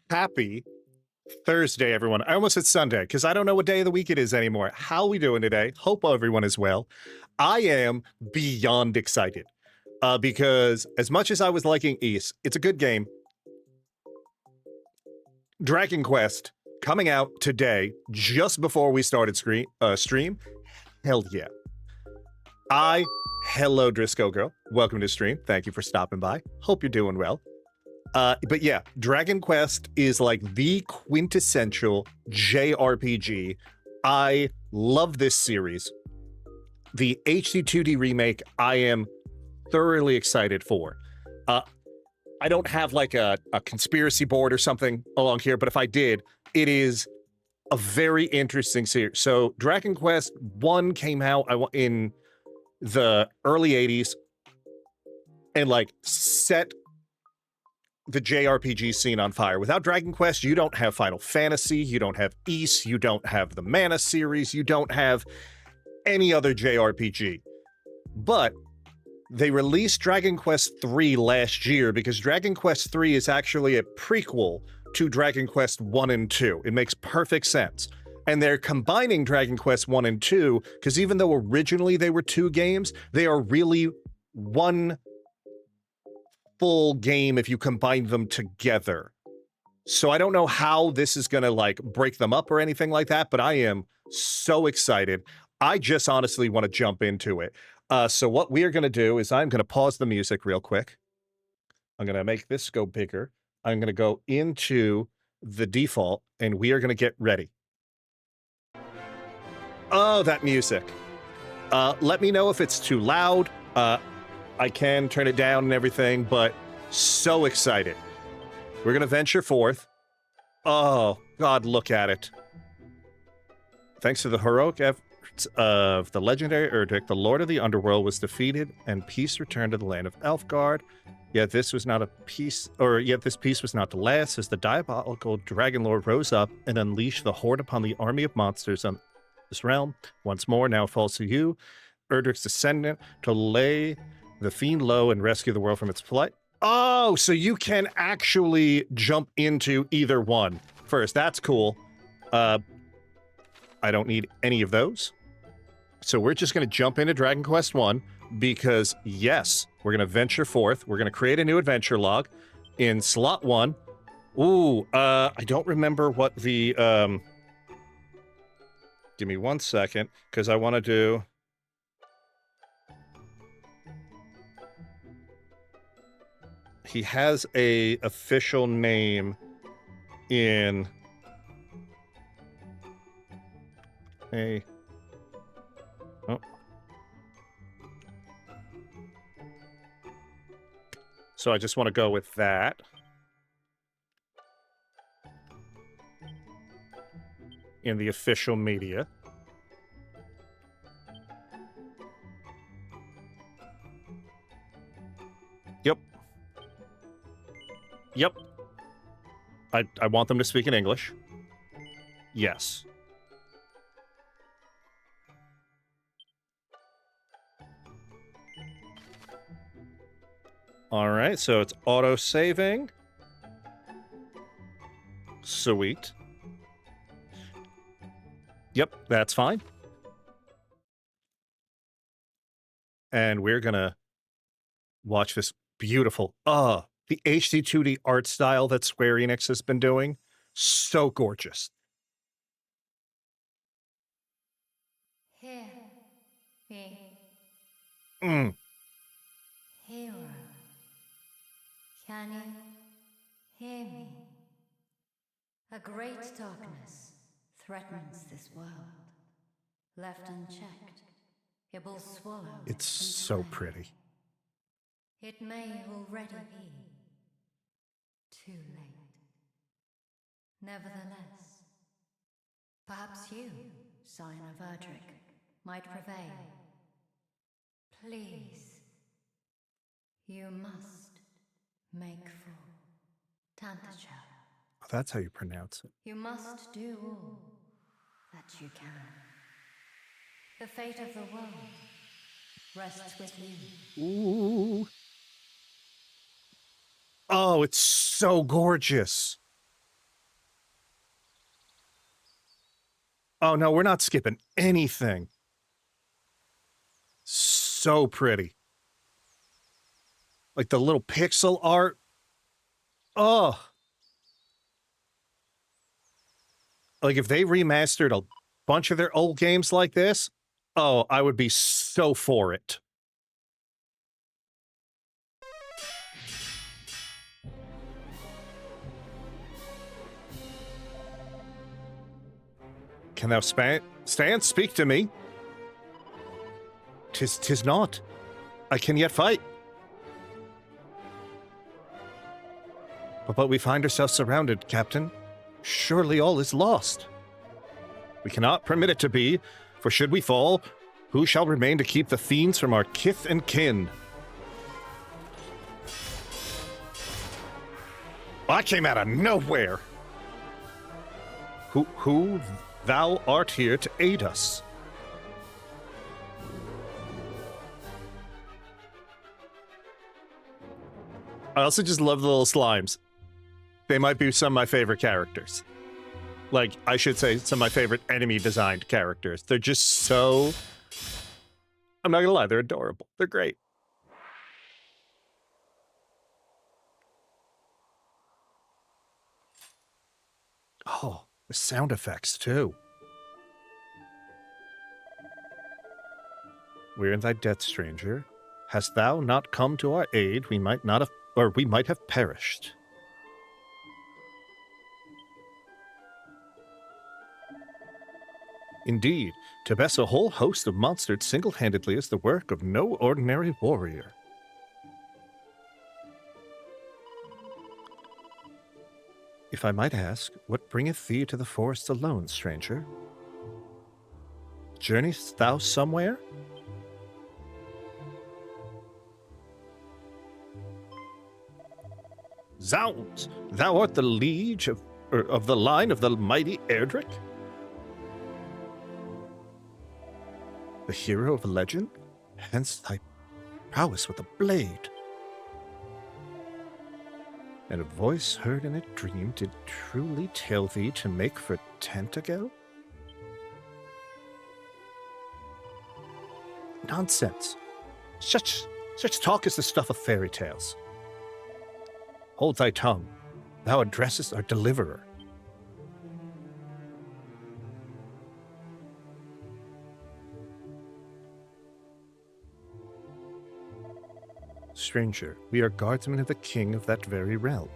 Happy Thursday, everyone. I almost said Sunday because I don't know what day of the week it is anymore. How are we doing today? Hope everyone is well. I am beyond excited because as much as I was liking East, it's a good game. Dragon Quest coming out today, just before we started stream. Hell yeah. Hello, Driscoll girl. Welcome to stream. Thank you for stopping by. Hope you're doing well. But yeah, Dragon Quest is like the quintessential JRPG. I love this series. The HD2D remake, I am thoroughly excited for. I don't have like a conspiracy board or something along here, but if I did, it is a very interesting series. So Dragon Quest 1 came out in the early 80s and like set the JRPG scene on fire. Without Dragon Quest, you don't have Final Fantasy, you don't have Ys, you don't have the Mana series, you don't have any other JRPG. But they released Dragon Quest III last year because Dragon Quest III is actually a prequel to Dragon Quest 1 and 2. It makes perfect sense. And they're combining Dragon Quest 1 and 2 because even though originally they were two games, they are really one full game if you combine them together. So I don't know how this is going to like break them up or anything like that, but I am so excited. I just honestly want to jump into it. So what we are going to do is I'm going to pause the music real quick. I'm going to make this go bigger. I'm going to go into the default and we are going to get ready. Oh, that music. Let me know if it's too loud. I can turn it down and everything, but so excited. We're going to venture forth. Oh, God, look at it. Thanks to the heroic efforts of the legendary Erdrick, the Lord of the Underworld was defeated and peace returned to the land of Elfgard. Yet this peace was not to last, as the diabolical Dragon Lord rose up and unleashed the horde upon the army of monsters on this realm. Once more, now it falls to you, Erdrick's descendant, to lay the fiend low and rescue the world from its plight. Oh, so you can actually jump into either one first. That's cool. I don't need any of those. So we're just going to jump into Dragon Quest 1 because, yes, we're going to venture forth. We're going to create a new adventure log in slot 1. Ooh, I don't remember what the... Give me 1 second because I want to do... He has a official name in a... Oh. So I just want to go with that. In the official media. Yep. Yep. I want them to speak in English. Yes. All right, so it's auto-saving. Sweet. Yep, that's fine. And we're gonna watch this beautiful, the HD2D art style that Square Enix has been doing. So gorgeous. Hear me. Hero. Can you hear me? A great darkness threatens this world. Left unchecked, it will swallow. It's so pretty. It may already be too late. Nevertheless, perhaps you, Scion of Erdrick, might prevail. Please, you must make for Tantacha. Oh, that's how you pronounce it. You must do all that you can. The fate of the world rests with you. Ooh. Oh, it's so gorgeous. Oh no, we're not skipping anything. So pretty. Like the little pixel art. Oh. Like if they remastered a bunch of their old games like this, oh, I would be so for it. Can thou stand, speak to me? Tis not. I can yet fight. But we find ourselves surrounded, Captain. Surely all is lost. We cannot permit it to be, for should we fall, who shall remain to keep the fiends from our kith and kin? I came out of nowhere. Who thou art here to aid us? I also just love the little slimes. They might be some of my favorite characters. Like, I should say some of my favorite enemy-designed characters. They're just so... I'm not gonna lie, they're adorable. They're great. Oh, the sound effects, too. We're in thy death, stranger. Hast thou not come to our aid, we might have perished. Indeed, to best a whole host of monsters single-handedly is the work of no ordinary warrior. If I might ask, what bringeth thee to the forest alone, stranger? Journeyest thou somewhere? Zounds! Thou art the liege of the line of the mighty Erdrick? The hero of legend? Hence thy prowess with a blade. And a voice heard in a dream did truly tell thee to make for Tentacle? Nonsense. Such talk is the stuff of fairy tales. Hold thy tongue. Thou addressest our deliverer. Stranger, we are guardsmen of the king of that very realm.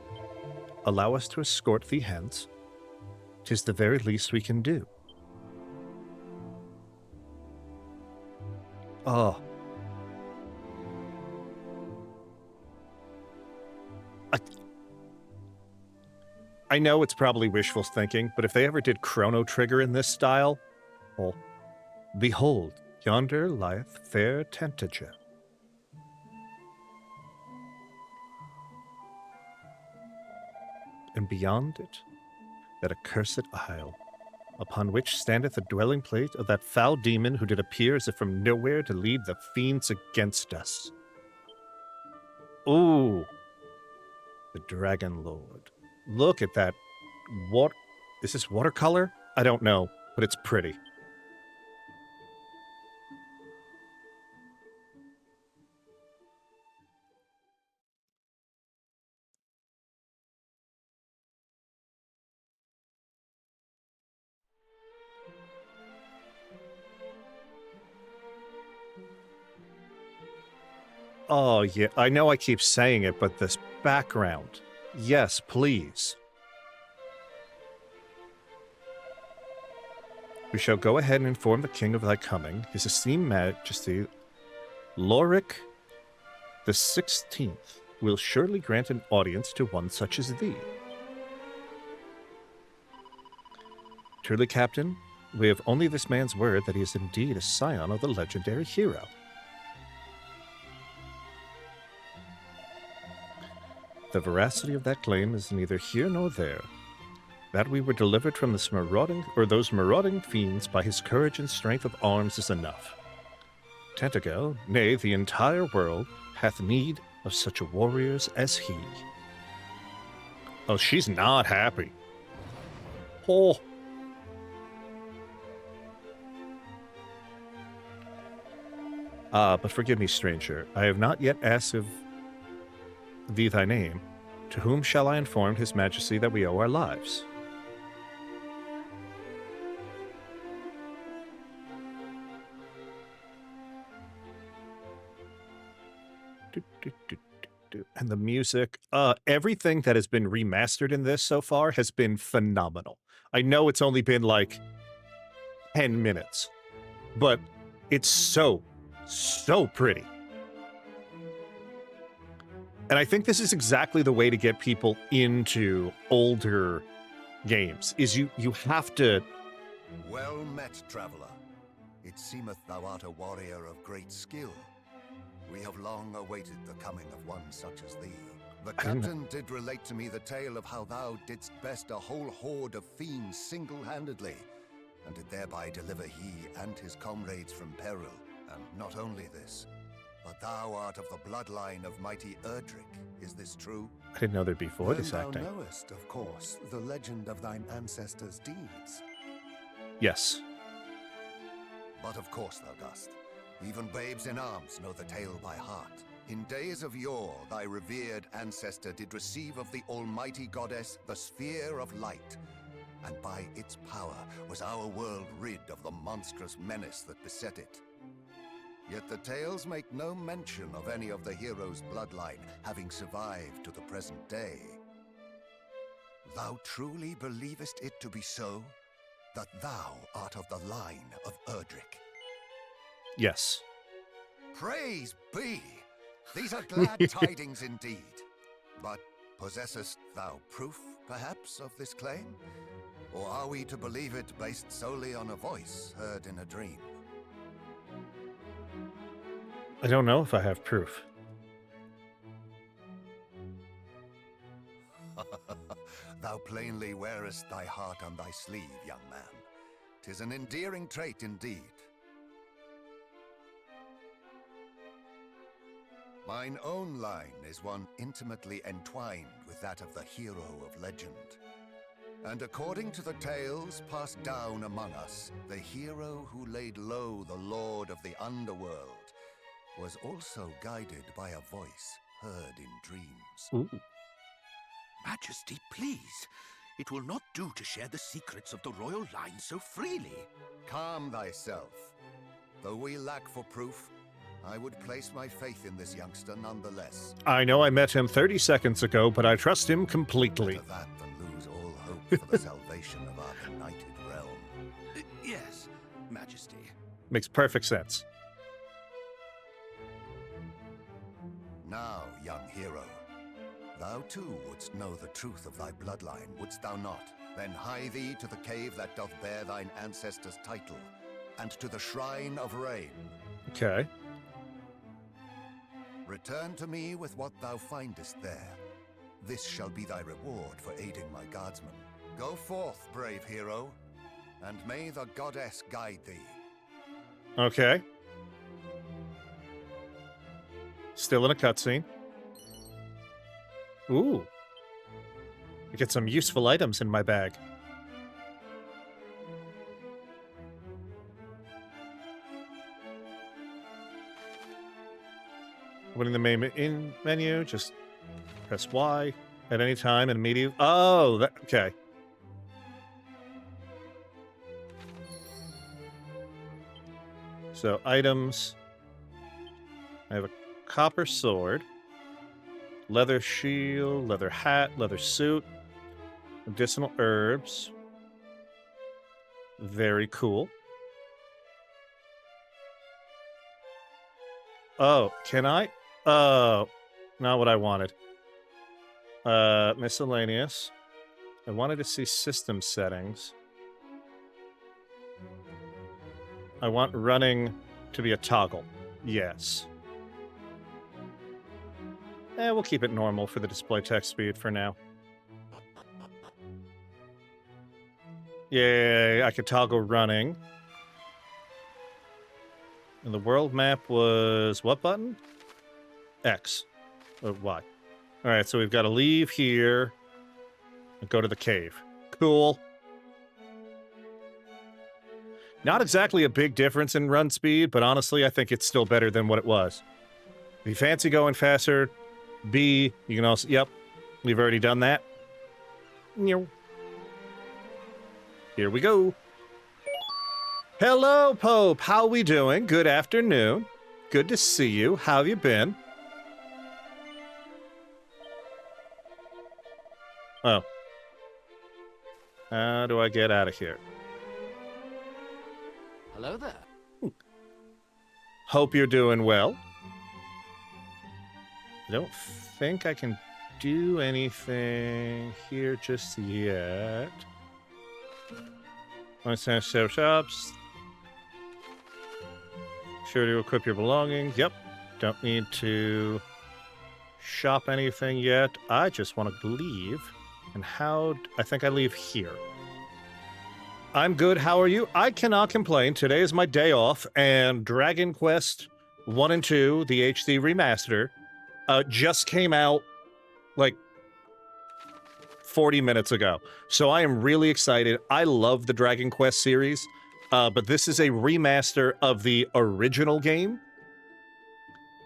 Allow us to escort thee hence. 'Tis the very least we can do. Oh. I know it's probably wishful thinking, but if they ever did Chrono Trigger in this style, well, behold, yonder lieth fair Tentacle. And beyond it, that accursed isle, upon which standeth the dwelling place of that foul demon who did appear as if from nowhere to lead the fiends against us. Ooh, the Dragon Lord. Look at that. What? Is this watercolor? I don't know, but it's pretty. Oh, yeah, I know I keep saying it, but this background. Yes, please. We shall go ahead and inform the king of thy coming, his esteemed majesty, Loric the 16th, will surely grant an audience to one such as thee. Truly, Captain, we have only this man's word that he is indeed a scion of the legendary hero. The veracity of that claim is neither here nor there. That we were delivered from those marauding fiends by his courage and strength of arms is enough. Tentacle, nay, the entire world, hath need of such warriors as he. Oh, she's not happy. Oh. But forgive me, stranger. I have not yet asked of thee thy name. To whom shall I inform his majesty that we owe our lives? And the music, everything that has been remastered in this so far has been phenomenal. I know it's only been like 10 minutes, but it's so pretty. And I think this is exactly the way to get people into older games, is you have to... Well met, traveler. It seemeth thou art a warrior of great skill. We have long awaited the coming of one such as thee. The captain did relate to me the tale of how thou didst best a whole horde of fiends single-handedly, and did thereby deliver he and his comrades from peril. And not only this, but thou art of the bloodline of mighty Erdrick. Is this true? I didn't know there'd be voice Then acting. thou knowest, of course, the legend of thine ancestors' deeds. Yes. But of course thou dost. Even babes in arms know the tale by heart. In days of yore, thy revered ancestor did receive of the almighty goddess the sphere of light, and by its power was our world rid of the monstrous menace that beset it. Yet the tales make no mention of any of the heroes' bloodline having survived to the present day. Thou truly believest it to be so? That thou art of the line of Erdrick? Yes. Praise be! These are glad tidings indeed. But possessest thou proof, perhaps, of this claim? Or are we to believe it based solely on a voice heard in a dream? I don't know if I have proof. Thou plainly wearest thy heart on thy sleeve, young man. 'Tis an endearing trait indeed. Mine own line is one intimately entwined with that of the hero of legend. And according to the tales passed down among us, the hero who laid low the lord of the underworld was also guided by a voice heard in dreams. Ooh. Majesty, please. It will not do to share the secrets of the royal line so freely. Calm thyself. Though we lack for proof, I would place my faith in this youngster nonetheless. I know I met him 30 seconds ago, but I trust him completely. Better that than lose all hope for the salvation of our benighted realm. Yes, Majesty. Makes perfect sense. Now, young hero, thou too wouldst know the truth of thy bloodline, wouldst thou not? Then hie thee to the cave that doth bear thine ancestors' title, and to the Shrine of Rain. Okay. Return to me with what thou findest there. This shall be thy reward for aiding my guardsmen. Go forth, brave hero, and may the goddess guide thee. Okay. Still in a cutscene. Ooh. I get some useful items in my bag. Opening the main menu, just press Y at any time and immediately. Oh, that, okay. So items. I have a copper sword, leather shield, leather hat, leather suit, medicinal herbs. Very cool. Oh, can I? Oh, not what I wanted. Miscellaneous. I wanted to see system settings. I want running to be a toggle. Yes. We'll keep it normal for the display text speed for now. Yay, I could toggle running. And the world map was what button? X. Or Y. Alright, so we've got to leave here and go to the cave. Cool. Not exactly a big difference in run speed, but honestly, I think it's still better than what it was. If you fancy going faster, B, you can also, yep, we've already done that. Here we go. Hello, Pope. How we doing? Good afternoon. Good to see you. How have you been? Oh. How do I get out of here? Hello there. Hope you're doing well. I don't think I can do anything here just yet. Understand shops. Sure to equip your belongings. Yep. Don't need to shop anything yet. I just want to leave. And how... I think I leave here. I'm good. How are you? I cannot complain. Today is my day off, and Dragon Quest 1 and 2, the HD remaster, just came out, like, 40 minutes ago. So I am really excited. I love the Dragon Quest series, but this is a remaster of the original game,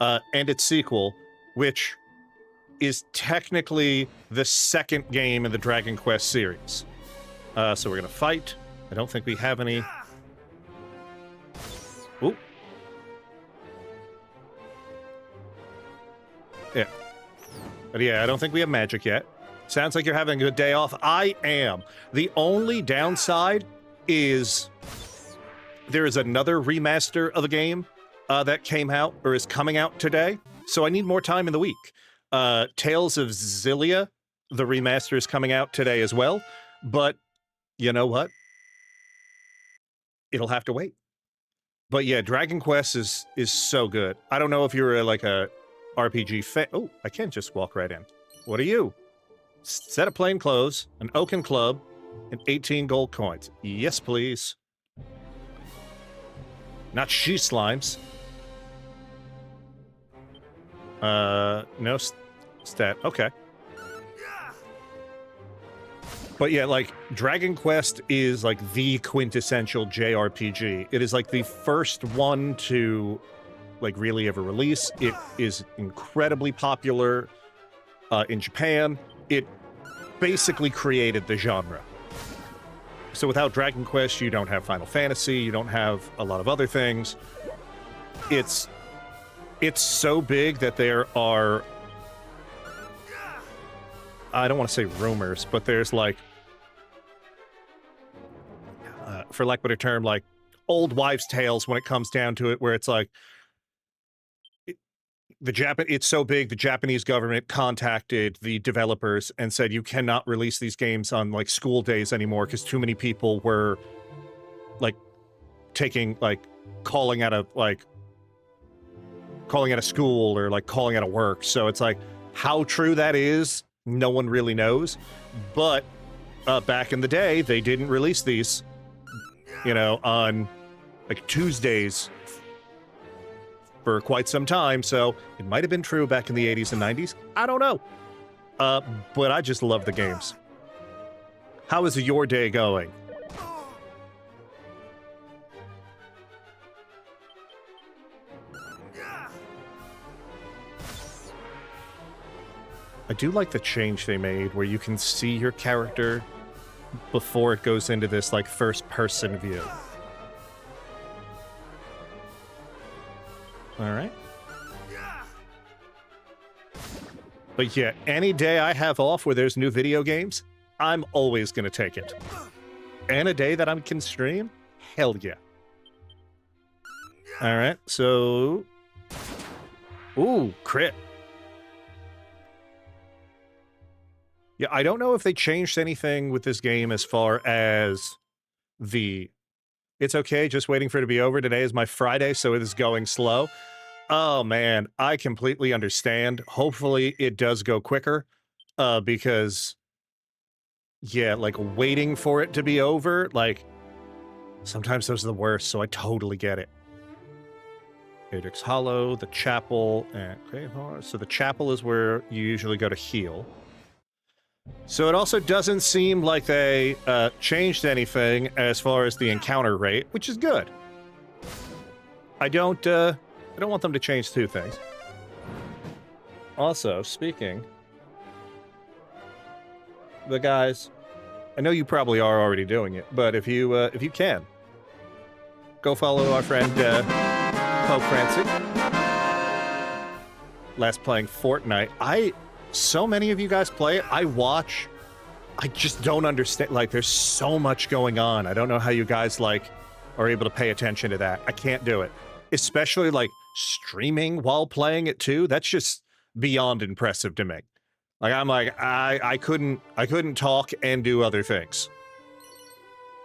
and its sequel, which is technically the second game in the Dragon Quest series. So we're gonna fight. I don't think we have any... Ooh. Yeah. But yeah, I don't think we have magic yet. Sounds like you're having a good day off. I am. The only downside is there is another remaster of the game that came out, or is coming out today, so I need more time in the week. Tales of Xillia, the remaster, is coming out today as well, but you know what? It'll have to wait. But yeah, Dragon Quest is so good. I don't know if you're like a RPG fan. Oh, I can't just walk right in. What are you? Set of plain clothes, an oaken club, and 18 gold coins. Yes, please. Not she slimes. No stat. Okay. But yeah, like, Dragon Quest is like the quintessential JRPG. It is like the first one to like really ever release. It is incredibly popular in Japan. It basically created the genre. So without Dragon Quest, you don't have Final Fantasy, you don't have a lot of other things. It's so big that there are, I don't want to say rumors, but there's like, for lack of a better term, like old wives' tales when it comes down to it, where it's like, it's so big, the Japanese government contacted the developers and said, you cannot release these games on like school days anymore because too many people were like taking, like calling out of school or like calling out of work. So it's like, how true that is, no one really knows. But back in the day, they didn't release these, you know, on like Tuesdays for quite some time, so it might have been true back in the 80s and 90s. I don't know. But I just love the games. How is your day going? I do like the change they made where you can see your character before it goes into this like first-person view. All right. But yeah, any day I have off where there's new video games, I'm always going to take it. And a day that I can stream, hell yeah. All right, so... Ooh, crit. Yeah, I don't know if they changed anything with this game as far as the... It's okay, just waiting for it to be over. Today is my Friday, so it is going slow. Oh, man, I completely understand. Hopefully, it does go quicker, because, yeah, like, waiting for it to be over, like, sometimes those are the worst, so I totally get it. Adrix Hollow, the chapel, and... Okay, so the chapel is where you usually go to heal. So it also doesn't seem like they changed anything as far as the encounter rate, which is good. I don't want them to change two things. Also, speaking, the guys, I know you probably are already doing it, but if you can, go follow our friend Pope Francie. Last playing Fortnite. So many of you guys play it. I watch. I just don't understand. Like, there's so much going on. I don't know how you guys like are able to pay attention to that. I can't do it, especially like streaming while playing it too. That's just beyond impressive to me. Like, I'm like, I couldn't talk and do other things.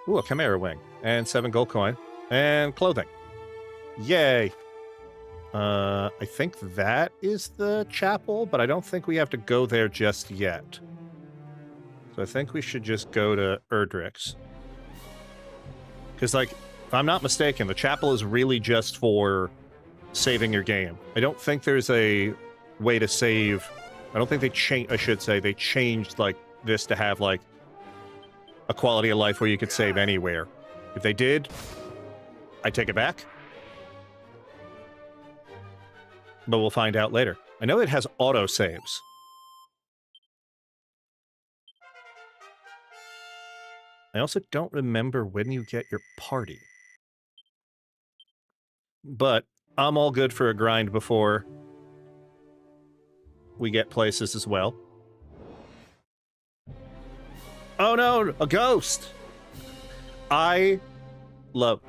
Ooh, a Chimera wing and 7 gold coin and clothing. Yay. I think that is the chapel, but I don't think we have to go there just yet. So I think we should just go to Erdrick's. Because, like, if I'm not mistaken, the chapel is really just for saving your game. I don't think there's a way to save. I don't think they changed. I should say they changed like this to have like a quality of life where you could save anywhere. If they did, I take it back. But we'll find out later. I know it has auto saves. I also don't remember when you get your party. But I'm all good for a grind before we get places as well. Oh no, a ghost! I love...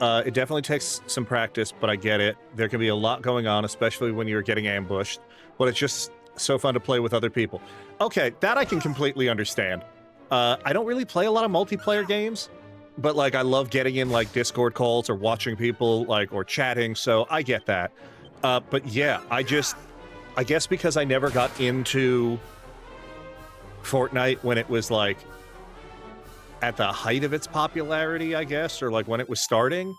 it definitely takes some practice, but I get it. There can be a lot going on, especially when you're getting ambushed. But it's just so fun to play with other people. Okay, that I can completely understand. I don't really play a lot of multiplayer games, but like I love getting in like Discord calls or watching people like or chatting, so I get that. But yeah, I guess because I never got into Fortnite when it was like at the height of its popularity, I guess, or like when it was starting,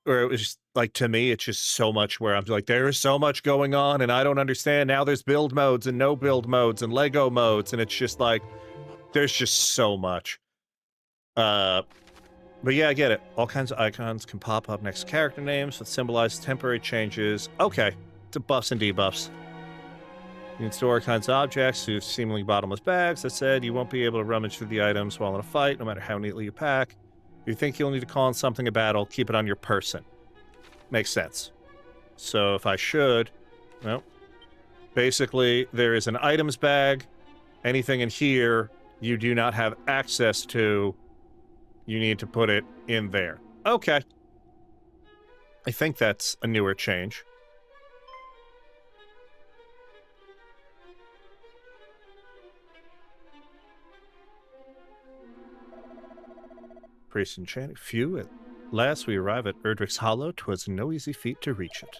or it was just like, to me, it's just so much where I'm like, there is so much going on and I don't understand. Now there's build modes and no build modes and Lego modes, and it's just like, there's just so much. But yeah, I get it. All kinds of icons can pop up next to character names that symbolize temporary changes. Okay, to buffs and debuffs. You can store all kinds of objects to seemingly bottomless bags. That said, you won't be able to rummage through the items while in a fight, no matter how neatly you pack. If you think you'll need to call on something a battle, keep it on your person. Makes sense. So if I should, well, basically there is an items bag. Anything in here you do not have access to, you need to put it in there. Okay. I think that's a newer change. Priest enchanting. Phew, at last we arrive at Erdrick's Hollow. 'Twas no easy feat to reach it.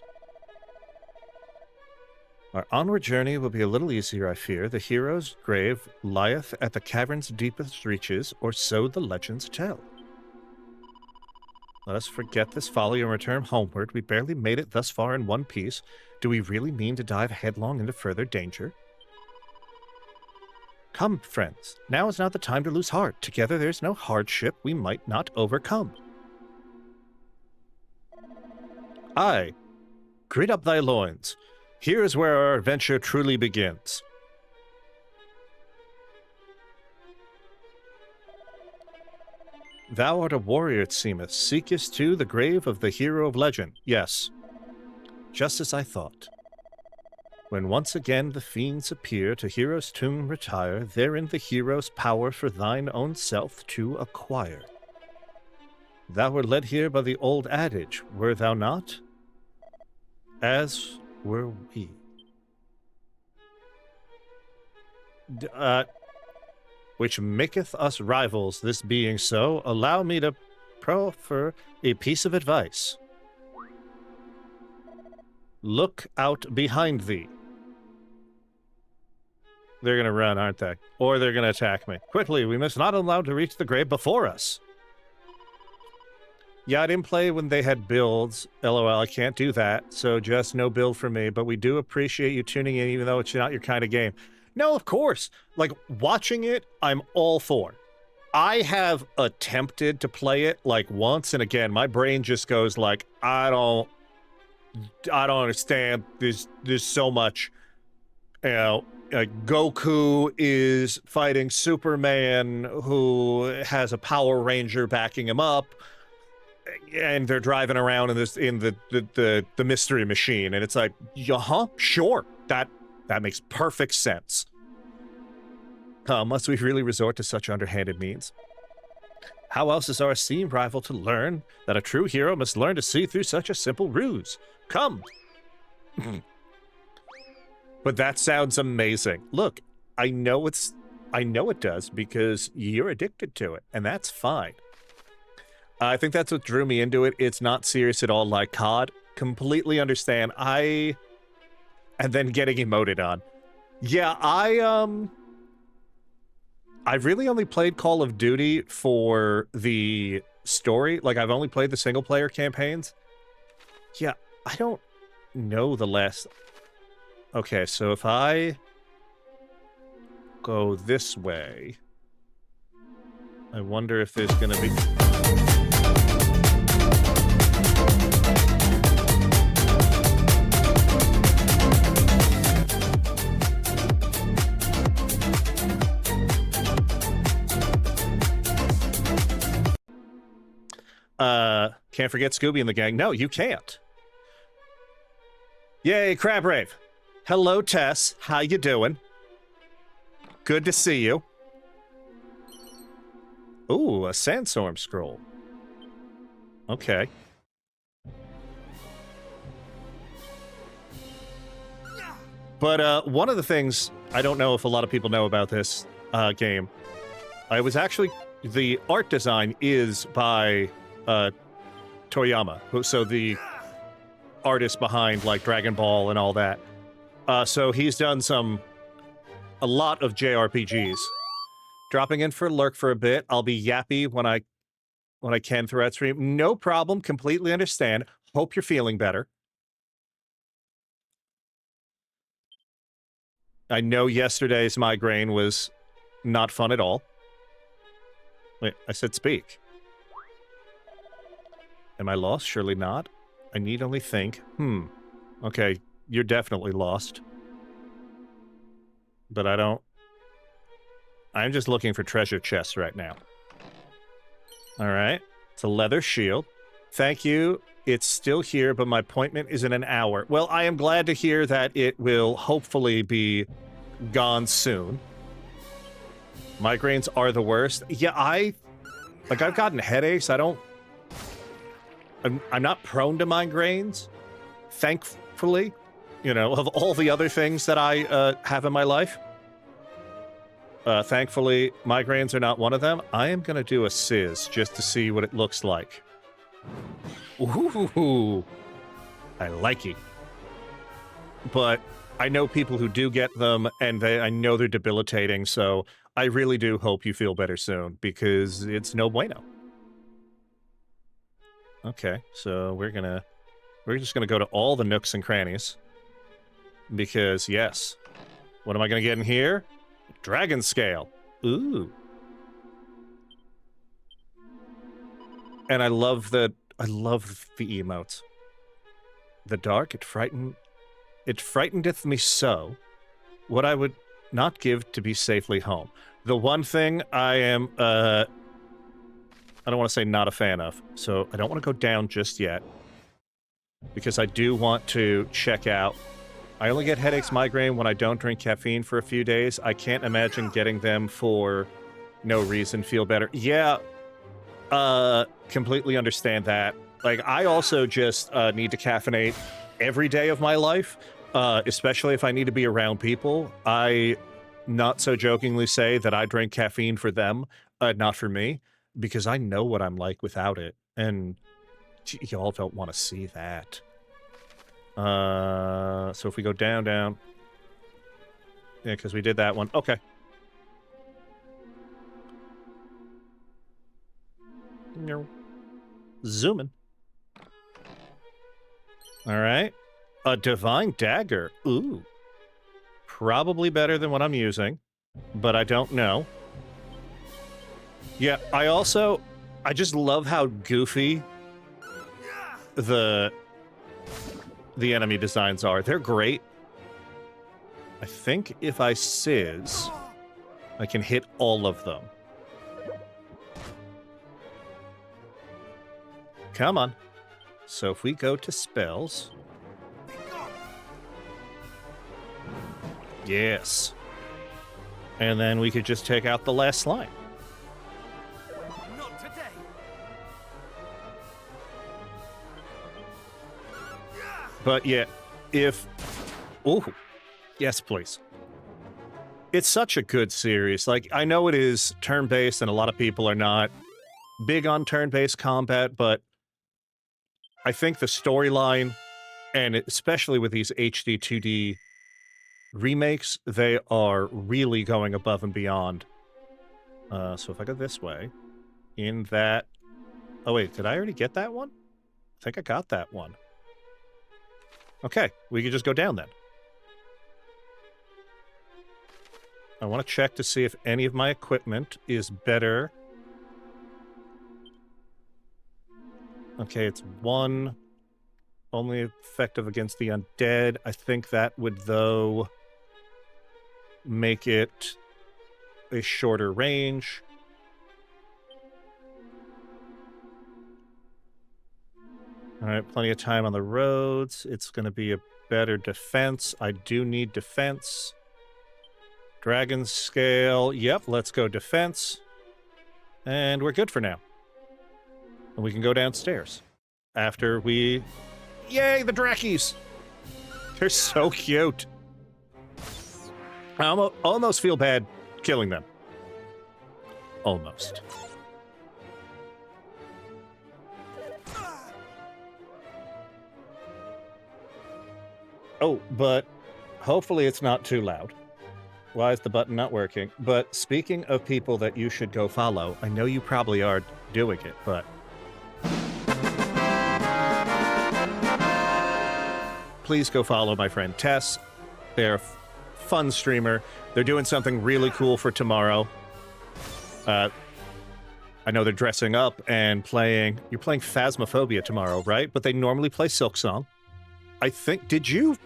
Our onward journey will be a little easier, I fear. The hero's grave lieth at the cavern's deepest reaches, or so the legends tell. Let us forget this folly and return homeward. We barely made it thus far in one piece. Do we really mean to dive headlong into further danger? Come, friends. Now is not the time to lose heart. Together there's no hardship we might not overcome. Aye, gird up thy loins. Here is where our adventure truly begins. Thou art a warrior, it seemeth. Seekest too the grave of the hero of legend. Yes, just as I thought. When once again the fiends appear, to hero's tomb retire, therein the hero's power for thine own self to acquire. Thou were led here by the old adage, were thou not? As were we. Which maketh us rivals, this being so, allow me to proffer a piece of advice. Look out behind thee. They're going to run, aren't they? Or they're going to attack me. Quickly, we must not allow to reach the grave before us. Yeah, I didn't play when they had builds. LOL, I can't do that. So just no build for me. But we do appreciate you tuning in, even though it's not your kind of game. No, of course. Like, watching it, I'm all for. I have attempted to play it like once, and again, my brain just goes like, I don't understand. There's so much, you know. Goku is fighting Superman, who has a Power Ranger backing him up, and they're driving around in the mystery machine, and it's like, sure, that makes perfect sense. Must we really resort to such underhanded means? How else is our esteemed rival to learn that a true hero must learn to see through such a simple ruse? Come! But that sounds amazing. Look, I know it does because you're addicted to it, and that's fine. I think that's what drew me into it. It's not serious at all like COD. Completely understand. And then getting emoted on. Yeah, I've really only played Call of Duty for the story. Like, I've only played the single-player campaigns. Yeah, I don't know the last... Okay, so if I go this way, I wonder if there's gonna be... Can't forget Scooby and the gang. No, you can't. Yay, Crab Rave. Hello, Tess. How you doing? Good to see you. Ooh, a Sandstorm scroll. Okay. But one of the things, I don't know if a lot of people know about this game, it was actually, the art design is by Toriyama, so the artist behind like Dragon Ball and all that. So he's done a lot of JRPGs. Dropping in for a lurk for a bit. I'll be yappy when I can throughout stream. No problem. Completely understand. Hope you're feeling better. I know yesterday's migraine was not fun at all. Wait, I said speak. Am I lost? Surely not. I need only think. Okay, you're definitely lost. But I'm just looking for treasure chests right now. Alright. It's a leather shield. Thank you. It's still here, but my appointment is in an hour. Well, I am glad to hear that it will hopefully be gone soon. Migraines are the worst. Yeah, I've gotten headaches. I'm not prone to migraines, thankfully, of all the other things that I have in my life. Thankfully, migraines are not one of them. I am going to do a sizz just to see what it looks like. Ooh, I like it. But I know people who do get them, and I know they're debilitating, so I really do hope you feel better soon, because it's no bueno. Okay, so we're just gonna go to all the nooks and crannies. Because, yes. What am I gonna get in here? Dragon scale. Ooh. And I love the emotes. The dark, it frighteneth me so, what I would not give to be safely home. The one thing I am, I don't want to say not a fan of, so I don't want to go down just yet, because I do want to check out. I only get headaches, migraine when I don't drink caffeine for a few days. I can't imagine getting them for no reason, feel better. Yeah, completely understand that. Like, I also just need to caffeinate every day of my life, especially if I need to be around people. I not so jokingly say that I drink caffeine for them, not for me, because I know what I'm like without it, and y'all don't want to see that. So if we go down, yeah, because we did that one. Okay. Zooming. All right. A divine dagger. Ooh. Probably better than what I'm using, but I don't know. Yeah, I just love how goofy the enemy designs are. They're great. I think if I sizz, I can hit all of them. Come on. So if we go to spells... Yes. And then we could just take out the last slime. Not today. But yeah, if... Ooh. Yes, please. It's such a good series. Like, I know it is turn-based, and a lot of people are not big on turn-based combat, but I think the storyline, and especially with these HD 2D remakes, they are really going above and beyond. So if I go this way, in that... Oh wait, did I already get that one? I think I got that one. Okay, we can just go down then. I want to check to see if any of my equipment is better. Okay, it's one. Only effective against the undead. I think that would, though, make it a shorter range. All right, plenty of time on the roads. It's going to be a better defense. I do need defense. Dragon scale. Yep, let's go defense. And we're good for now. And we can go downstairs. After we... Yay, the Drakkies! They're so cute. I almost feel bad killing them. Almost. Oh, but hopefully it's not too loud. Why is the button not working? But speaking of people that you should go follow, I know you probably are doing it, but... Please go follow my friend Tess. They're a fun streamer. They're doing something really cool for tomorrow. I know they're dressing up and playing... You're playing Phasmophobia tomorrow, right? But they normally play Silksong. I think... Did you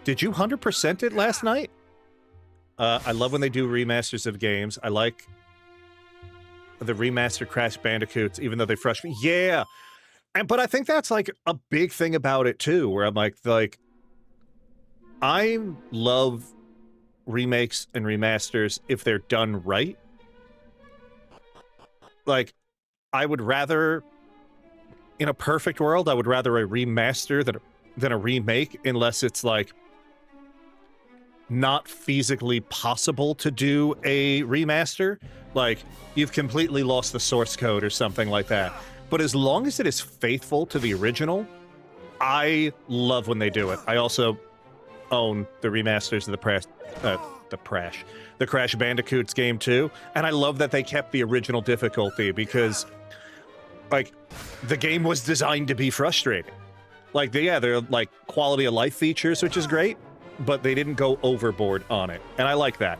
100% it last night? I love when they do remasters of games. I like the remastered Crash Bandicoots, even though they frustrate me. Yeah! But I think that's, like, a big thing about it, too, where I'm like, I love remakes and remasters if they're done right. Like, I would rather, in a perfect world, I would rather a remaster than a remake, unless it's, like, not feasibly possible to do a remaster. Like, you've completely lost the source code or something like that. But as long as it is faithful to the original, I love when they do it. I also own the remasters of the Crash Bandicoots game too, and I love that they kept the original difficulty because, like, the game was designed to be frustrating. Like, they're like quality of life features, which is great, but they didn't go overboard on it, and I like that.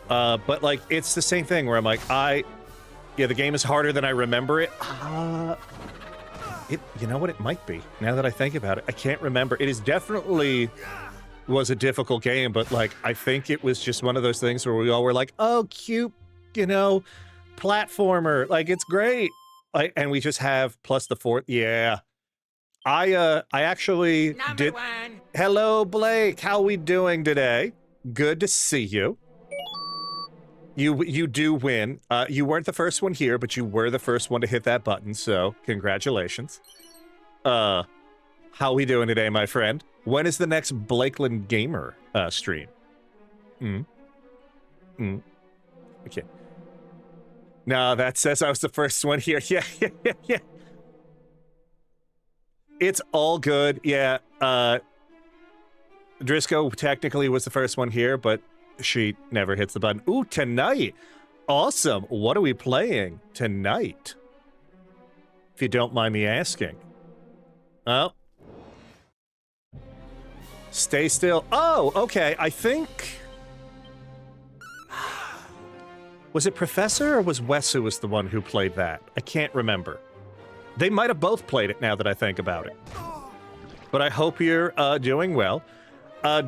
But like, it's the same thing where I'm like, yeah, the game is harder than I remember it. You know what? It might be. Now that I think about it, I can't remember. It is definitely was a difficult game, but like, I think it was just one of those things where we all were like, oh, cute, you know, platformer. Like, it's great. And we just have plus the fourth. Yeah. I actually did. One. Hello, Blake. How we doing today? Good to see you. You do win. You weren't the first one here, but you were the first one to hit that button, so congratulations. How we doing today, my friend? When is the next Blakeland Gamer stream? Okay. No, that says I was the first one here. Yeah. It's all good. Yeah, Driscoll technically was the first one here, but she never hits the button. Ooh, tonight! Awesome! What are we playing tonight? If you don't mind me asking. Oh. Stay still. Oh, okay. I think... Was it Professor or was Wes who was the one who played that? I can't remember. They might have both played it now that I think about it. But I hope you're doing well.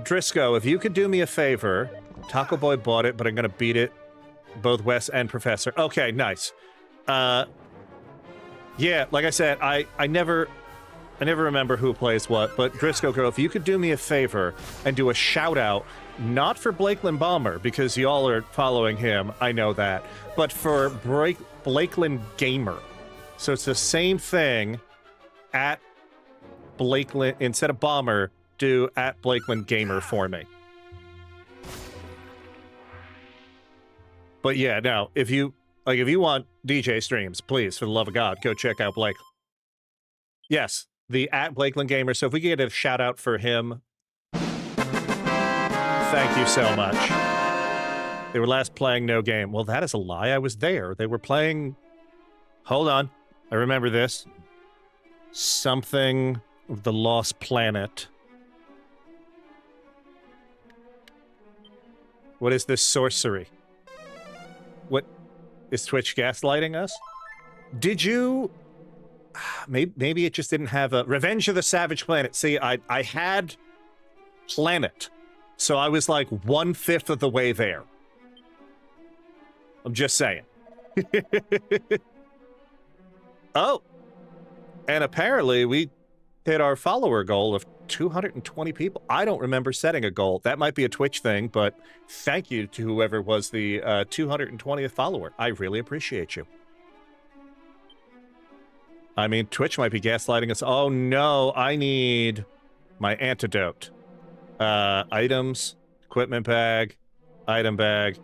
Driscoll, if you could do me a favor. Taco Boy bought it, but I'm going to beat it. Both Wes and Professor. Okay, nice. Yeah, like I said, I never remember who plays what, but Driscoll Girl, if you could do me a favor and do a shout out, not for Blakeland Bomber, because y'all are following him, I know that, but for Blakeland Gamer. So it's the same thing at Blakeland, instead of Bomber, do at Blakeland Gamer for me. But yeah, no, if you want DJ streams, please, for the love of God, go check out Blake. Yes, the at Blakeland Gamer. So if we could get a shout out for him, thank you so much. They were last playing No Game. Well, that is a lie. I was there. They were playing... Hold on. I remember this. Something of the Lost Planet. What is this sorcery? What is Twitch gaslighting us? Did you... Maybe it just didn't have a... Revenge of the Savage Planet. See, I had Planet. So I was like 1/5 of the way there. I'm just saying. Oh. And apparently we hit our follower goal of 220 people. I don't remember setting a goal. That might be a Twitch thing, but thank you to whoever was the 220th follower. I really appreciate you. I mean, Twitch might be gaslighting us. Oh no, I need my antidote. Items, equipment bag, item bag.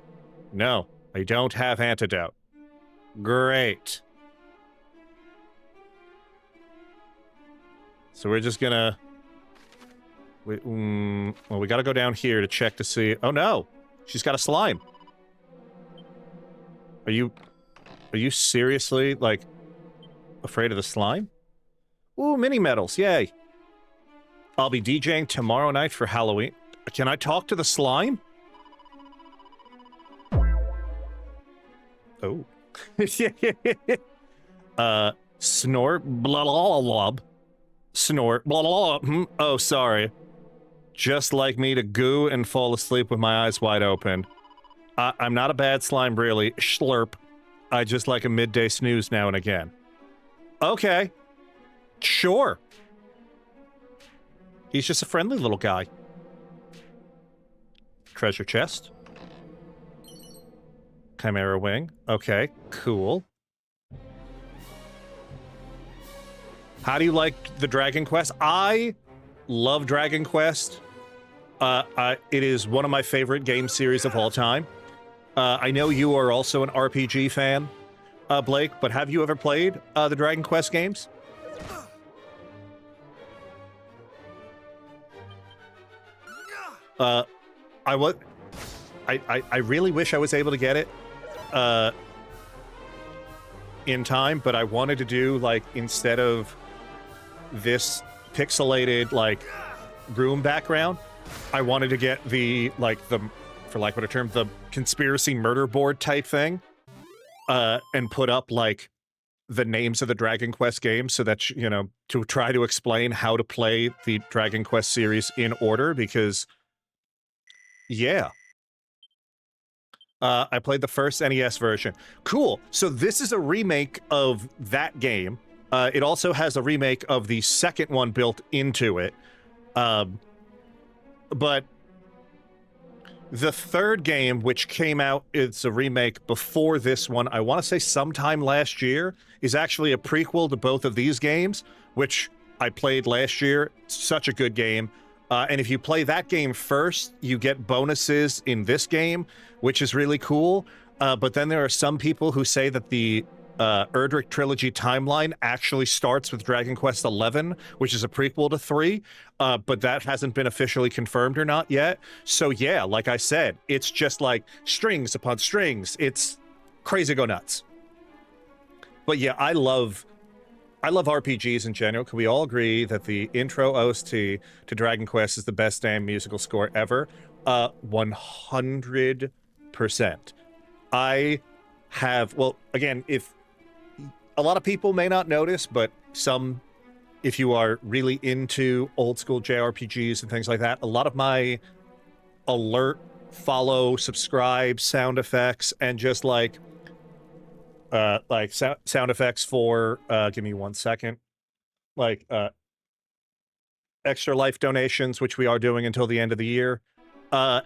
No, I don't have antidote. Great. So we're just gonna... well, we gotta go down here to check to see... Oh no! She's got a slime! Are you seriously, like, afraid of the slime? Ooh, mini medals, yay! I'll be DJing tomorrow night for Halloween. Can I talk to the slime? Oh. Snort, blah, blah, blah, blah. Snort, blah, blah, blah. Oh, sorry. Just like me to goo and fall asleep with my eyes wide open. I'm not a bad slime, really. Slurp. I just like a midday snooze now and again. Okay. Sure. He's just a friendly little guy. Treasure chest. Chimera wing. Okay, cool. How do you like the Dragon Quest? I love Dragon Quest. It is one of my favorite game series of all time. I know you are also an RPG fan, Blake, but have you ever played the Dragon Quest games? I really wish I was able to get it in time, but I wanted to do, like, instead of this pixelated, like, room background, I wanted to get the, like, the, for lack of a term, the conspiracy murder board type thing, and put up, like, the names of the Dragon Quest games so that, you know, to try to explain how to play the Dragon Quest series in order, because, yeah. I played the first NES version. Cool. So this is a remake of that game. It also has a remake of the second one built into it. But the third game, which came out, it's a remake before this one, I want to say sometime last year, is actually a prequel to both of these games, which I played last year. It's such a good game. And if you play that game first, you get bonuses in this game, which is really cool. But then there are some people who say that the Erdrick Trilogy timeline actually starts with Dragon Quest XI, which is a prequel to 3, but that hasn't been officially confirmed or not yet. So yeah, like I said, it's just like strings upon strings. It's crazy go nuts. But yeah, I love I love RPGs in general. Can we all agree that the intro OST to Dragon Quest is the best damn musical score ever? 100%. I have, well, again, if a lot of people may not notice, but some, if you are really into old school JRPGs and things like that, a lot of my alert, follow, subscribe sound effects and just like sound effects for give me 1 second, like extra life donations, which we are doing until the end of the year, are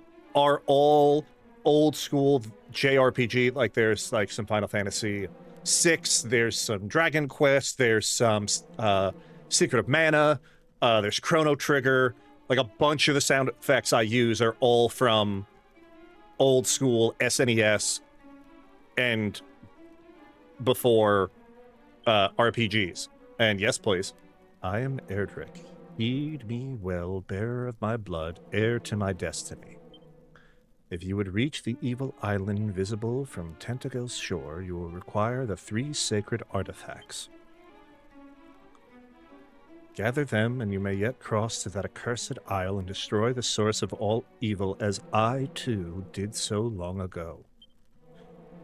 all old school JRPG. Like there's like some Final Fantasy VI, there's some Dragon Quest, there's some Secret of Mana, there's Chrono Trigger. Like a bunch of the sound effects I use are all from old school SNES and before RPGs. And yes, please. I am Erdrick. Heed me well, bearer of my blood, heir to my destiny. If you would reach the evil island visible from Tentacle's shore, you will require the 3 sacred artifacts. Gather them, and you may yet cross to that accursed isle and destroy the source of all evil, as I, too, did so long ago.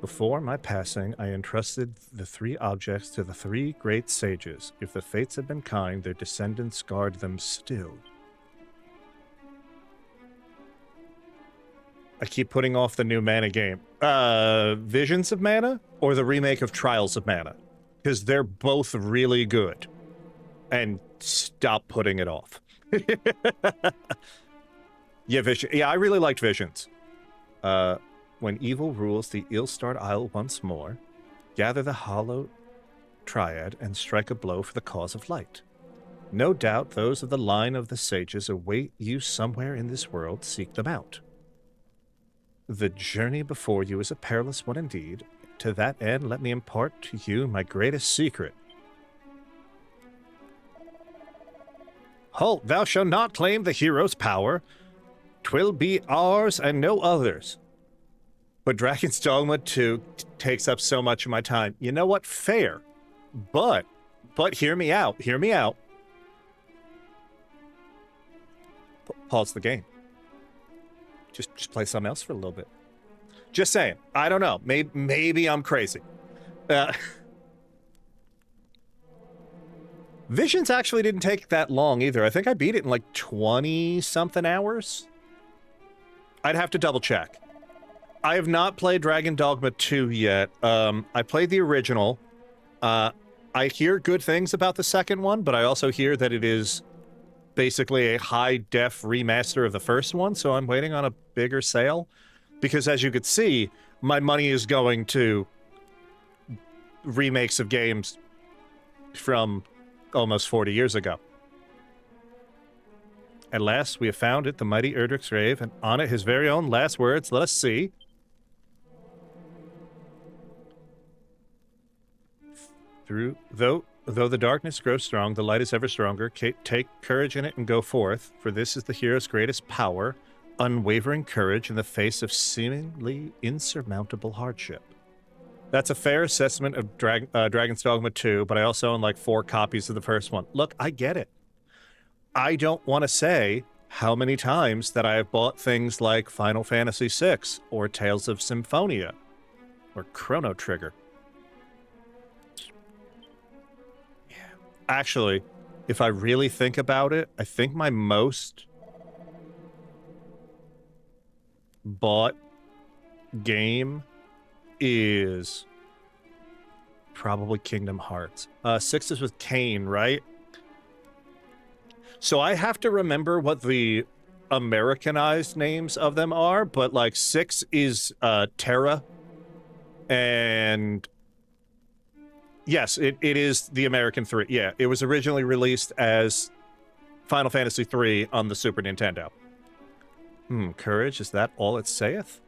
Before my passing, I entrusted the 3 objects to the 3 great sages. If the fates had been kind, their descendants guard them still. I keep putting off the new Mana game. Visions of Mana or the remake of Trials of Mana? Because they're both really good. And stop putting it off. Yeah, I really liked Visions. When evil rules the ill-starred isle once more, gather the hollow triad and strike a blow for the cause of light. No doubt those of the line of the sages await you somewhere in this world. Seek them out. The journey before you is a perilous one indeed. To that end, let me impart to you my greatest secret. Halt, thou shalt not claim the hero's power. 'Twill be ours and no others. But Dragon's Dogma 2 takes up so much of my time. You know what? Fair. But hear me out. Hear me out. Pause the game. Just play something else for a little bit. Just saying. I don't know. Maybe I'm crazy. Visions actually didn't take that long either. I think I beat it in like 20-something hours. I'd have to double check. I have not played Dragon Dogma 2 yet. I played the original. I hear good things about the second one, but I also hear that it is basically a high-def remaster of the first one, so I'm waiting on a bigger sale. Because as you could see, my money is going to remakes of games from almost 40 years ago. At last, we have found it, the mighty Erdrick's grave, and on it his very own last words. Let us see. Though the darkness grows strong, the light is ever stronger. Take courage in it and go forth, for this is the hero's greatest power, unwavering courage in the face of seemingly insurmountable hardship. That's a fair assessment of Dragon's Dogma 2, but I also own like 4 copies of the first one. Look, I get it. I don't want to say how many times that I have bought things like Final Fantasy VI, or Tales of Symphonia, or Chrono Trigger. Yeah. Actually, if I really think about it, I think my most bought game is probably Kingdom Hearts. 6 is with Kane, right? So I have to remember what the Americanized names of them are, but like 6 is Terra, and yes, it is the American 3. Yeah, it was originally released as Final Fantasy 3 on the Super Nintendo. Courage, is that all it saith?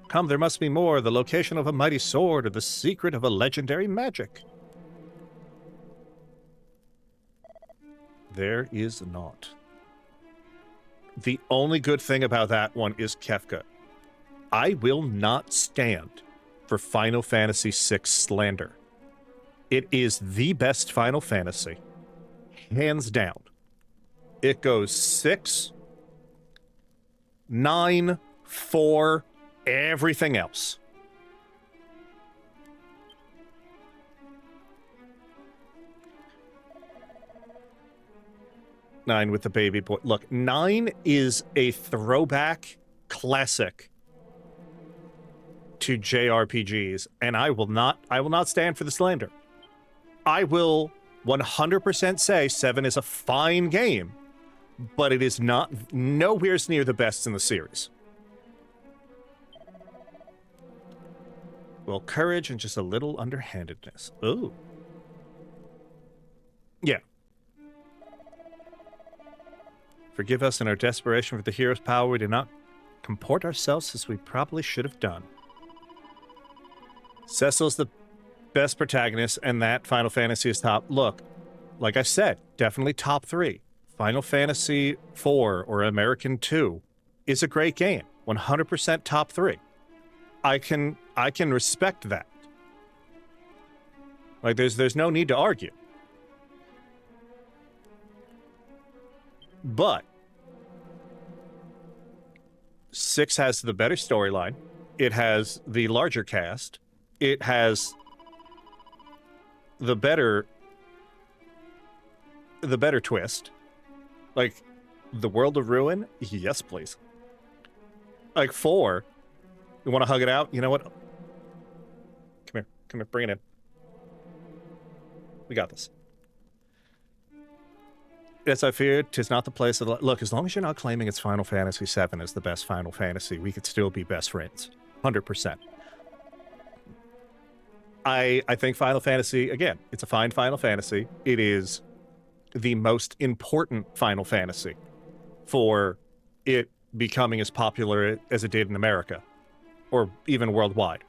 Come, there must be more. The location of a mighty sword, or the secret of a legendary magic. There is not. The only good thing about that one is Kefka. I will not stand for Final Fantasy VI slander. It is the best Final Fantasy. Hands down. It goes 6, 9, 4, everything else. Nine with the baby boy. Look, 9 is a throwback classic to JRPGs, and I will not stand for the slander. I will 100% say 7 is a fine game, but it is nowhere near the best in the series. Well, courage and just a little underhandedness. Ooh. Yeah. Forgive us in our desperation for the hero's power. We did not comport ourselves as we probably should have done. Cecil's the best protagonist, and that Final Fantasy is top. Look, like I said, definitely top 3. Final Fantasy 4 or American 2 is a great game. 100% top 3. I can respect that. Like there's no need to argue. But 6 has the better storyline. It has the larger cast. It has the better twist. Like, the World of Ruin? Yes, please. Like, 4, you want to hug it out? You know what? Come here, bring it in. We got this. Yes, I feared 'tis not the place of the... Look, as long as you're not claiming it's Final Fantasy VII is the best Final Fantasy, we could still be best friends. 100%. I think Final Fantasy, again, it's a fine Final Fantasy. It is the most important Final Fantasy for it becoming as popular as it did in America, or even worldwide.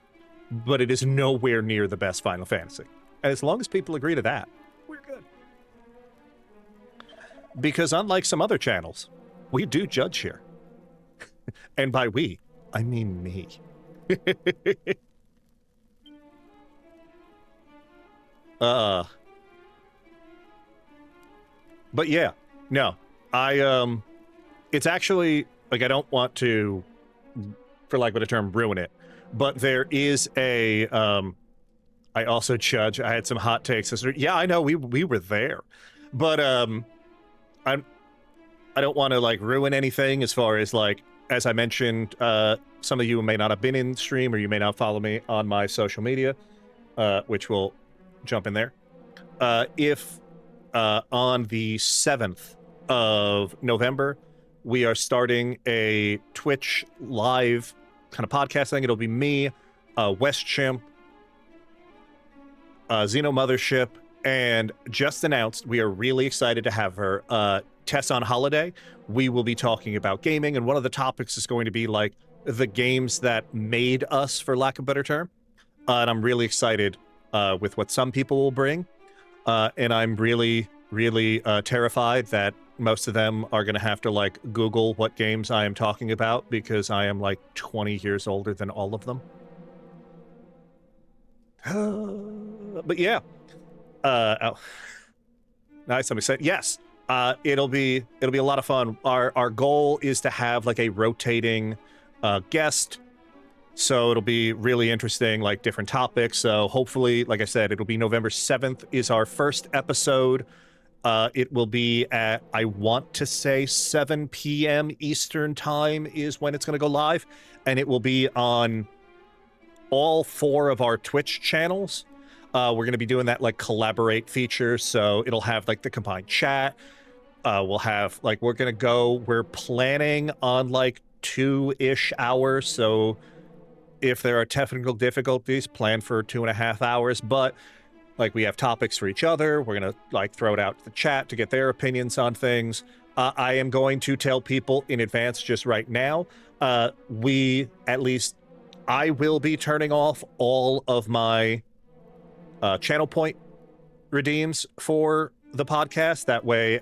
But it is nowhere near the best Final Fantasy. And as long as people agree to that, we're good. Because unlike some other channels, we do judge here. And by we, I mean me. But yeah, no, it's actually, like, I don't want to, for lack of a term, ruin it, but there is a, I also judge, I had some hot takes. Yeah, I know, we were there, but, I don't want to, like, ruin anything as far as, like, as I mentioned, some of you may not have been in stream, or you may not follow me on my social media, which will jump in there. If on the 7th of November, we are starting a Twitch live kind of podcast thing. It'll be me, West Chimp, Xeno Mothership, and just announced, we are really excited to have her, Tess on holiday. We will be talking about gaming, and one of the topics is going to be, like, the games that made us, for lack of a better term. And I'm really excited with what some people will bring. And I'm really, really terrified that most of them are going to have to, like, Google what games I am talking about, because I am, like, 20 years older than all of them. But yeah. Oh. Nice, somebody said, yes. It'll be a lot of fun. Our goal is to have, like, a rotating guest. So it'll be really interesting, like, different topics. So hopefully, like I said, it'll be November 7th is our first episode. It will be at, I want to say 7 p.m. Eastern time is when it's going to go live. And it will be on all 4 of our Twitch channels. We're going to be doing that, like, collaborate feature. So it'll have, like, the combined chat. We'll have, like, we're planning on, like, 2-ish hours. So if there are technical difficulties, plan for 2.5 hours, but, like, we have topics for each other. We're gonna, like, throw it out to the chat to get their opinions on things. I am going to tell people in advance just right now, I will be turning off all of my channel point redeems for the podcast. That way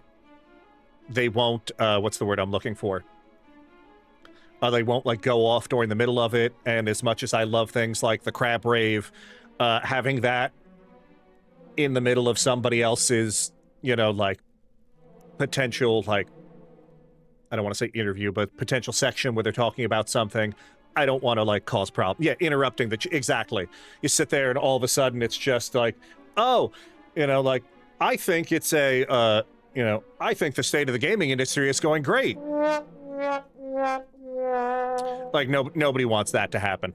they won't, what's the word I'm looking for? They won't, like, go off during the middle of it. And as much as I love things like the Crab Rave, having that in the middle of somebody else's, you know, like, potential, like, I don't want to say interview, but potential section where they're talking about something. I don't want to, like, cause problems. Yeah, interrupting exactly. You sit there and all of a sudden it's just like, oh, you know, like, I think it's a, you know, I think the state of the gaming industry is going great. Like, nobody wants that to happen.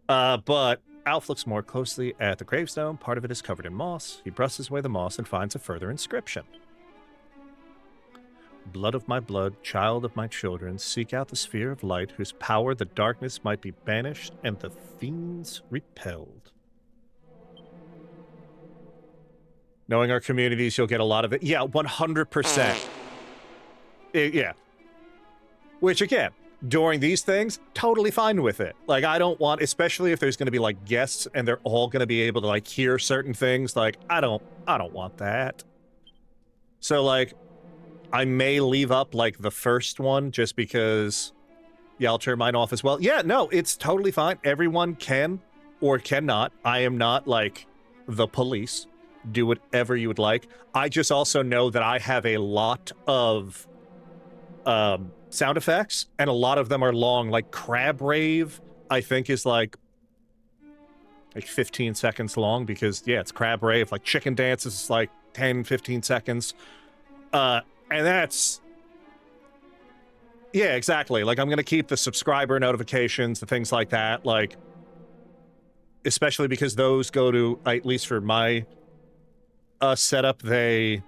But Alf looks more closely at the gravestone. Part of it is covered in moss. He brushes away the moss and finds a further inscription. Blood of my blood, child of my children, seek out the sphere of light, whose power the darkness might be banished and the fiends repelled. Knowing our communities, you'll get a lot of it. Yeah, 100%. Yeah. Which, again, during these things, totally fine with it. Like, I don't want, especially if there's going to be, like, guests and they're all going to be able to, like, hear certain things. Like, I don't want that. So, like, I may leave up, like, the first one just because, yeah, I'll turn mine off as well. Yeah, no, it's totally fine. Everyone can or cannot. I am not, like, the police. Do whatever you would like. I just also know that I have a lot of sound effects, and a lot of them are long. Like, Crab Rave, I think, is, like 15 seconds long because, yeah, it's Crab Rave. Like, Chicken Dance is, like, 10, 15 seconds. And that's... Yeah, exactly. Like, I'm going to keep the subscriber notifications, the things like that, like, especially because those go to, at least for my setup, they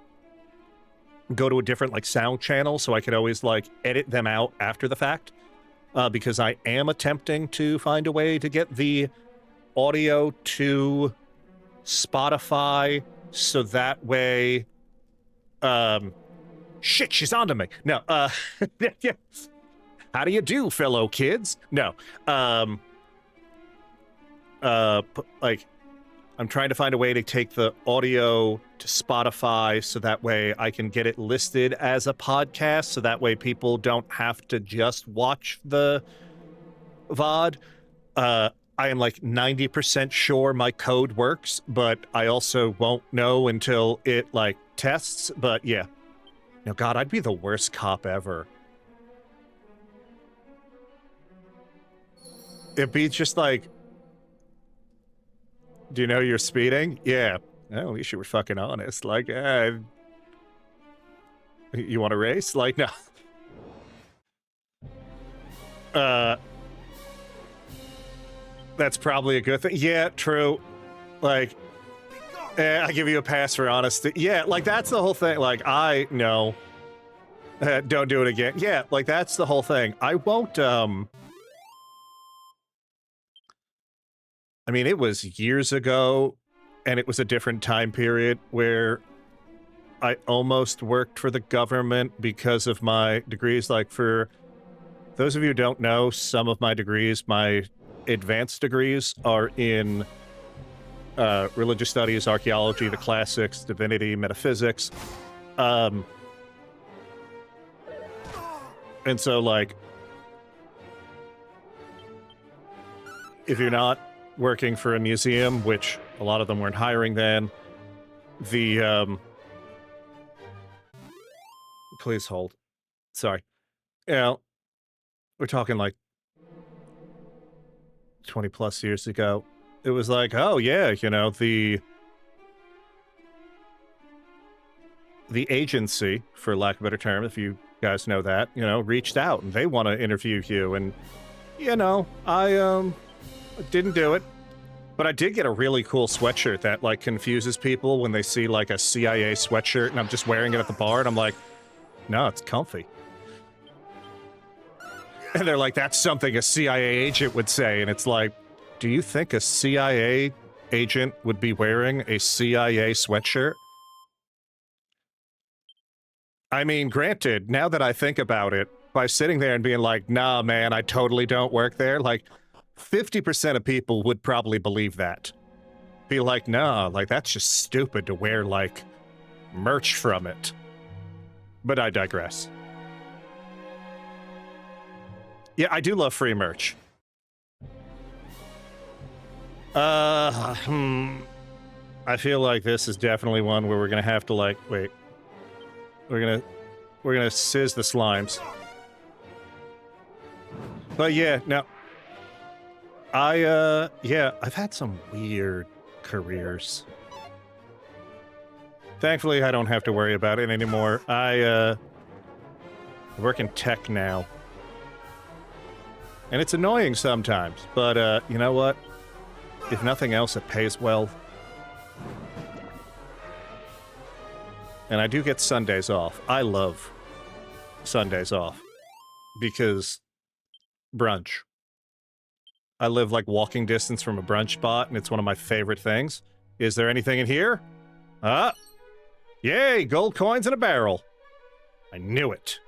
go to a different, like, sound channel, so I could always, like, edit them out after the fact, because I am attempting to find a way to get the audio to Spotify, so that way, shit, she's onto me. No, yeah. How do you do, fellow kids? No, like, I'm trying to find a way to take the audio to Spotify so that way I can get it listed as a podcast, so that way people don't have to just watch the VOD. I am like 90% sure my code works, but I also won't know until it, like, tests. But yeah. No, God, I'd be the worst cop ever. It'd be just like, do you know you're speeding? Yeah. Well, at least you were fucking honest. Like, you want to race? Like, no. That's probably a good thing. Yeah, true. Like, I give you a pass for honesty. Yeah, like, that's the whole thing. Like, I know. Don't do it again. Yeah, like, that's the whole thing. I won't, I mean, it was years ago, and it was a different time period where I almost worked for the government because of my degrees. Like, for those of you who don't know, some of my degrees, my advanced degrees, are in religious studies, archaeology, the classics, divinity, metaphysics. And so, like, if you're not working for a museum, which a lot of them weren't hiring then, the, please hold. Sorry. You know, we're talking like 20 plus years ago. It was like, oh yeah, you know, the agency, for lack of a better term, if you guys know that, you know, reached out and they want to interview you. And, you know, I didn't do it. But I did get a really cool sweatshirt that, like, confuses people when they see, like, a CIA sweatshirt and I'm just wearing it at the bar, and I'm like, no, it's comfy. And they're like, that's something a CIA agent would say. And it's like, do you think a CIA agent would be wearing a CIA sweatshirt? I mean, granted, now that I think about it, by sitting there and being like, nah, man, I totally don't work there, like, 50% of people would probably believe that. Be like, nah, like, that's just stupid to wear, like, merch from it. But I digress. Yeah, I do love free merch. I feel like this is definitely one where we're gonna have to like wait. We're gonna sizz the slimes. But yeah, no. Yeah, I've had some weird careers. Thankfully, I don't have to worry about it anymore. I work in tech now. And it's annoying sometimes, but you know what? If nothing else, it pays well. And I do get Sundays off. I love Sundays off because brunch. I live like walking distance from a brunch spot, and it's one of my favorite things. Is there anything in here? Yay, gold coins in a barrel. I knew it.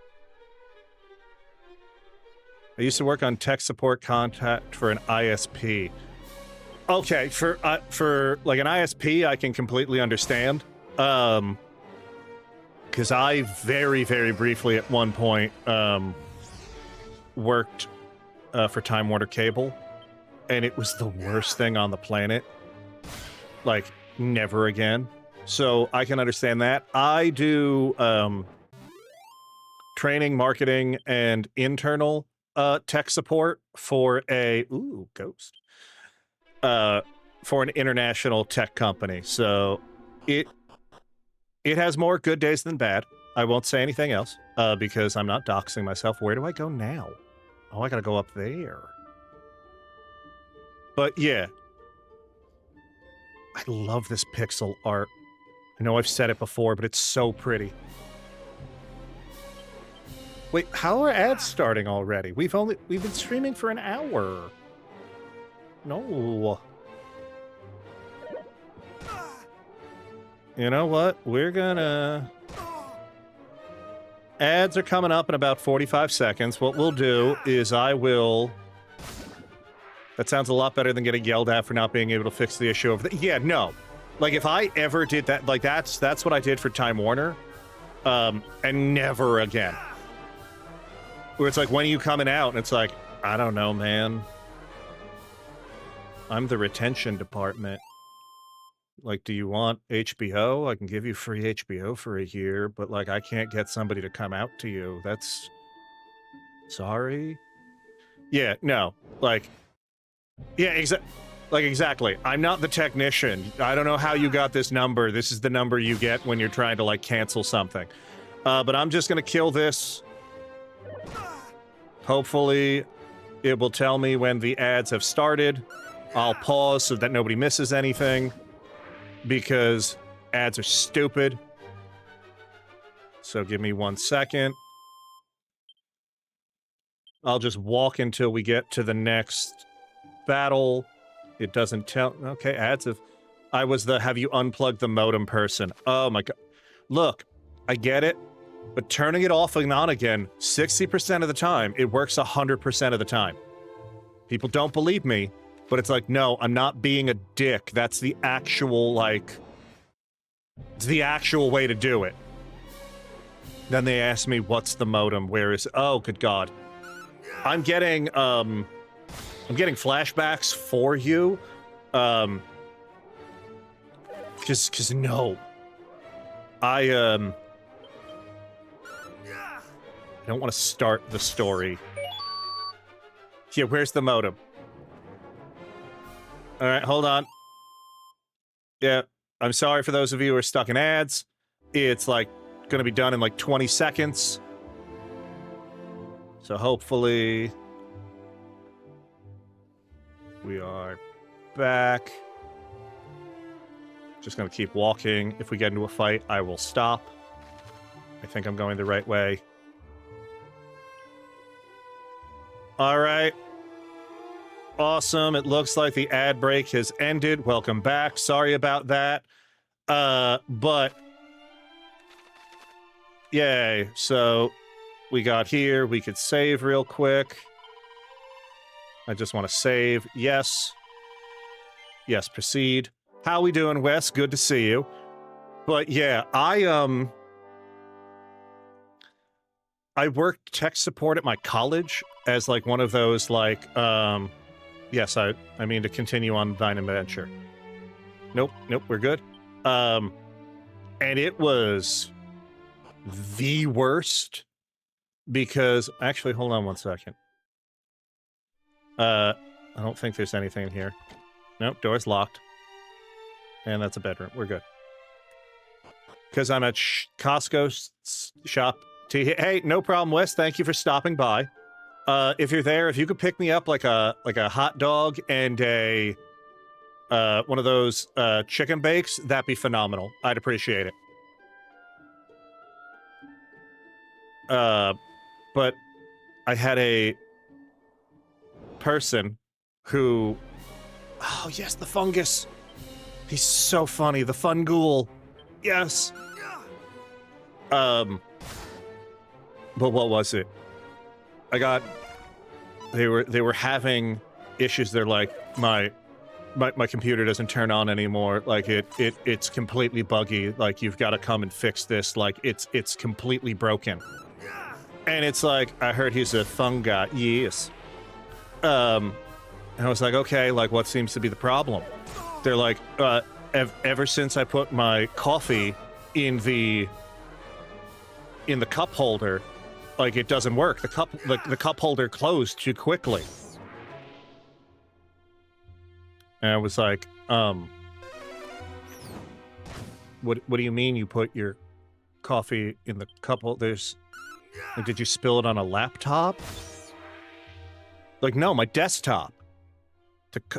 I used to work on tech support contact for an ISP. Okay, for like an ISP, I can completely understand. Because I very, very briefly at one point worked for Time Warner Cable, and it was the worst thing on the planet. Like, never again. So I can understand that. I do training, marketing, and internal tech support for a ghost. For an international tech company. So it has more good days than bad. I won't say anything else because I'm not doxing myself. Where do I go now? Oh, I gotta go up there. But yeah. I love this pixel art. I know I've said it before, but it's so pretty. Wait, how are ads starting already? We've been streaming for an hour. No. You know what? We're gonna... Ads are coming up in about 45 seconds. What we'll do is I will... That sounds a lot better than getting yelled at for not being able to fix the issue of the... Yeah, no. Like, if I ever did that... Like, that's what I did for Time Warner. And never again. Where it's like, when are you coming out? And it's like, I don't know, man. I'm the retention department. Like, do you want HBO? I can give you free HBO for a year, but, like, I can't get somebody to come out to you. That's... Sorry? Yeah, no. Like... Yeah, exactly. I'm not the technician. I don't know how you got this number. This is the number you get when you're trying to, like, cancel something. But I'm just gonna kill this. Hopefully, it will tell me when the ads have started. I'll pause so that nobody misses anything. Because ads are stupid. So give me 1 second. I'll just walk until we get to the next battle. It doesn't tell... Okay, ads have... I was the have you unplugged the modem person. Oh my god. Look, I get it. But turning it off and on again, 60% of the time, it works 100% of the time. People don't believe me. But it's like, no, I'm not being a dick. That's the actual, like... It's the actual way to do it. Then they ask me, what's the modem? Where is... Oh, good god. I'm getting flashbacks for you. Because no. I don't want to start the story. Yeah, where's the modem? Alright, hold on. Yeah, I'm sorry for those of you who are stuck in ads. It's, like, gonna be done in, like, 20 seconds. So hopefully... We are back. Just gonna keep walking. If we get into a fight, I will stop. I think I'm going the right way. Alright. Awesome. It looks like the ad break has ended. Welcome back. Sorry about that. But... Yay. So, we got here. We could save real quick. I just want to save. Yes. Yes, proceed. How we doing, Wes? Good to see you. But yeah, I worked tech support at my college as, like, one of those, like, yes, I mean to continue on thine adventure. Nope, we're good. And it was the worst because actually, hold on 1 second. I don't think there's anything in here. Nope, door's locked. And that's a bedroom. We're good. Because I'm at Costco shop. Hey, no problem, Wes. Thank you for stopping by. If you're there, if you could pick me up like a hot dog and a one of those chicken bakes, that'd be phenomenal. I'd appreciate it. But I had a person who, oh yes, the fungus. He's so funny. The fun ghoul. Yes. But what was it? They were having issues. They're like, my computer doesn't turn on anymore. Like it's completely buggy. Like you've got to come and fix this. Like it's completely broken. And it's like, I heard he's a fungi. Yes. And I was like, okay, like what seems to be the problem? They're like, ever since I put my coffee in the cup holder, like it doesn't work. The cup holder closed too quickly. And I was like, what do you mean you put your coffee in the cup holder? Like, did you spill it on a laptop? Like, no, my desktop.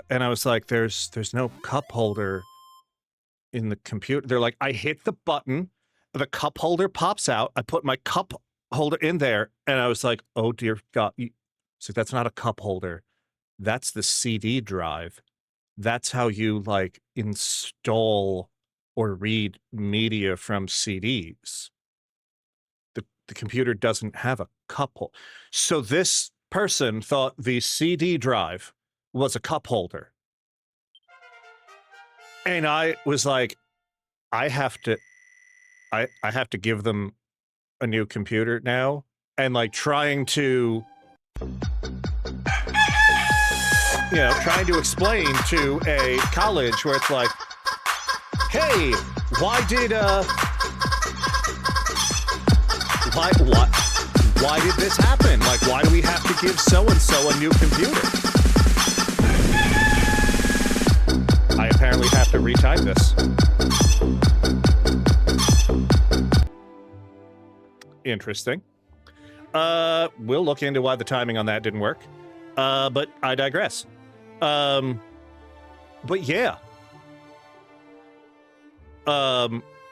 And I was like, there's no cup holder in the computer. They're like, I hit the button, the cup holder pops out, I put my cup holder in there, and I was like, oh dear God. So that's not a cup holder. That's the CD drive. That's how you, like, install or read media from CDs. The computer doesn't have a cup holder. So this person thought the CD drive was a cup holder. And I was like, I have to give them a new computer now. And like trying to explain to a college where it's like, hey, why did this happen? Like, why do we have to give so-and-so a new computer? I apparently have to retype this. Interesting. We'll look into why the timing on that didn't work. But I digress. But yeah.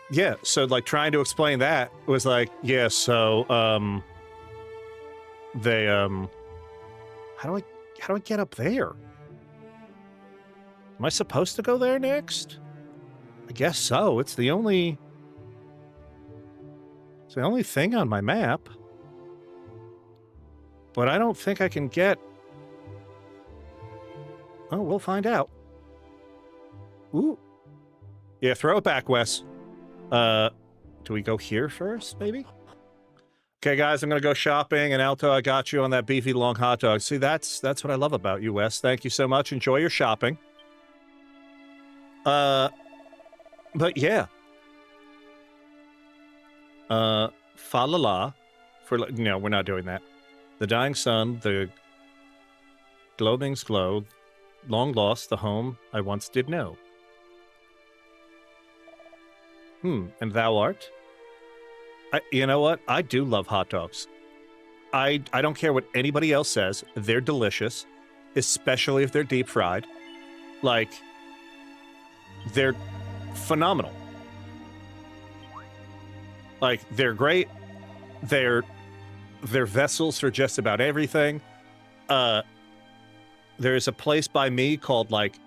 Yeah, so like trying to explain that was like, yeah, so they how do I get up there? Am I supposed to go there next? I guess so. It's the only thing on my map. But I don't think I can get. Oh, we'll find out. Ooh. Yeah, throw it back, Wes. Do we go here first, maybe? Okay, guys, I'm gonna go shopping, and Alto, I got you on that beefy long hot dog. See, that's what I love about you, Wes. Thank you so much. Enjoy your shopping. But yeah. Fa la la. No, we're not doing that. The dying sun, the glowings glow, long lost, the home I once did know. And thou art? You know what? I do love hot dogs. I don't care what anybody else says. They're delicious, especially if they're deep fried. Like, they're phenomenal. Like, they're great. They're vessels for just about everything. There's a place by me called like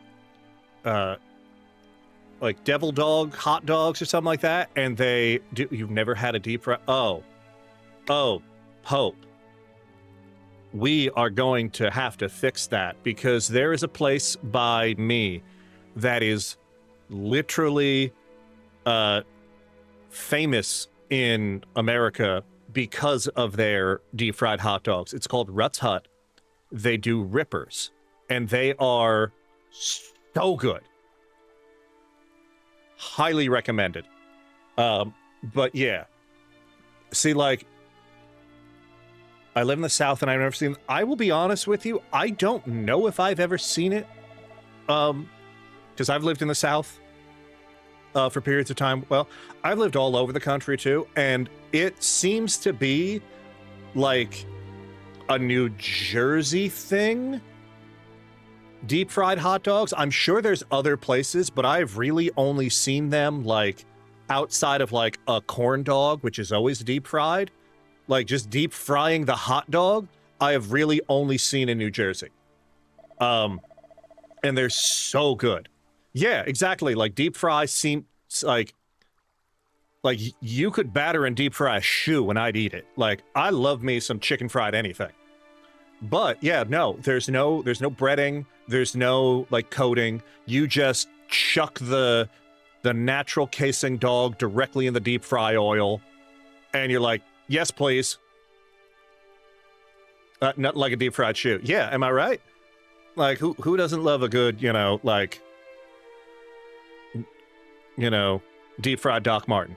Devil Dog hot dogs or something like that, and they do. You've never had a deep fry? Oh, Pope. We are going to have to fix that because there is a place by me that is literally famous in America because of their deep fried hot dogs. It's called Rutt's Hut. They do rippers, and they are so good. highly recommended. But yeah, see, like, I live in the South and I've never seen. I will be honest with you, I don't know if I've ever seen it. Because I've lived in the South for periods of time. Well, I've lived all over the country too, and it seems to be like a New Jersey thing. Deep fried hot dogs. I'm sure there's other places, but I've really only seen them like outside of like a corn dog, which is always deep fried. Like just deep frying the hot dog, I have really only seen in New Jersey. And they're so good. Yeah, exactly. Like deep fry seems like you could batter and deep fry a shoe and I'd eat it. Like I love me some chicken fried anything. But yeah, no, there's no breading, there's no like coating. You just chuck the natural casing dog directly in the deep fry oil, and you're like, yes, please. Not like a deep fried shoe. Yeah, am I right? Like who doesn't love a good, deep fried Doc Martin?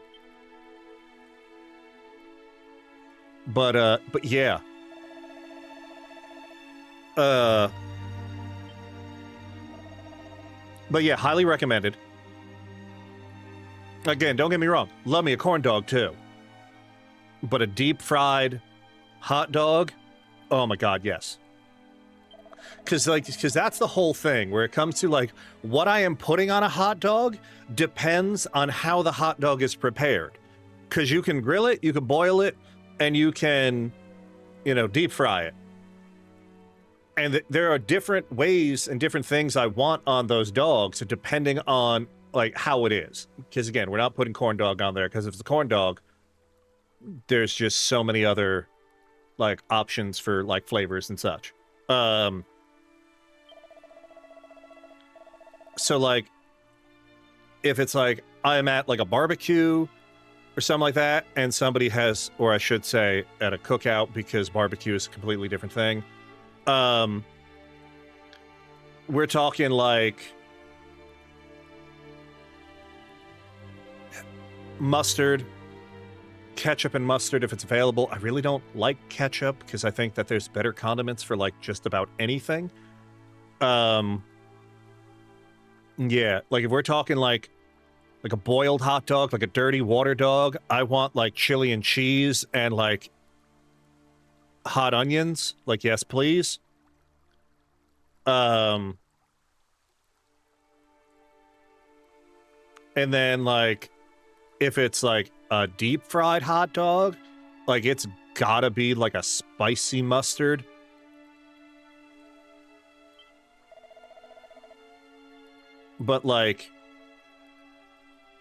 But yeah. But yeah, highly recommended. Again, don't get me wrong. Love me a corn dog too. But a deep fried hot dog, oh my God, yes. Because that's the whole thing where it comes to like what I am putting on a hot dog depends on how the hot dog is prepared. Because you can grill it, you can boil it, and you can, deep fry it. And there are different ways and different things I want on those dogs depending on like how it is. Because again, we're not putting corn dog on there because if it's a corn dog, there's just so many other like options for like flavors and such. So like if it's like I'm at like a barbecue or something like that and somebody has, or I should say at a cookout because barbecue is a completely different thing. We're talking like mustard, ketchup and mustard if it's available. I really don't like ketchup because I think that there's better condiments for like just about anything. Yeah, like if we're talking like a boiled hot dog, like a dirty water dog, I want like chili and cheese and like hot onions. Like, yes, please. And then like if it's like a deep fried hot dog, like it's gotta be like a spicy mustard. But like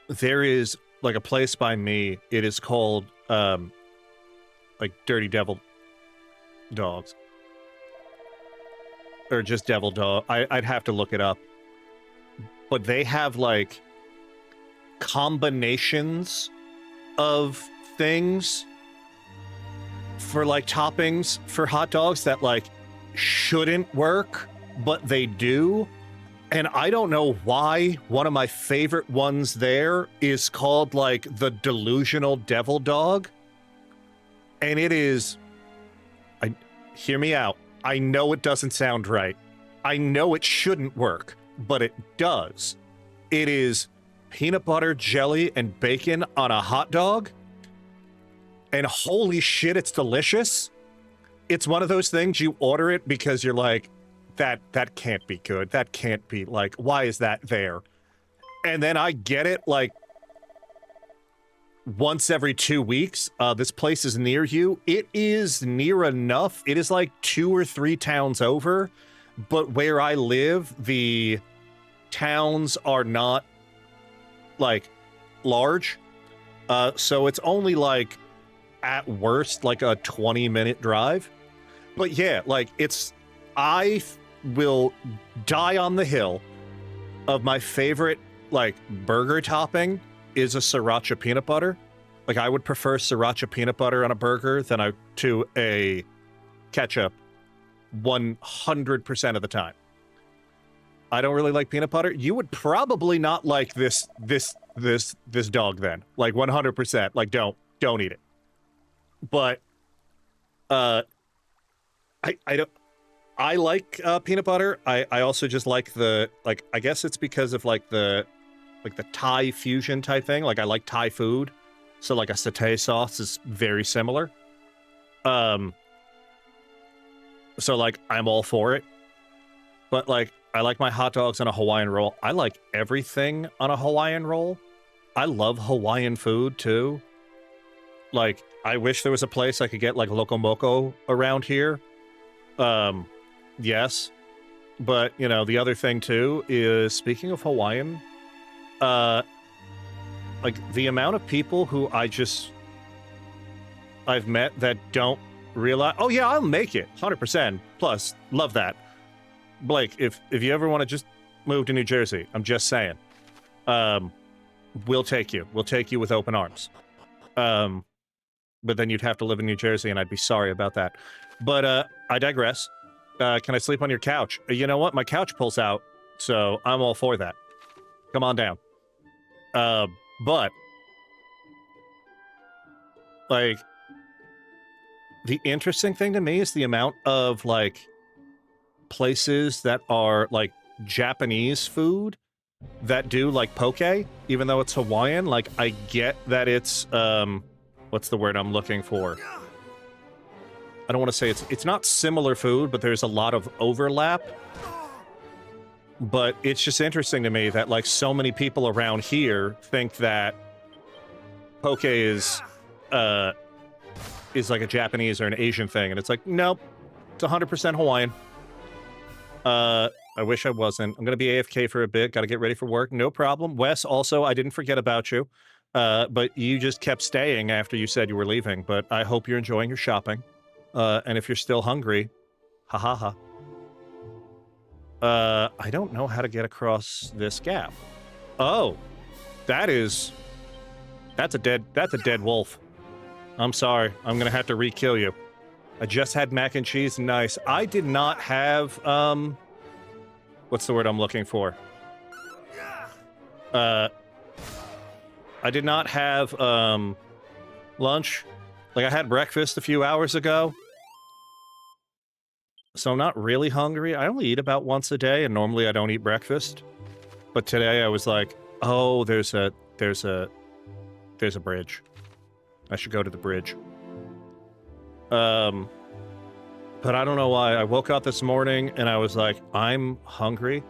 there is like a place by me, it is called like Dirty Devil Dogs. Or just Devil Dog. I'd have to look it up. But they have like combinations of things for like toppings for hot dogs that like shouldn't work, but they do. And I don't know why one of my favorite ones there is called like the Delusional Devil Dog. And it is, hear me out. I know it doesn't sound right. I know it shouldn't work, but it does. It is peanut butter, jelly, and bacon on a hot dog. And holy shit, it's delicious. It's one of those things you order it because you're like, that can't be good. That can't be like, why is that there? And then I get it like once every 2 weeks. This place is near you. It is near enough. It is like 2 or 3 towns over, but where I live, the towns are not like large. So it's only like at worst like a 20-minute drive. But yeah, like I will die on the hill of my favorite like burger topping is a sriracha peanut butter. Like I would prefer sriracha peanut butter on a burger than to a ketchup 100% of the time. I don't really like peanut butter. You would probably not like this dog then. Like 100%. Like don't eat it. But I don't. I like peanut butter. I also just like I guess it's because of like the Thai fusion type thing. Like I like Thai food. So like a satay sauce is very similar. So like I'm all for it. But like I like my hot dogs on a Hawaiian roll. I like everything on a Hawaiian roll. I love Hawaiian food too. Like I wish there was a place I could get like Loco Moco around here. Yes. But, you know, the other thing too is, speaking of Hawaiian, like the amount of people who I've met that don't realize, oh yeah, I'll make it 100%. Plus, love that. Blake, if you ever want to just move to New Jersey, I'm just saying, we'll take you. We'll take you with open arms. But then you'd have to live in New Jersey, and I'd be sorry about that. But I digress. Can I sleep on your couch? You know what? My couch pulls out, so I'm all for that. Come on down. But like, the interesting thing to me is the amount of like places that are like Japanese food that do like poke, even though it's Hawaiian. Like, I get that it's what's the word I'm looking for? I don't want to say it's not similar food, but there's a lot of overlap. But it's just interesting to me that like so many people around here think that poke is like a Japanese or an Asian thing, and it's like, nope, it's 100% Hawaiian. I wish I wasn't. I'm gonna be AFK for a bit. Got to get ready for work. No problem. Wes, also, I didn't forget about you, but you just kept staying after you said you were leaving. But I hope you're enjoying your shopping. And if you're still hungry, ha ha ha. I don't know how to get across this gap. Oh, that's a dead wolf. I'm sorry. I'm gonna have to re-kill you. I just had mac and cheese. Nice. I did not have, what's the word I'm looking for? I did not have, lunch. Like, I had breakfast a few hours ago. So I'm not really hungry. I only eat about once a day, and normally I don't eat breakfast. But today I was like, oh, there's a bridge. I should go to the bridge. But I don't know why. I woke up this morning and I was like, I'm hungry.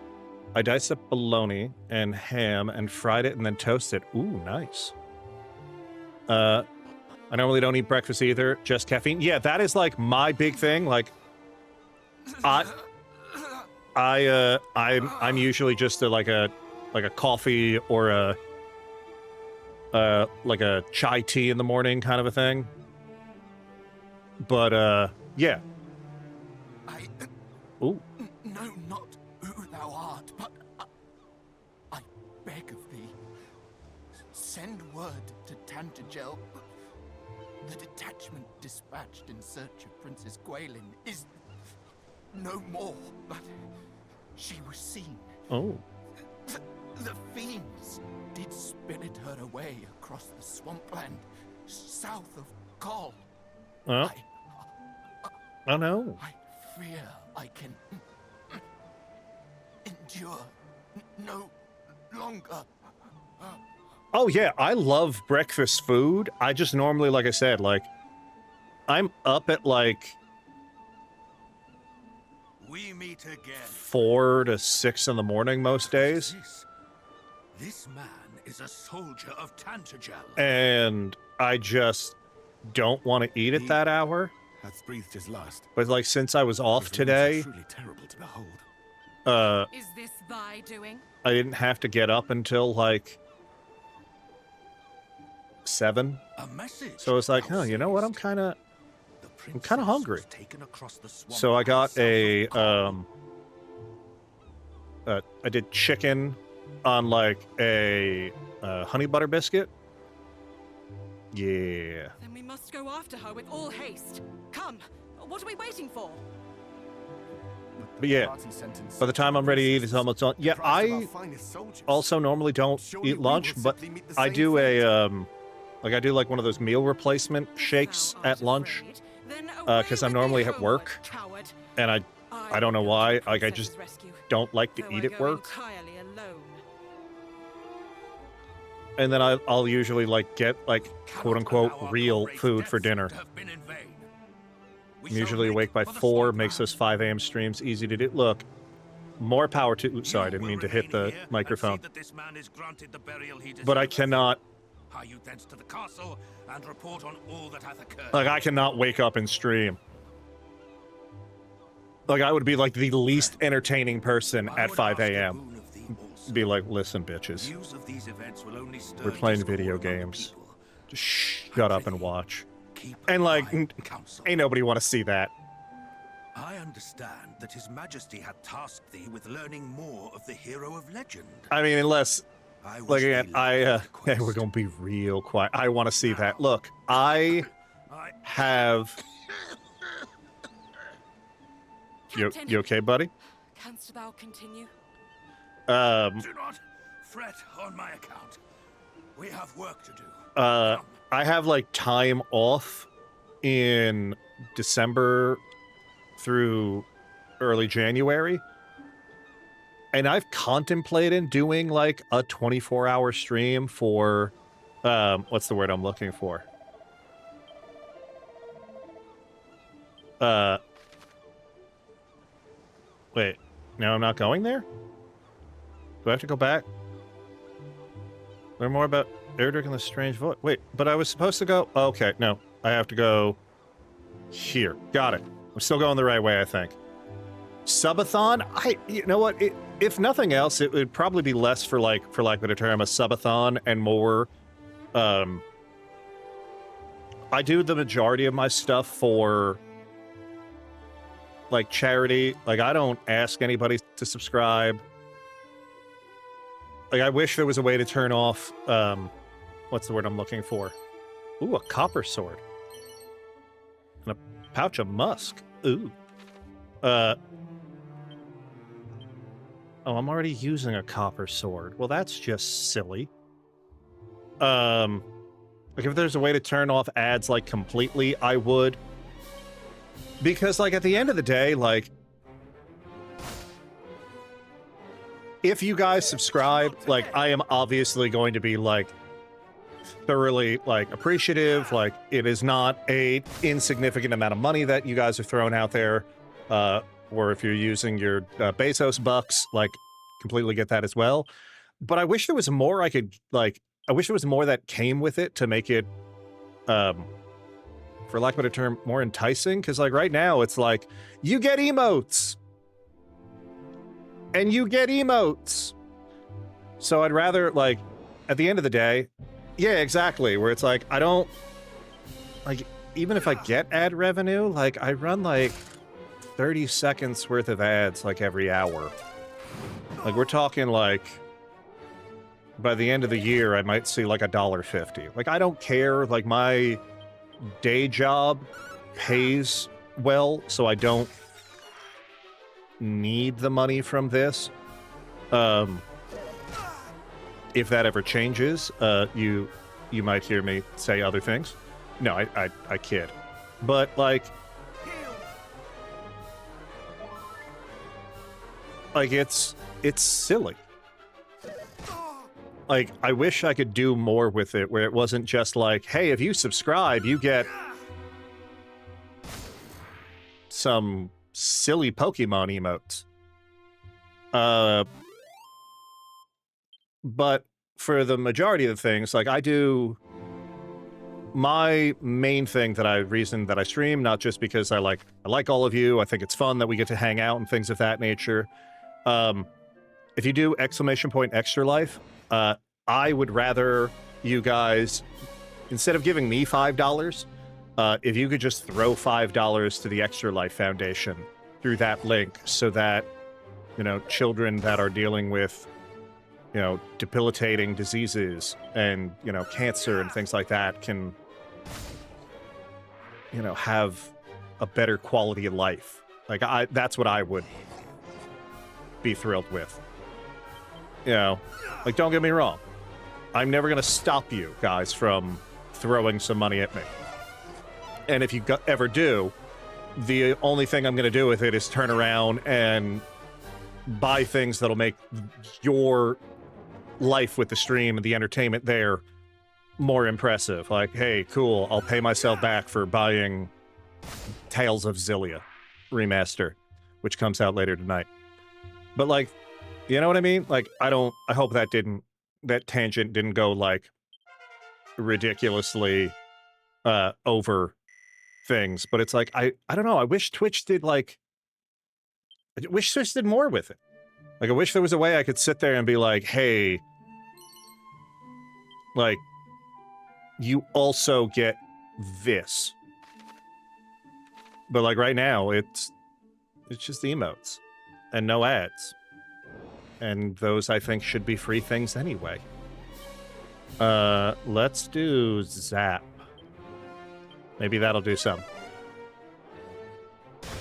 I diced up bologna and ham and fried it and then toasted. Ooh, nice. I normally don't eat breakfast either, just caffeine. Yeah, that is like my big thing. Like, I'm usually just like a coffee or a like a chai tea in the morning kind of a thing. But yeah. Ooh. Know not who thou art, but I beg of thee, send word to Tantagel. The detachment dispatched in search of Princess Gwaelin is no more, but she was seen. Oh. The fiends did spirit her away across the swampland south of Kol. Well, I know. I fear I can endure no longer. Oh yeah, I love breakfast food. I just normally, like I said, like, I'm up at like We meet again. 4 to 6 in the morning most days. This man is a soldier of Tantagel. And I just don't want to eat at that hour. Hath breathed his last. But like, since I was off today, Truly terrible to behold. Is this thy doing? I didn't have to get up until like 7. A message. So it's like, oh, you know what? I'm kind of hungry. So I got a I did chicken on like a honey butter biscuit. Yeah. Then we must go after her with all haste. Come, what are we waiting for? But But yeah, by the time I'm ready to eat, it's almost on. Yeah, I also normally don't eat lunch, but I do I do like one of those meal replacement shakes at lunch, because I'm normally at work, and I don't know why, like, I just don't like to eat at work. And then I'll usually, like, get, like, quote-unquote real food for dinner. I'm usually awake by 4, makes those 5 AM streams easy to do. Look, more power to... Oops, sorry, I didn't mean to hit the microphone. But I cannot... Like, I cannot wake up and stream. Like, I would be, like, the least entertaining person at 5 AM. Be like, listen, bitches. We're playing video games. Just shut up and watch. And, like, ain't nobody want to see that. I understand that His Majesty had tasked thee with learning more of the hero of legend. I mean, unless... Like, again, hey, we're gonna be real quiet. I want to see that. Look, I have... You okay, buddy? Canst thou continue? Do not fret on my account. We have work to do. I have, like, time off in December through early January. And I've contemplated doing, like, a 24-hour stream for, what's the word I'm looking for? Wait, now I'm not going there? Do I have to go back? Learn more about Erdrick and the strange voice. Wait, but I was supposed to go... Okay, no. I have to go here. Got it. I'm still going the right way, I think. Subathon? You know what? If nothing else, it would probably be less for, like, for lack of a term, a subathon, and more... I do the majority of my stuff for... like, charity. Like, I don't ask anybody to subscribe. Like, I wish there was a way to turn off, what's the word I'm looking for? Ooh, a copper sword. And a pouch of musk. Ooh. Oh, I'm already using a copper sword. Well, that's just silly. Like, if there's a way to turn off ads, like, completely, I would. Because, like, at the end of the day, like, if you guys subscribe, like, I am obviously going to be, like, thoroughly, like, appreciative. Like, it is not a insignificant amount of money that you guys are throwing out there. Or if you're using your Bezos bucks, like, completely get that as well. But I wish there was more I could, like, I wish there was more that came with it to make it, for lack of a term, more enticing. Because, like, right now, it's like, you get emotes! And you get emotes! So I'd rather, like, at the end of the day, yeah, exactly, where it's like, I don't, like, even if I get ad revenue, like, I run, like, 30 seconds worth of ads, like, every hour. Like, we're talking, like, by the end of the year, I might see, like, $1.50. Like, I don't care, like, my day job pays well, so I don't need the money from this. If that ever changes, you might hear me say other things. No, I kid. But, like, it's silly. Like, I wish I could do more with it, where it wasn't just like, hey, if you subscribe, you get some silly Pokemon emotes. But for the majority of the things, like, I do my main thing reason that I stream, not just because I like all of you, I think it's fun that we get to hang out and things of that nature. If you do ! Extra life, I would rather you guys, instead of giving me $5, if you could just throw $5 to the Extra Life Foundation through that link, so that, you know, children that are dealing with, you know, debilitating diseases and, you know, cancer and things like that can, you know, have a better quality of life. Like, that's what I would be thrilled with. You know, like, don't get me wrong. I'm never going to stop you guys from throwing some money at me. And if you ever do, the only thing I'm going to do with it is turn around and buy things that'll make your life with the stream and the entertainment there more impressive. Like, hey, cool, I'll pay myself back for buying Tales of Xillia Remaster, which comes out later tonight. But, like, you know what I mean? Like, I hope that tangent didn't go, like, ridiculously over things. But it's like, I don't know, I wish Twitch did, like, I wish Twitch did more with it. Like, I wish there was a way I could sit there and be like, hey, like, you also get this. But, like, right now, it's just emotes and no ads. And those, I think, should be free things anyway. Let's do Zap. Maybe that'll do some.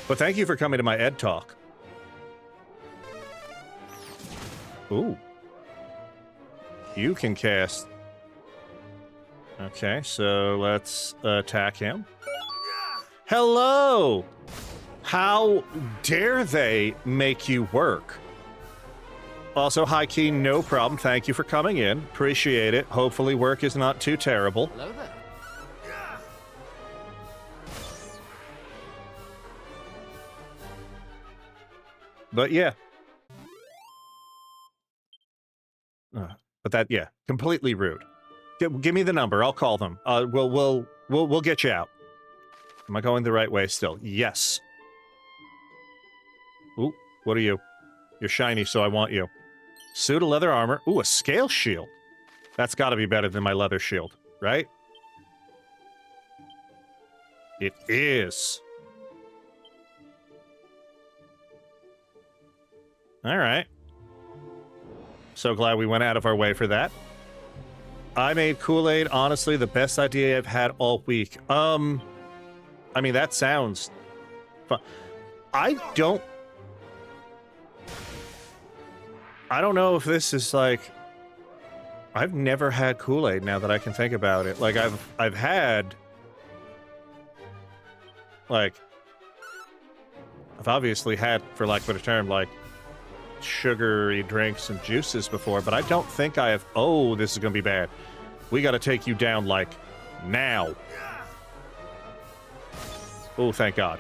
But thank you for coming to my Ed Talk. Ooh. You can cast. Okay, so let's attack him. Hello! How dare they make you work? Also, High Key, no problem. Thank you for coming in. Appreciate it. Hopefully work is not too terrible. Hello there. But yeah. But that, yeah, completely rude. Give me the number. I'll call them. We'll get you out. Am I going the right way still? Yes. Ooh, what are you? You're shiny, so I want you. Suit of leather armor. Ooh, a scale shield. That's got to be better than my leather shield, right? It is. All right. So glad we went out of our way for that. I made Kool-Aid, honestly, the best idea I've had all week. I mean, that sounds fun. I don't know if this is like... I've never had Kool-Aid now that I can think about it. Like, I've had... Like... I've obviously had, for lack of a better term, like, sugary drinks and juices before, but I don't think I have... Oh, this is gonna be bad. We gotta take you down, like, now. Oh, thank God.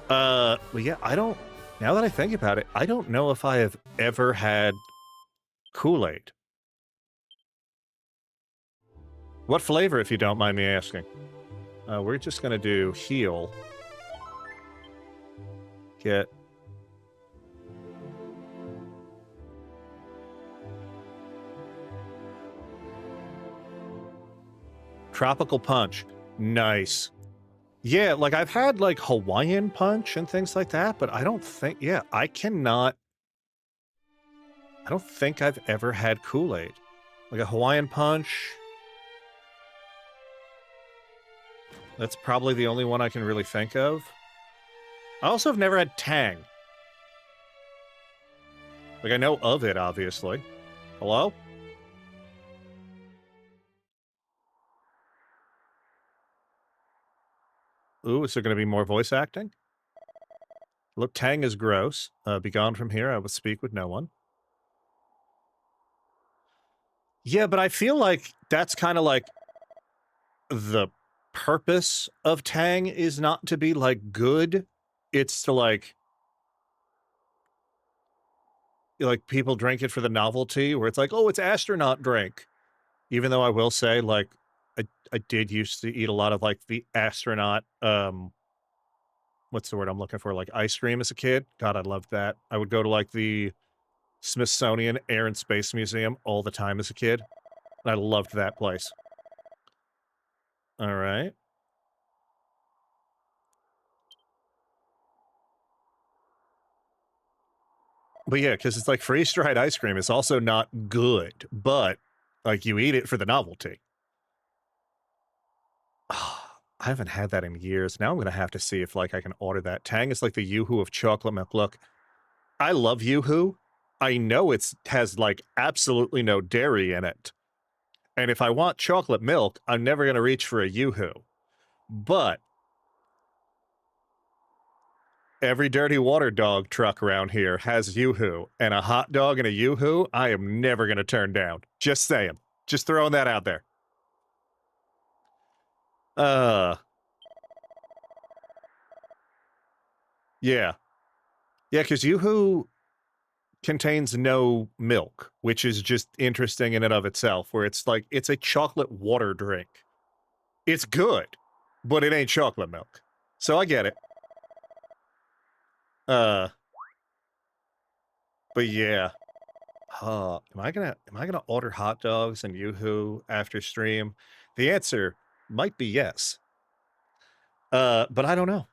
But yeah, I don't... Now that I think about it, I don't know if I have ever had Kool-Aid. What flavor, if you don't mind me asking? We're just gonna do heal. Get... Tropical Punch. Nice. Yeah, like, I've had, like, Hawaiian Punch and things like that, but I don't think... Yeah, I don't think I've ever had Kool-Aid. Like, a Hawaiian Punch... That's probably the only one I can really think of. I also have never had Tang. Like, I know of it, obviously. Hello? Ooh, is there going to be more voice acting? Look, Tang is gross. Be gone from here. I will speak with no one. Yeah, but I feel like that's kind of like the purpose of Tang is not to be, like, good. It's to, like, people drink it for the novelty, where it's like, oh, it's astronaut drink. Even though I will say, like, I did used to eat a lot of, like, the astronaut, what's the word I'm looking for? Like, ice cream as a kid. God, I loved that. I would go to, like, the Smithsonian Air and Space Museum all the time as a kid. And I loved that place. All right. But yeah, because it's like freeze-dried ice cream is also not good, but, like, you eat it for the novelty. I haven't had that in years. Now I'm going to have to see if, like, I can order that. Tang is like the Yoo-hoo of chocolate milk. Look, I love Yoo-hoo, I know it's has like absolutely no dairy in it. And if I want chocolate milk, I'm never going to reach for a Yoo-hoo. But every dirty water dog truck around here has Yoo-hoo, and a hot dog and a Yoo-hoo, I am never going to turn down. Just saying. Just throwing that out there. Yeah. Yeah, because Yoo-hoo contains no milk, which is just interesting in and of itself, where it's like, it's a chocolate water drink. It's good, but it ain't chocolate milk. So I get it. But yeah. Am I gonna order hot dogs and Yoo-hoo after stream? The answer might be yes. But I don't know.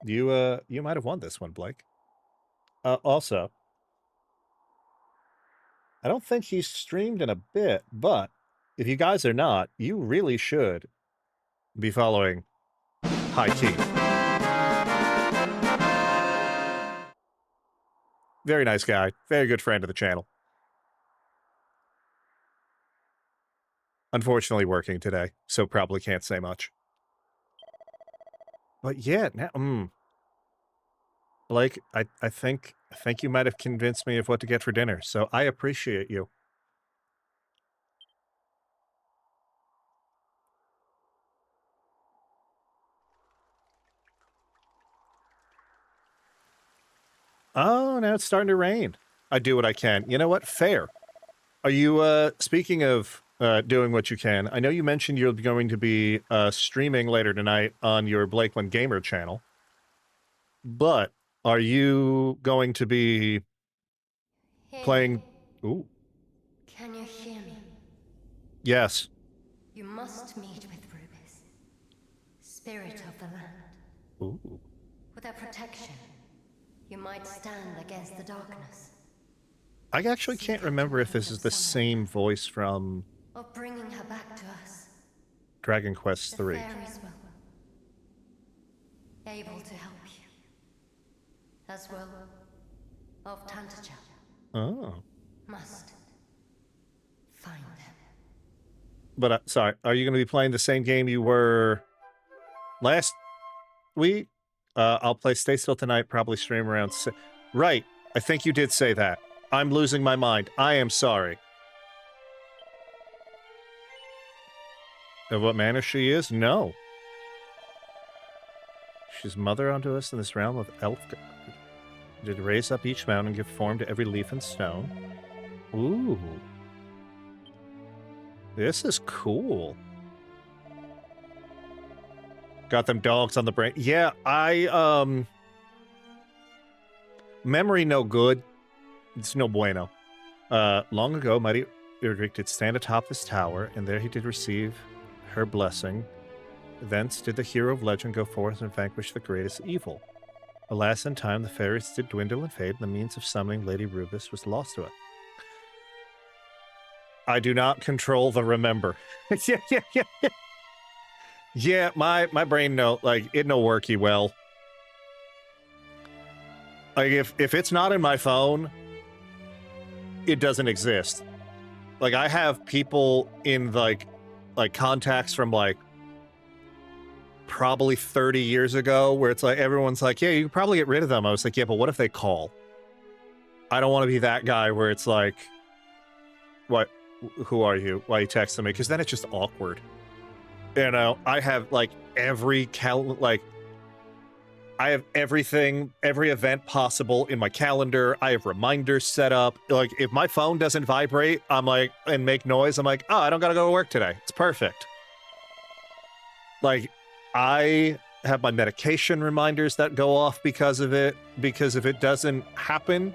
You might have won this one, Blake. Also, I don't think he's streamed in a bit, but if you guys are not, you really should be following High Key. Very nice guy. Very good friend of the channel. Unfortunately working today, so probably can't say much. But yeah, now, Blake, I think you might have convinced me of what to get for dinner, so I appreciate you. Oh, now it's starting to rain. I do what I can. You know what? Fair. Are you, speaking of doing what you can, I know you mentioned you're going to be streaming later tonight on your Blakeland Gamer channel, but are you going to be playing... Ooh. Can you hear me? Yes. You must meet with Rubis, spirit of the land. Ooh. With their protection, you might stand against the darkness. I actually can't remember if this is the same voice from... Of bringing her back to us. Dragon Quest III. The fairies will able to help you. As well of Tantagel. Oh. Must find them. But, sorry, are you going to be playing the same game you were last week? I'll play Stay Still tonight, probably stream around... Right, I think you did say that. I'm losing my mind. I am sorry. Of what manner she is? No. She's mother unto us in this realm of elf... Did raise up each mountain and give form to every leaf and stone. Ooh. This is cool. Got them dogs on the brain. Yeah, memory no good. It's no bueno. Long ago, mighty Erdrick did stand atop this tower, and there he did receive her blessing. Thence did the hero of legend go forth and vanquish the greatest evil. Alas, in time, the fairies did dwindle and fade, and the means of summoning Lady Rubis was lost to it. I do not control the remember. Yeah. Yeah, my brain no, like, it no worky well. Like, if it's not in my phone, it doesn't exist. Like, I have people in, like contacts from, like, probably 30 years ago, where it's like, everyone's like, yeah, you can probably get rid of them. I was like, yeah, but what if they call? I don't want to be that guy where it's like, what, who are you? Why are you texting me? Because then it's just awkward. You know, I have, like, every I have everything, every event possible in my calendar. I have reminders set up. Like, if my phone doesn't vibrate, I'm like, and make noise, I'm like, oh, I don't gotta go to work today. It's perfect. Like, I have my medication reminders that go off because of it, because if it doesn't happen,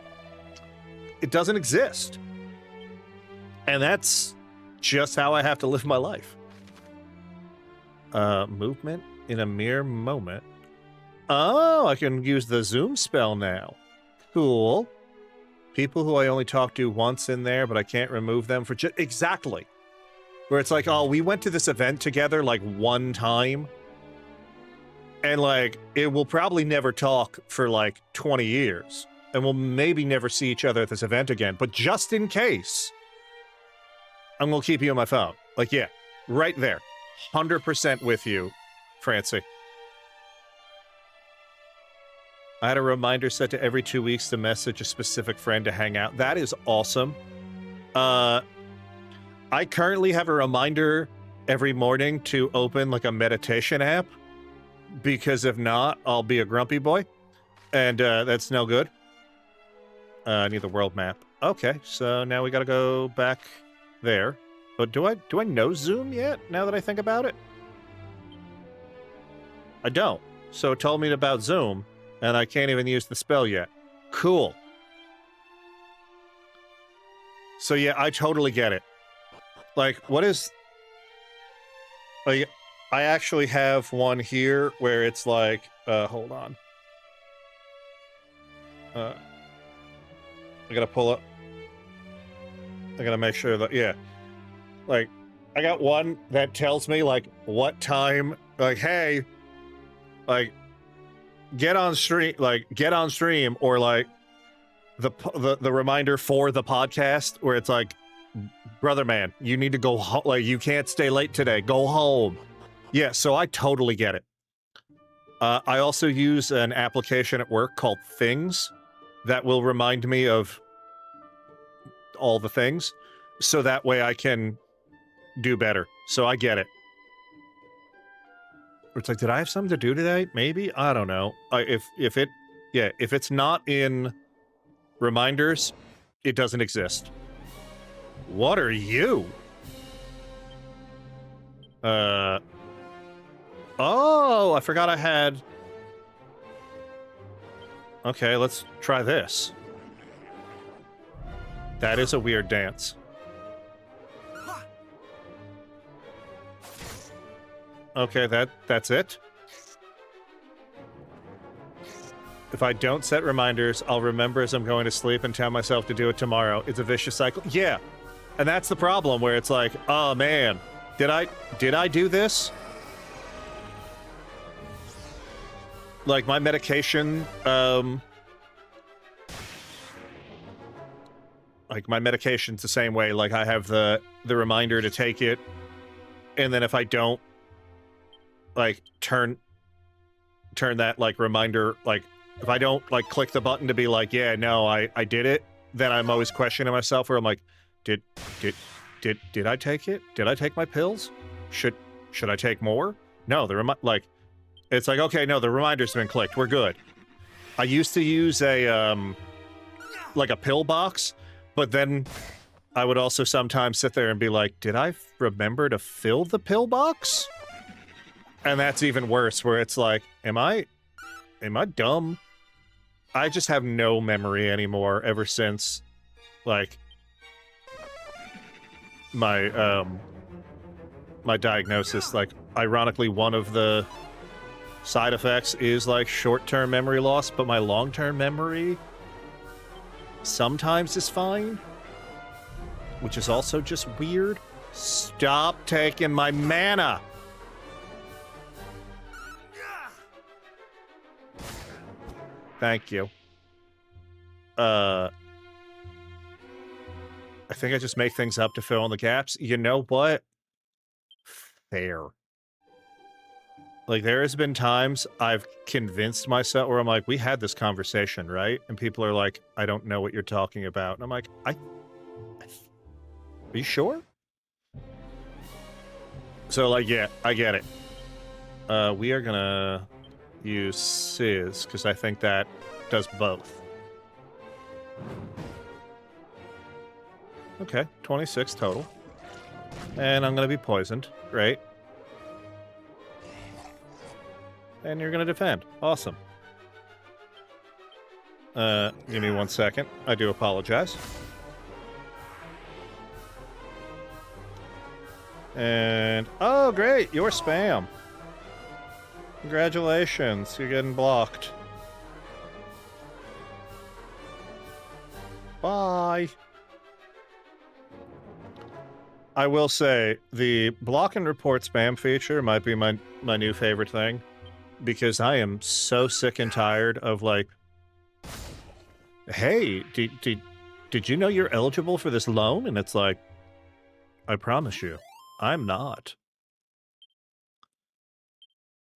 it doesn't exist. And that's just how I have to live my life. Movement in a mere moment. Oh, I can use the Zoom spell now. Cool. People who I only talk to once in there, but I can't remove them for just... Exactly. Where it's like, oh, we went to this event together, like, one time. And like, it will probably never talk for like 20 years. And we'll maybe never see each other at this event again. But just in case, I'm going to keep you on my phone. Like, yeah, right there. 100% with you, Francie. I had a reminder set to every 2 weeks to message a specific friend to hang out. That is awesome. I currently have a reminder every morning to open like a meditation app, because if not, I'll be a grumpy boy, and that's no good. I need the world map. Okay, so now we gotta go back there. But do I know Zoom yet, now that I think about it? I don't. So it told me about Zoom, and I can't even use the spell yet. Cool. So yeah, I totally get it. Like, what is... Like, I actually have one here where it's like... hold on. I gotta pull up... I gotta make sure that... Yeah. Like, I got one that tells me, like, what time... Like, hey... Like, get on stream... Like, get on stream, or, like... The reminder for the podcast where it's like, brother man, you need to go home. Like, you can't stay late today. Go home. Yeah, so I totally get it. I also use an application at work called Things that will remind me of all the things, so that way I can do better. So I get it. It's like, did I have something to do today? Maybe? I don't know. If it's not in reminders, it doesn't exist. What are you? Oh, I forgot I had... Okay, let's try this. That is a weird dance. Okay, that's it. If I don't set reminders, I'll remember as I'm going to sleep and tell myself to do it tomorrow. It's a vicious cycle. Yeah. And that's the problem, where it's like, oh man, did I do this? Like, my medication, like, my medication's the same way. Like, I have the reminder to take it, and then if I don't, like, turn that, like, reminder, like, if I don't, like, click the button to be like, yeah, no, I did it, then I'm always questioning myself, where I'm like, did I take it? Did I take my pills? Should I take more? No, like, it's like, okay, no, the reminder's been clicked. We're good. I used to use a, like a pill box, but then I would also sometimes sit there and be like, did I remember to fill the pill box? And that's even worse, where it's like, am I dumb? I just have no memory anymore ever since, like, my, my diagnosis. Like, ironically, one of the side effects is, like, short-term memory loss, but my long-term memory sometimes is fine, which is also just weird. Stop taking my mana! Thank you. I think I just make things up to fill in the gaps. You know what? Fair. Like, there has been times I've convinced myself where I'm like, we had this conversation, right? And people are like, I don't know what you're talking about. And I'm like, are you sure? So, like, yeah, I get it. We are gonna use Sizz, because I think that does both. Okay, 26 total. And I'm gonna be poisoned, right? And you're gonna defend. Awesome. Give me 1 second. I do apologize. And, oh great, you're spam. Congratulations, you're getting blocked. Bye. I will say, the block and report spam feature might be my new favorite thing. because I am so sick and tired of like, hey, did you know you're eligible for this loan? And it's like, I promise you, I'm not.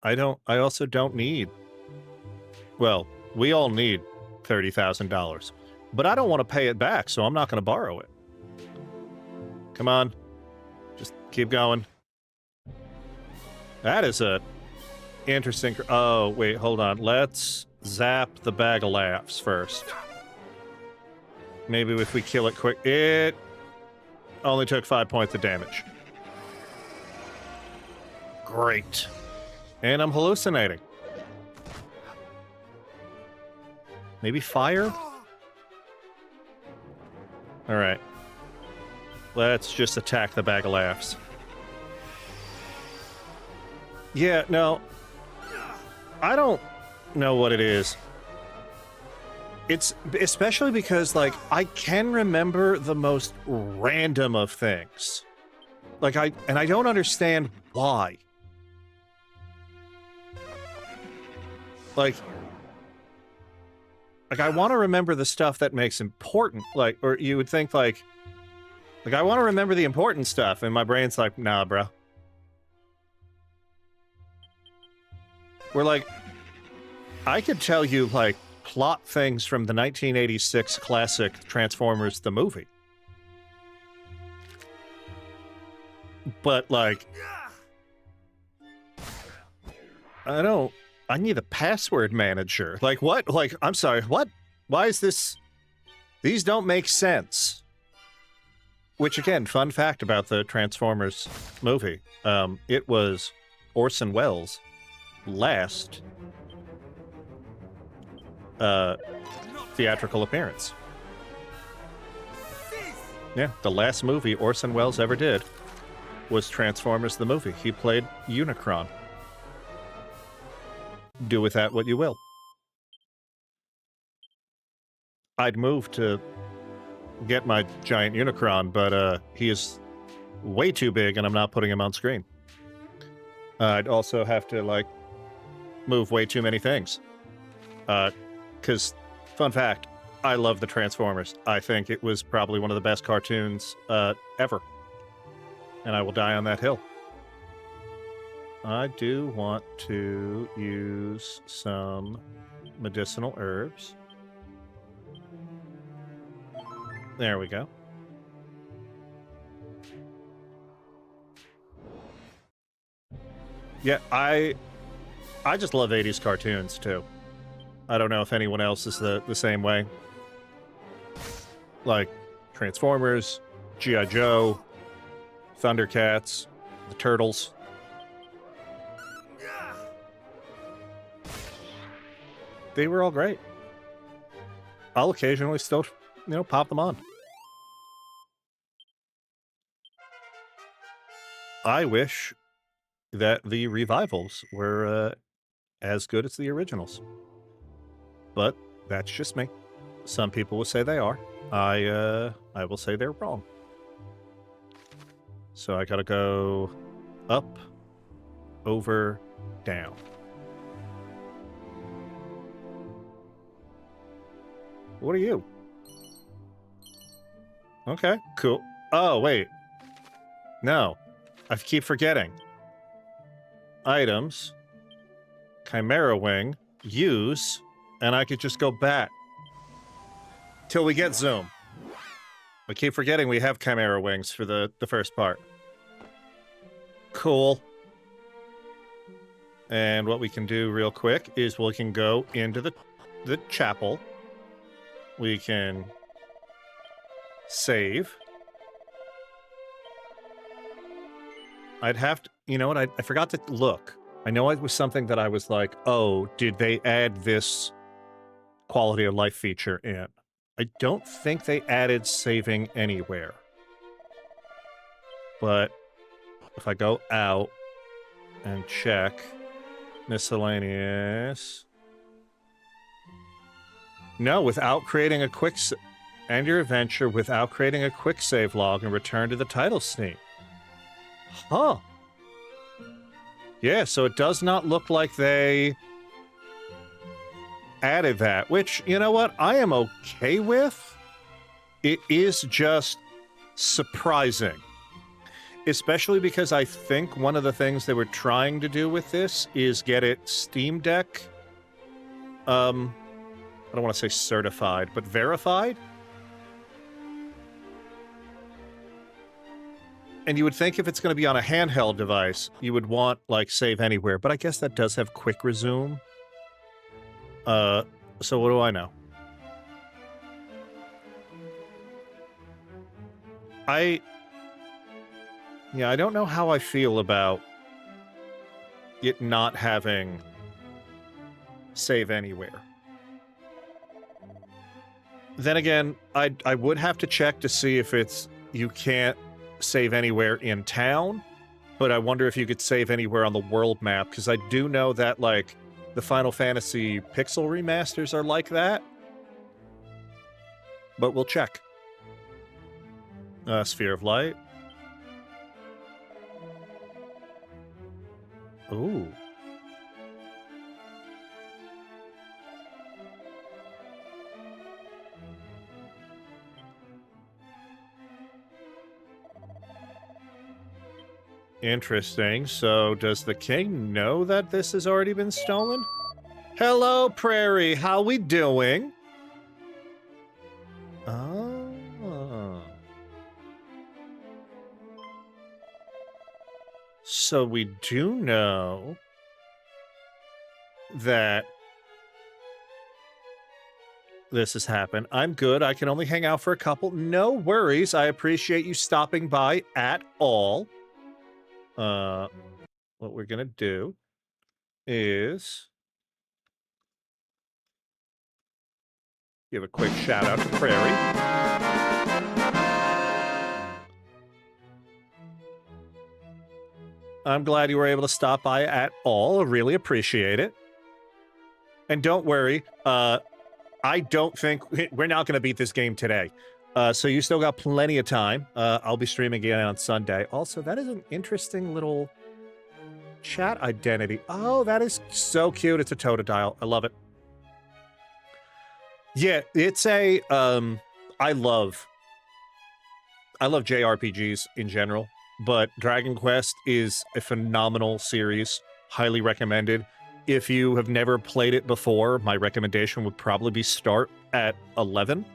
I also don't need, well, we all need $30,000, but I don't want to pay it back, so I'm not going to borrow it. Come on. Just keep going. That is a interesting. Oh, wait, hold on. Let's zap the bag of laughs first. Maybe if we kill it quick. It only took 5 points of damage. Great. And I'm hallucinating. Maybe fire? All right. Let's just attack the bag of laughs. Yeah, no. I don't know what it is. It's especially because, like, I can remember the most random of things. Like, I don't understand why. Like I want to remember the stuff that makes important, like, or you would think, like I want to remember the important stuff, and my brain's like, nah, bro. We're like, I could tell you, like, plot things from the 1986 classic Transformers the movie. But, like, I need a password manager. Like, what? Like, I'm sorry, what? Why is this? These don't make sense. Which, again, fun fact about the Transformers movie. It was Orson Welles' last theatrical appearance. Yeah, the last movie Orson Welles ever did was Transformers the movie. He played Unicron. Do with that what you will. I'd move to get my giant Unicron, but he is way too big and I'm not putting him on screen. I'd also have to, like, move way too many things. Because, fun fact, I love the Transformers. I think it was probably one of the best cartoons ever. And I will die on that hill. I do want to use some medicinal herbs. There we go. Yeah, I just love 80s cartoons, too. I don't know if anyone else is the same way. Like, Transformers, G.I. Joe, Thundercats, the Turtles. They were all great. I'll occasionally still, pop them on. I wish that the revivals were as good as the originals. But that's just me. Some people will say they are. I will say they're wrong. So I gotta go up, over, down. What are you? Okay, cool. Oh, wait. No. I keep forgetting. Items. Chimera Wing. Use. And I could just go back. Till we get Zoom. I keep forgetting we have Chimera Wings for the first part. Cool. And what we can do real quick is we can go into the chapel. We can save. I'd have to, you know what, I forgot to look. I know it was something that I was like, oh, did they add this quality of life feature in? I don't think they added saving anywhere. But if I go out and check miscellaneous. No, without creating a quick end your adventure without creating a quick save log and return to the title screen. Huh. Yeah, so it does not look like they added that, which, you know what, I am okay with. It is just surprising. Especially because I think one of the things they were trying to do with this is get it Steam Deck, I don't want to say certified, but verified. And you would think if it's going to be on a handheld device, you would want, like, Save Anywhere, but I guess that does have quick resume. So what do I know? Yeah, I don't know how I feel about it not having Save Anywhere. Then again, I would have to check to see if it's you can't save anywhere in town, but I wonder if you could save anywhere on the world map, because I do know that, like, the Final Fantasy pixel remasters are like that. But we'll check. Sphere of Light. Ooh. Interesting. So does the king know that this has already been stolen? Hello, Prairie. How we doing? Oh. So we do know that this has happened. I'm good. I can only hang out for a couple. No worries. I appreciate you stopping by at all. What we're gonna do is give a quick shout out to Prairie. I'm glad you were able to stop by at all. I really appreciate it. And don't worry, I don't think we're not going to beat this game today. So you still got plenty of time. I'll be streaming again on Sunday. Also, that is an interesting little chat identity. Oh, that is so cute. It's a Totodile. I love it. Yeah, it's a I love JRPGs in general, but Dragon Quest is a phenomenal series. Highly recommended. If you have never played it before, my recommendation would probably be start at 11,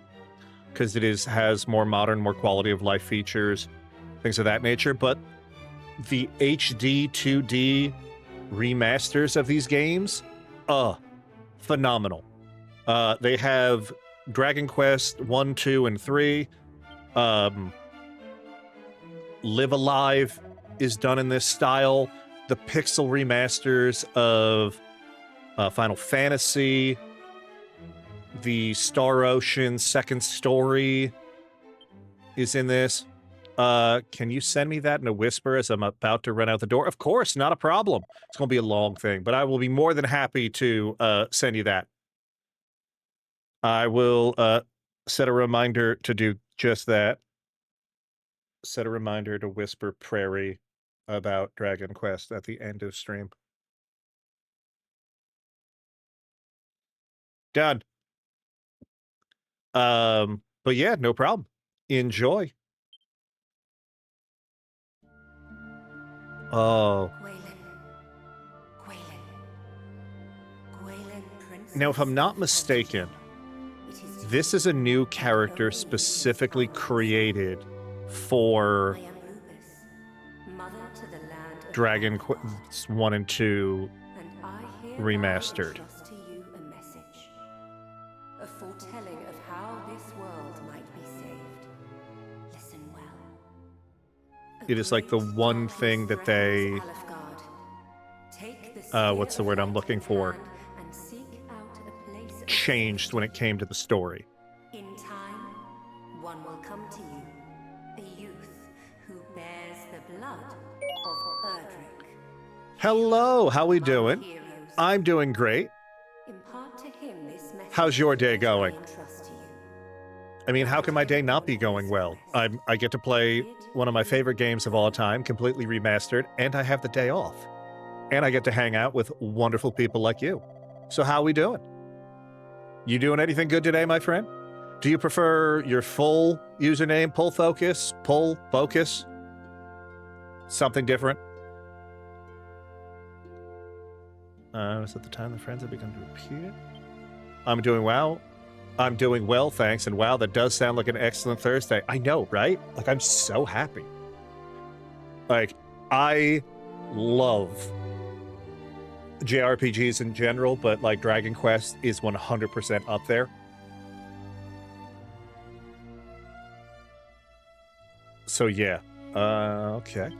because it has more modern, more quality of life features, things of that nature. But the HD 2D remasters of these games, phenomenal. They have Dragon Quest 1, 2, and 3. Live Alive is done in this style. The pixel remasters of Final Fantasy, the Star Ocean Second Story is in this. Can you send me that in a whisper as I'm about to run out the door? Of course, not a problem. It's going to be a long thing, but I will be more than happy to send you that. I will set a reminder to do just that. Set a reminder to whisper Prairie about Dragon Quest at the end of stream. Done. But yeah, no problem. Enjoy. Oh. Now, if I'm not mistaken, this is a new character specifically created for Dragon Quest 1 and 2 remastered. A foretelling of how this world might be saved. Listen well. It is like the one thing that they what's the word I'm looking for? Changed when it came to the story. In time, one will come to you, a youth who bears the blood of Erdrick. Hello, how we doing? I'm doing great. Impart to him this message. How's your day going? I mean, how can my day not be going well? I get to play one of my favorite games of all time, completely remastered, and I have the day off. and I get to hang out with wonderful people like you. So how we doing? You doing anything good today, my friend? Do you prefer your full username, Pull Focus, something different? Was at the time the friends have begun to repeat? I'm doing well. I'm doing well, thanks. And wow, that does sound like an excellent Thursday. I know, right? Like, I'm so happy. Like, I love JRPGs in general, but like Dragon Quest is 100% up there. So yeah, okay.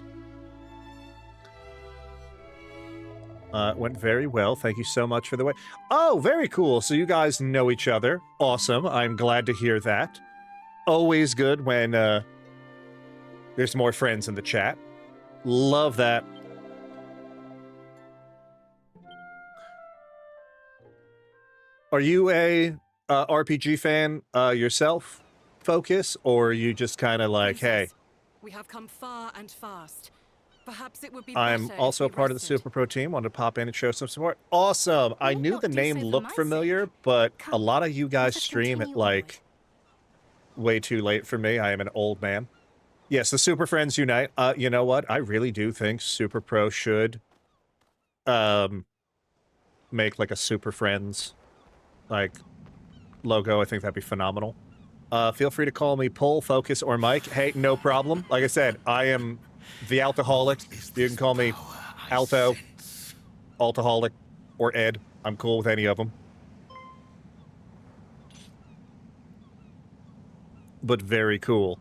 Went very well. Thank you so much for the way. Oh, very cool. So you guys know each other. Awesome. I'm glad to hear that. Always good when there's more friends in the chat. Love that. Are you a RPG fan yourself, Focus, or are you just kind of like, hey? We have come far and fast. Perhaps it would be I'm better also a if we part of the rested. Super Pro team. Wanted to pop in and show some support. Awesome. I Will knew not the do name so for looked my familiar, sake. but a Come, lot of you guys let us stream at continue like way too late for me. I am an old man. Yes, the Super Friends Unite. You know what? I really do think Super Pro should make like a Super Friends like logo. I think that'd be phenomenal. Feel free to call me Pull, Focus, or Mike. Hey, no problem. Like I said, I am the alcoholic. You can call me Alto, Altaholic, or Ed. I'm cool with any of them. But very cool.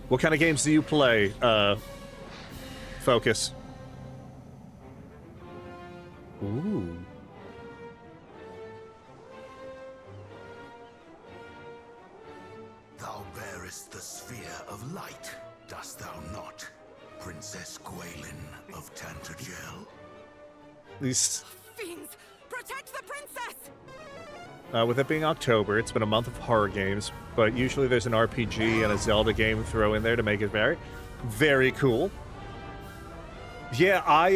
What kind of games do you play, Focus? Ooh. Thou bearest the sphere of light, dost thou not, Princess Gwaelin of Tantagel? These... Fiends! Protect the princess! With it being October, it's been a month of horror games, but usually there's an RPG and a Zelda game throw in there to make it very cool. Yeah,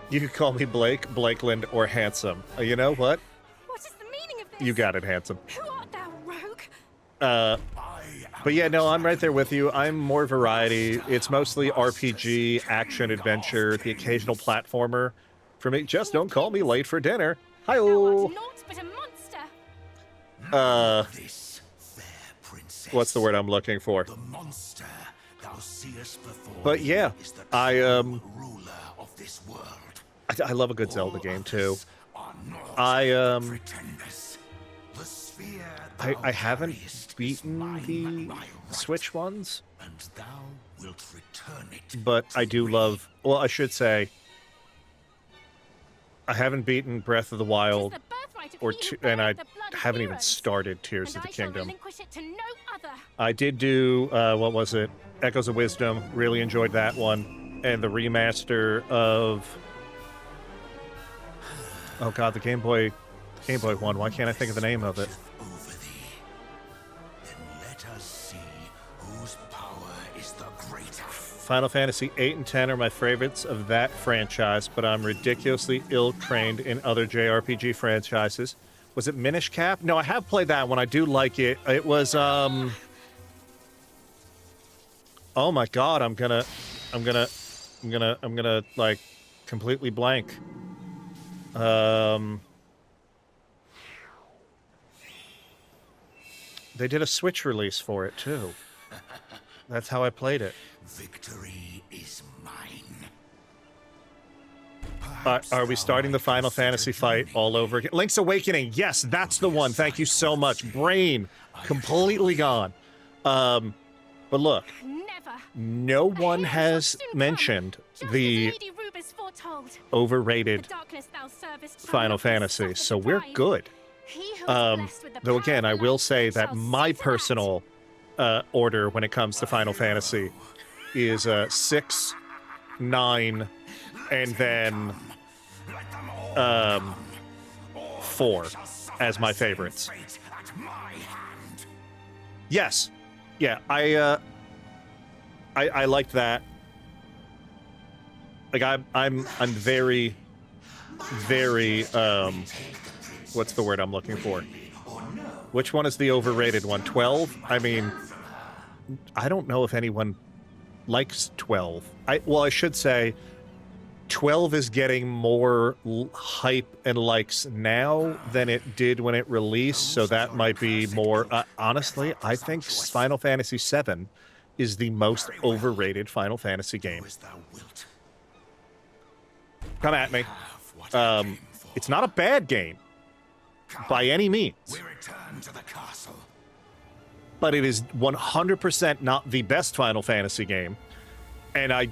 you could call me Blake, Blakeland, or Handsome. You know what? What is the meaning of this? You got it, Handsome. Who art thou, rogue? But yeah, no, I'm right there with you. I'm more variety. It's mostly RPG, action, adventure, the occasional platformer. For me, just don't call me late for dinner. Hi-oh! Thou art naught but a monster. This fair princess, What's the word I'm looking for? the monster thou seest before But yeah, is the I, true ruler of this world. I love a good Zelda game, too. Are not I pretenders. The sphere I thou haven't carriest is beaten mine the by right, Switch ones, and thou wilt return it. but to I do me. love... Well, I should say, I haven't beaten Breath of the Wild, Tis the birthright of or he who and I beareth the blood of haven't even heroes, started Tears and of the I shall Kingdom. relinquish it to no other. I did do, what was it? Echoes of Wisdom. Really enjoyed that one. And the remaster of... Oh god, the Game Boy one. Why can't I think of the name of it? Over thee. Then let us see whose power is the greater. Final Fantasy 8 and 10 are my favorites of that franchise, but I'm ridiculously ill-trained in other JRPG franchises. Was it Minish Cap? No, I have played that one. I do like it. It was, Oh my god, I'm gonna, like, completely blank. They did a Switch release for it, too. That's how I played it. Victory is mine. Are we starting the Final Fantasy fight all over again? Link's Awakening. Yes, that's the one. Thank you so much. Brain completely gone. But look, Never. no one Here's has what's soon come, mentioned just as the Lady Rubus foretold. overrated The darkness thou servest shall Final not be Fantasy, suffered so to we're thrive. good. He who is blessed with the Though power again, of I will light say that shall my see to that. personal order when it comes to Final Fantasy is 6, 9, and then 4 as my favorites. Yes, yeah, I liked that. Like I'm very, very what's the word I'm looking for? Which one is the overrated one? 12? I mean, I don't know if anyone likes 12. I should say 12 is getting more hype and likes now than it did when it released, so that might be more. Honestly, I think Final Fantasy VII is the most overrated Final Fantasy game. Come at me. It's not a bad game by any means, but it is 100% not the best Final Fantasy game, and I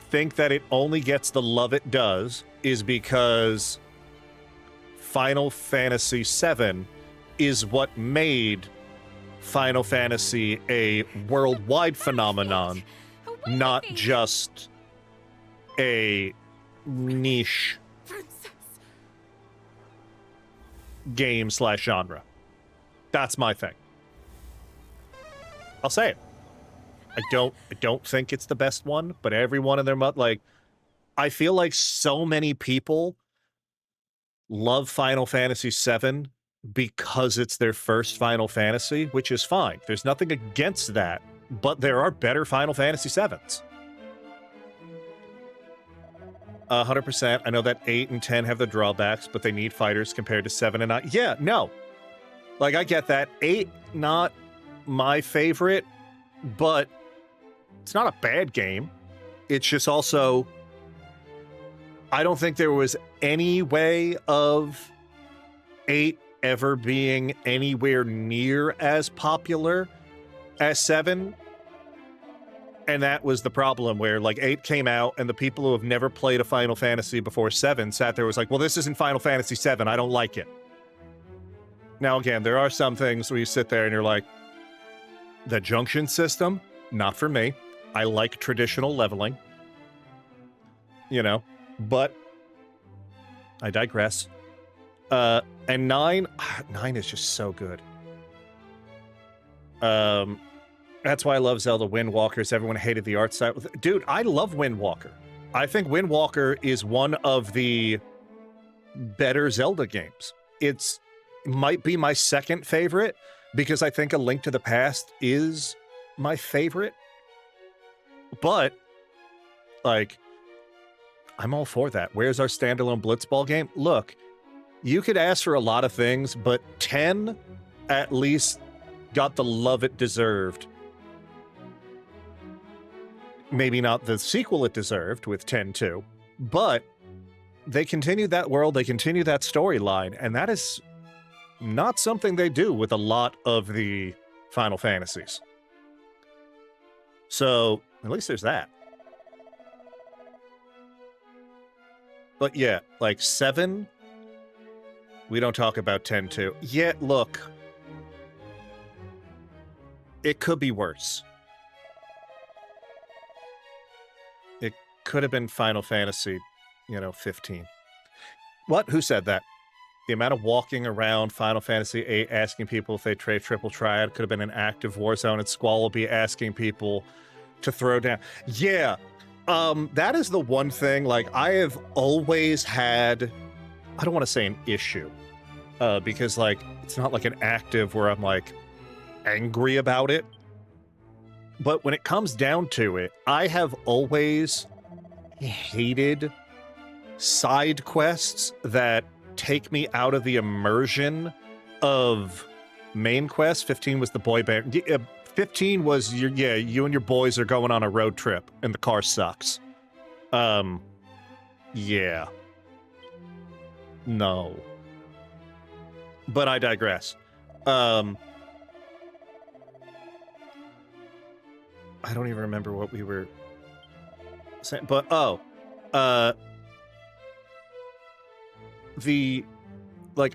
think that it only gets the love it does is because Final Fantasy VII is what made Final Fantasy a worldwide phenomenon, not just a niche game / genre. That's my thing. I'll say it. I don't think it's the best one, but every one of them, like, I feel like so many people love Final Fantasy VII because it's their first Final Fantasy, which is fine. There's nothing against that, but there are better Final Fantasy VIIs. 100%. I know that 8 and 10 have the drawbacks, but they need fighters compared to 7 and 9. Yeah, no. Like, I get that. 8, not my favorite, but it's not a bad game. It's just also, I don't think there was any way of 8 ever being anywhere near as popular as 7. And that was the problem, where like 8 came out and the people who have never played a Final Fantasy before 7 sat there was like, well, this isn't Final Fantasy 7. I don't like it. Now, again, there are some things where you sit there and you're like, the junction system, not for me. I like traditional leveling, you know, but I digress. And 9 is just so good. That's why I love Zelda Wind Walkers. Everyone hated the art style. Dude, I love Wind Walker. I think Wind Walker is one of the better Zelda games. It might be my second favorite because I think A Link to the Past is my favorite. But, like, I'm all for that. Where's our standalone Blitzball game? Look, you could ask for a lot of things, but 10 at least got the love it deserved. Maybe not the sequel it deserved with 10-2, but they continued that world, they continue that storyline, and that is not something they do with a lot of the Final Fantasies. So, at least there's that. But yeah, like 7, we don't talk about 10-2. Yeah, look, it could be worse. It could have been Final Fantasy, 15. What? Who said that? The amount of walking around Final Fantasy VIII asking people if they trade Triple Triad could have been an active war zone, and Squall will be asking people to throw down. Yeah, that is the one thing, like, I have always had, I don't want to say an issue, because, like, it's not like an active where I'm, like, angry about it. But when it comes down to it, I have always hated side quests that take me out of the immersion of main quest. 15 was the boy band. 15 was you and your boys are going on a road trip and the car sucks. Yeah. No. But I digress. I don't even remember what we were saying, but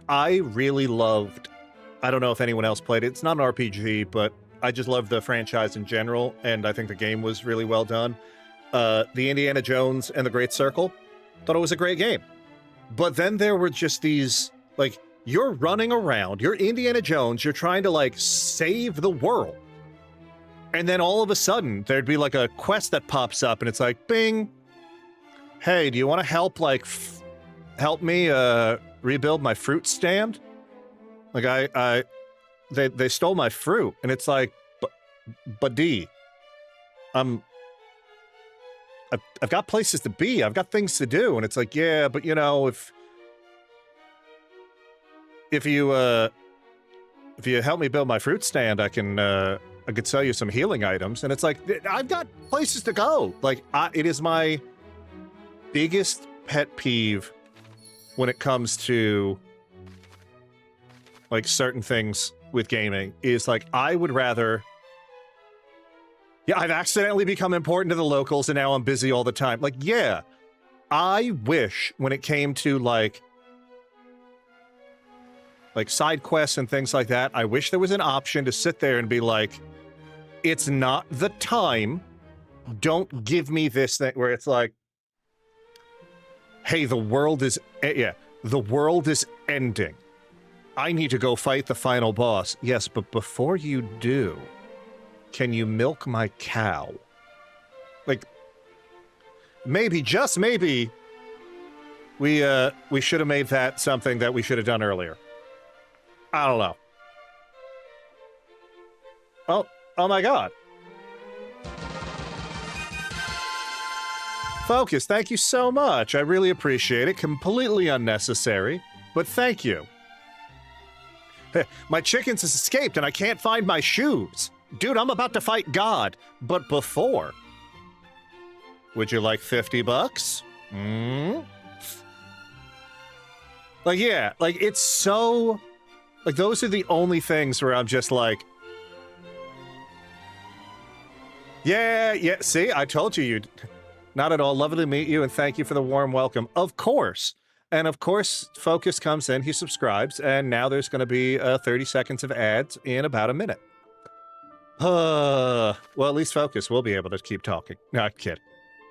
I really loved, I don't know if anyone else played it. It's not an RPG, but I just love the franchise in general, and I think the game was really well done. The Indiana Jones and the Great Circle, thought it was a great game. But then there were just these, like, you're running around, you're Indiana Jones, you're trying to, like, save the world. And then all of a sudden, there'd be, like, a quest that pops up, and it's like, bing, hey, do you want to help, like, help me rebuild my fruit stand? Like, they stole my fruit, and it's like, buddy, I've got places to be, I've got things to do, and it's like, yeah, but you know, if you help me build my fruit stand, I could sell you some healing items. And it's like, I've got places to go. Like, it is my biggest pet peeve when it comes to, like, certain things with gaming is, like, I would rather... Yeah, I've accidentally become important to the locals, and now I'm busy all the time. Like, yeah, I wish when it came to, like side quests and things like that, I wish there was an option to sit there and be like, it's not the time, don't give me this thing, where it's like, hey, the world is ending. I need to go fight the final boss. Yes, but before you do, can you milk my cow? Like, maybe, just maybe, we should have made that something that we should have done earlier. I don't know. Oh my god. Focus, thank you so much. I really appreciate it. Completely unnecessary, but thank you. My chickens has escaped and I can't find my shoes. Dude, I'm about to fight God, but before. Would you like 50 bucks? Like, yeah, like, it's so... Like, those are the only things where I'm just like... Yeah, see, I told you you'd... Not at all. Lovely to meet you, and thank you for the warm welcome. Of course. And of course, Focus comes in, he subscribes, and now there's going to be 30 seconds of ads in about a minute. Well, at least Focus will be able to keep talking. No, kid.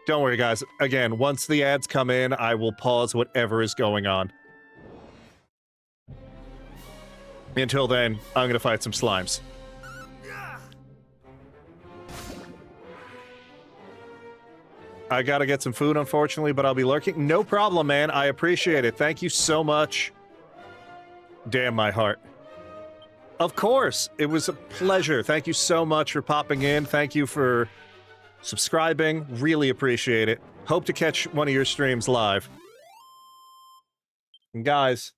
Don't worry, guys. Again, once the ads come in, I will pause whatever is going on. Until then, I'm going to fight some slimes. I gotta get some food, unfortunately, but I'll be lurking. No problem, man. I appreciate it. Thank you so much. Damn my heart. Of course. It was a pleasure. Thank you so much for popping in. Thank you for subscribing. Really appreciate it. Hope to catch one of your streams live. And guys,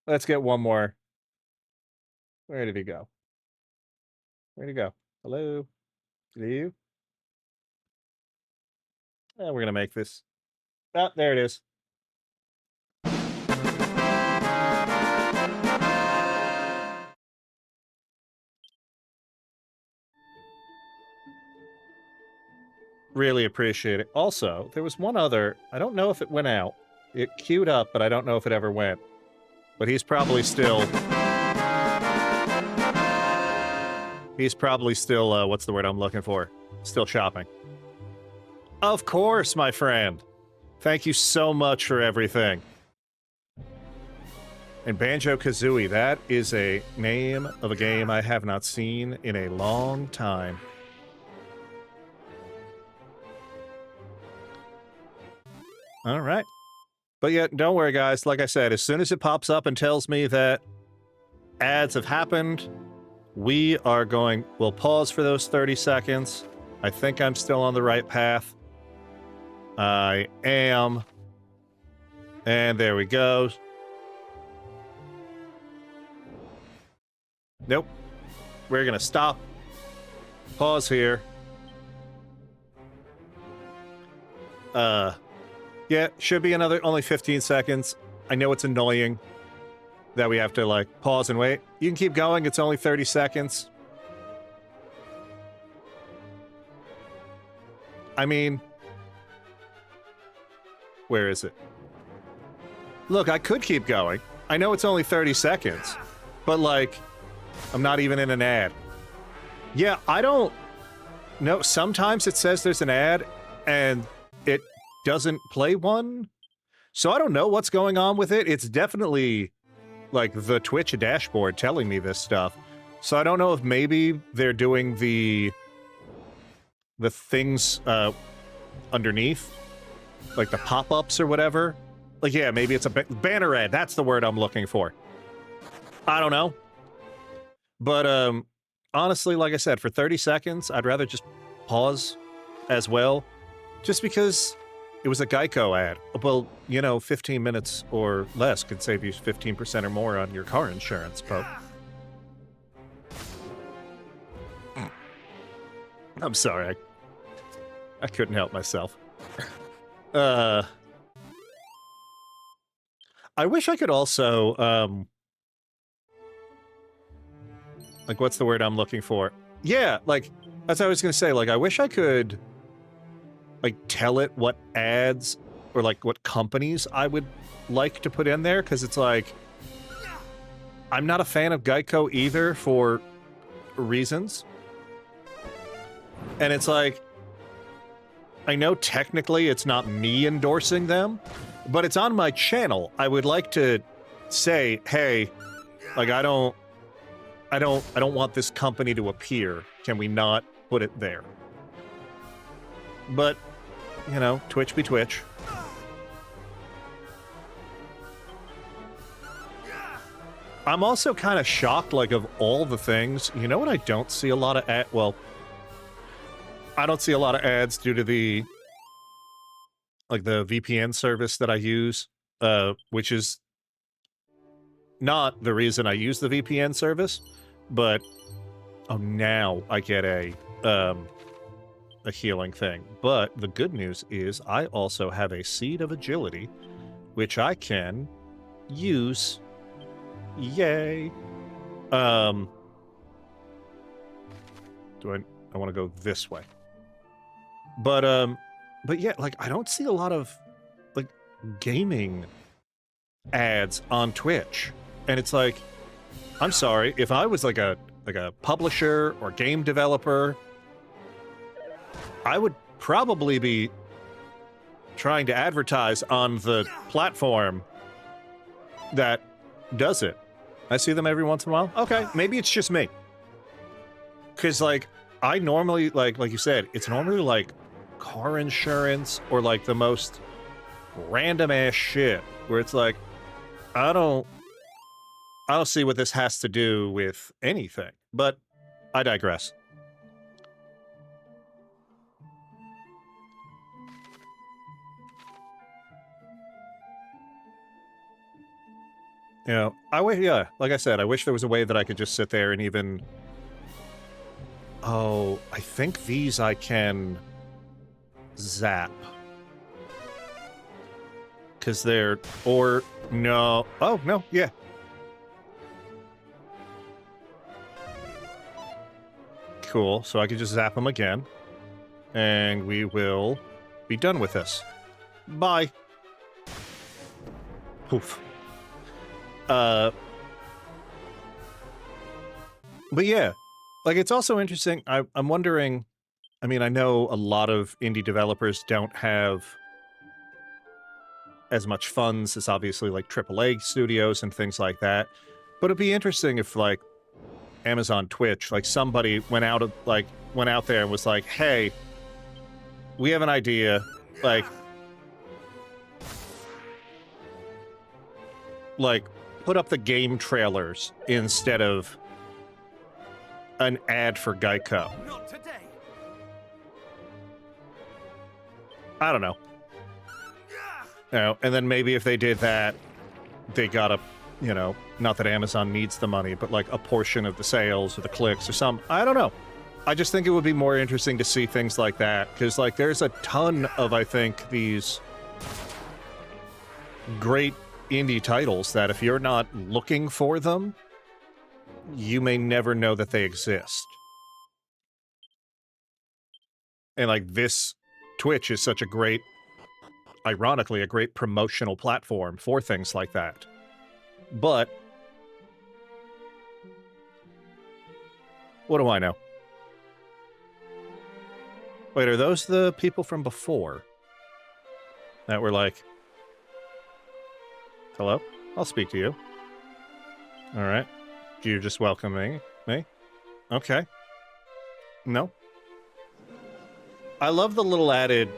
let's get one more. Where did he go? Where'd he go? Hello? You? We're gonna make this. Ah, there it is. Really appreciate it. Also, there was one other. I don't know if it went out. It queued up, but I don't know if it ever went. But he's probably still... He's probably still, what's the word I'm looking for? Still shopping. Of course, my friend. Thank you so much for everything. And Banjo-Kazooie, that is a name of a game I have not seen in a long time. All right. But yeah, don't worry, guys. Like I said, as soon as it pops up and tells me that ads have happened, we'll pause for those 30 seconds. I think I'm still on the right path. I am. And there we go. Nope. We're gonna stop. Pause here. Yeah, should be only 15 seconds. I know it's annoying that we have to, like, pause and wait. You can keep going, it's only 30 seconds. I mean... Where is it? Look, I could keep going. I know it's only 30 seconds. But, like, I'm not even in an ad. Yeah, I don't... No, sometimes it says there's an ad, and it doesn't play one. So I don't know what's going on with it. It's definitely, like, the Twitch dashboard telling me this stuff. So I don't know if maybe they're doing the things underneath like the pop-ups or whatever. Like, yeah, maybe it's a banner ad. That's the word I'm looking for. I don't know. But honestly, like I said, for 30 seconds, I'd rather just pause as well, just because it was a Geico ad. Well, you know, 15 minutes or less could save you 15% or more on your car insurance, Pope. I'm sorry, I couldn't help myself. I wish I could also, like, what's the word I'm looking for? Yeah, like, that's what I was gonna say, like, I wish I could, like, tell it what ads or, like, what companies I would like to put in there, because it's like, I'm not a fan of Geico either for reasons. And it's like, I know technically it's not me endorsing them, but it's on my channel. I would like to say, hey, like, I don't want this company to appear. Can we not put it there? But, you know, Twitch be Twitch. I'm also kind of shocked, like, of all the things, you know what I don't see a lot of well, I don't see a lot of ads due to the, like, the VPN service that I use, which is not the reason I use the VPN service, but, oh, now I get a healing thing. But the good news is I also have a Seed of Agility, which I can use. Yay. I want to go this way. But yeah, like, I don't see a lot of, like, gaming ads on Twitch. And it's like, I'm sorry, if I was like a publisher or game developer, I would probably be trying to advertise on the platform that does it. I see them every once in a while. Okay, maybe it's just me. Because, like, I normally, like you said, it's normally, like, car insurance or, like, the most random-ass shit where it's like, I don't see what this has to do with anything. But I digress. You know, yeah, like I said, I wish there was a way that I could just sit there and even... Oh, I think these I can zap. Because they're... Or, no. Oh, no, yeah. Cool, so I can just zap them again. And we will be done with this. Bye. Poof. But yeah, like, it's also interesting. I'm wondering, I mean, I know a lot of indie developers don't have as much funds as obviously like AAA studios and things like that, but it'd be interesting if, like, Amazon Twitch, like, somebody went out there and was like, hey, we have an idea, like, put up the game trailers instead of an ad for Geico. Not today. I don't know. You know, and then maybe if they did that, they got a, you know, not that Amazon needs the money, but like a portion of the sales or the clicks or something. I don't know. I just think it would be more interesting to see things like that, because, like, there's a ton of, I think, these great indie titles that if you're not looking for them, you may never know that they exist. And, like, this Twitch is such a great, ironically, a great promotional platform for things like that. But what do I know? Wait, are those the people from before that were like, hello? I'll speak to you. All right. You're just welcoming me? Okay. No? I love the little added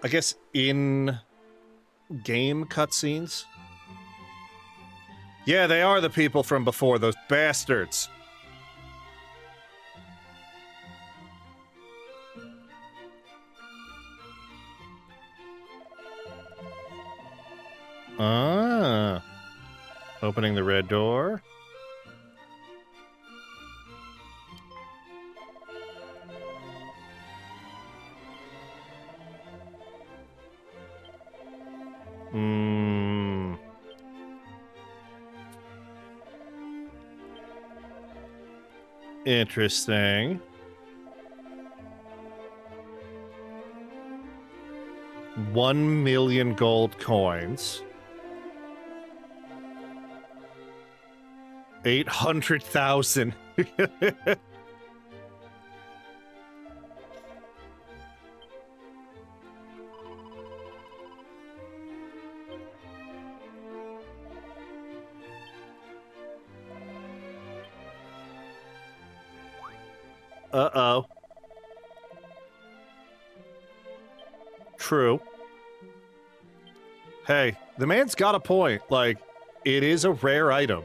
I guess in game cutscenes. Yeah, they are the people from before, those bastards. Ah. Opening the red door. Hmm. Interesting. $1,000,000 gold coins. 800,000. Uh-oh. True. Hey, the man's got a point. Like, it is a rare item.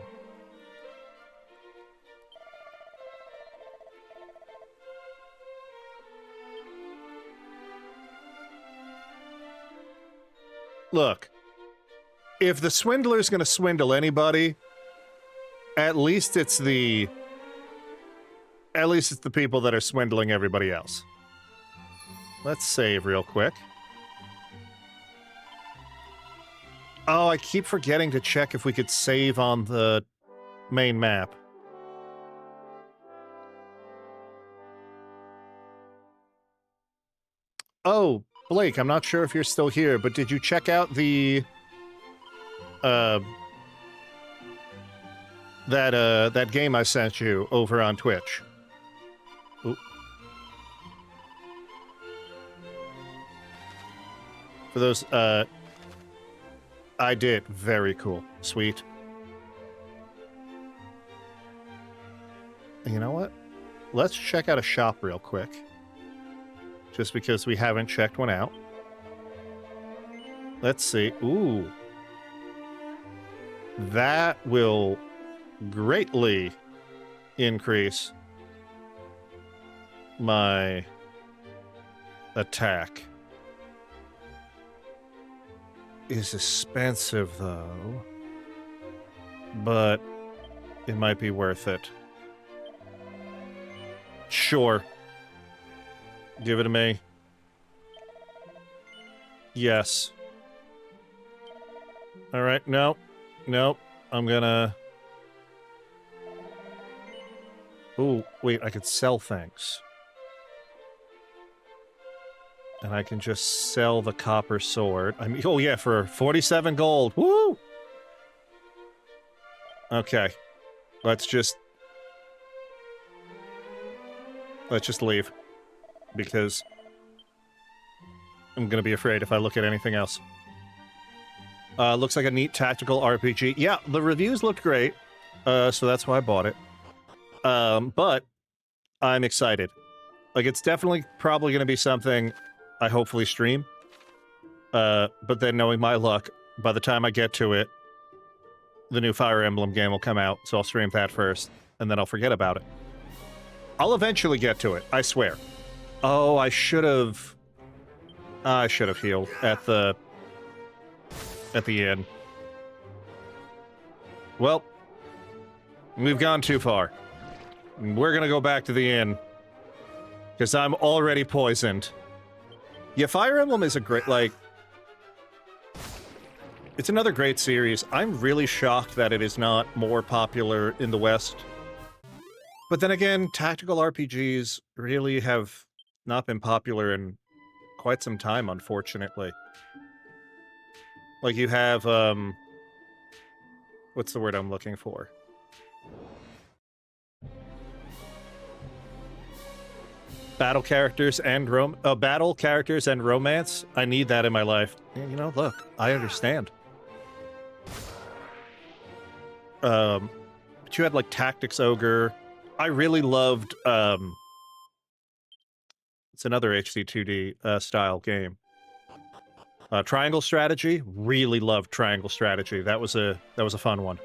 Look, if the swindler's gonna swindle anybody, at least it's the people that are swindling everybody else. Let's save real quick. Oh, I keep forgetting to check if we could save on the main map. Oh, Blake, I'm not sure if you're still here, but did you check out the that game I sent you over on Twitch? Ooh. For those, I did. Very cool. Sweet. You know what? Let's check out a shop real quick. Just because we haven't checked one out. Let's see. Ooh. That will greatly increase my attack. Is expensive, though. But it might be worth it. Sure. Give it to me. Yes. Alright, no. Nope. I'm gonna... Ooh, wait, I could sell things. And I can just sell the copper sword. I mean, oh yeah, for 47 gold. Woo! Okay. Let's just leave. Because I'm gonna be afraid if I look at anything else. Looks like a neat tactical RPG. Yeah, the reviews looked great. So that's why I bought it. But I'm excited. Like, it's definitely probably gonna be something I hopefully stream. But then knowing my luck, by the time I get to it, the new Fire Emblem game will come out, so I'll stream that first, and then I'll forget about it. I'll eventually get to it, I swear. Oh, I should have healed at the inn. Well, we've gone too far. We're gonna go back to the inn, because I'm already poisoned. Yeah, Fire Emblem is a great, like... It's another great series. I'm really shocked that it is not more popular in the West. But then again, tactical RPGs really have not been popular in quite some time, unfortunately. Like, you have, what's the word I'm looking for? Battle characters and romance. I need that in my life. You know, look, I understand. But you had like Tactics Ogre. I really loved it's another HD 2D style game. Triangle strategy, really loved triangle strategy. That was a fun one.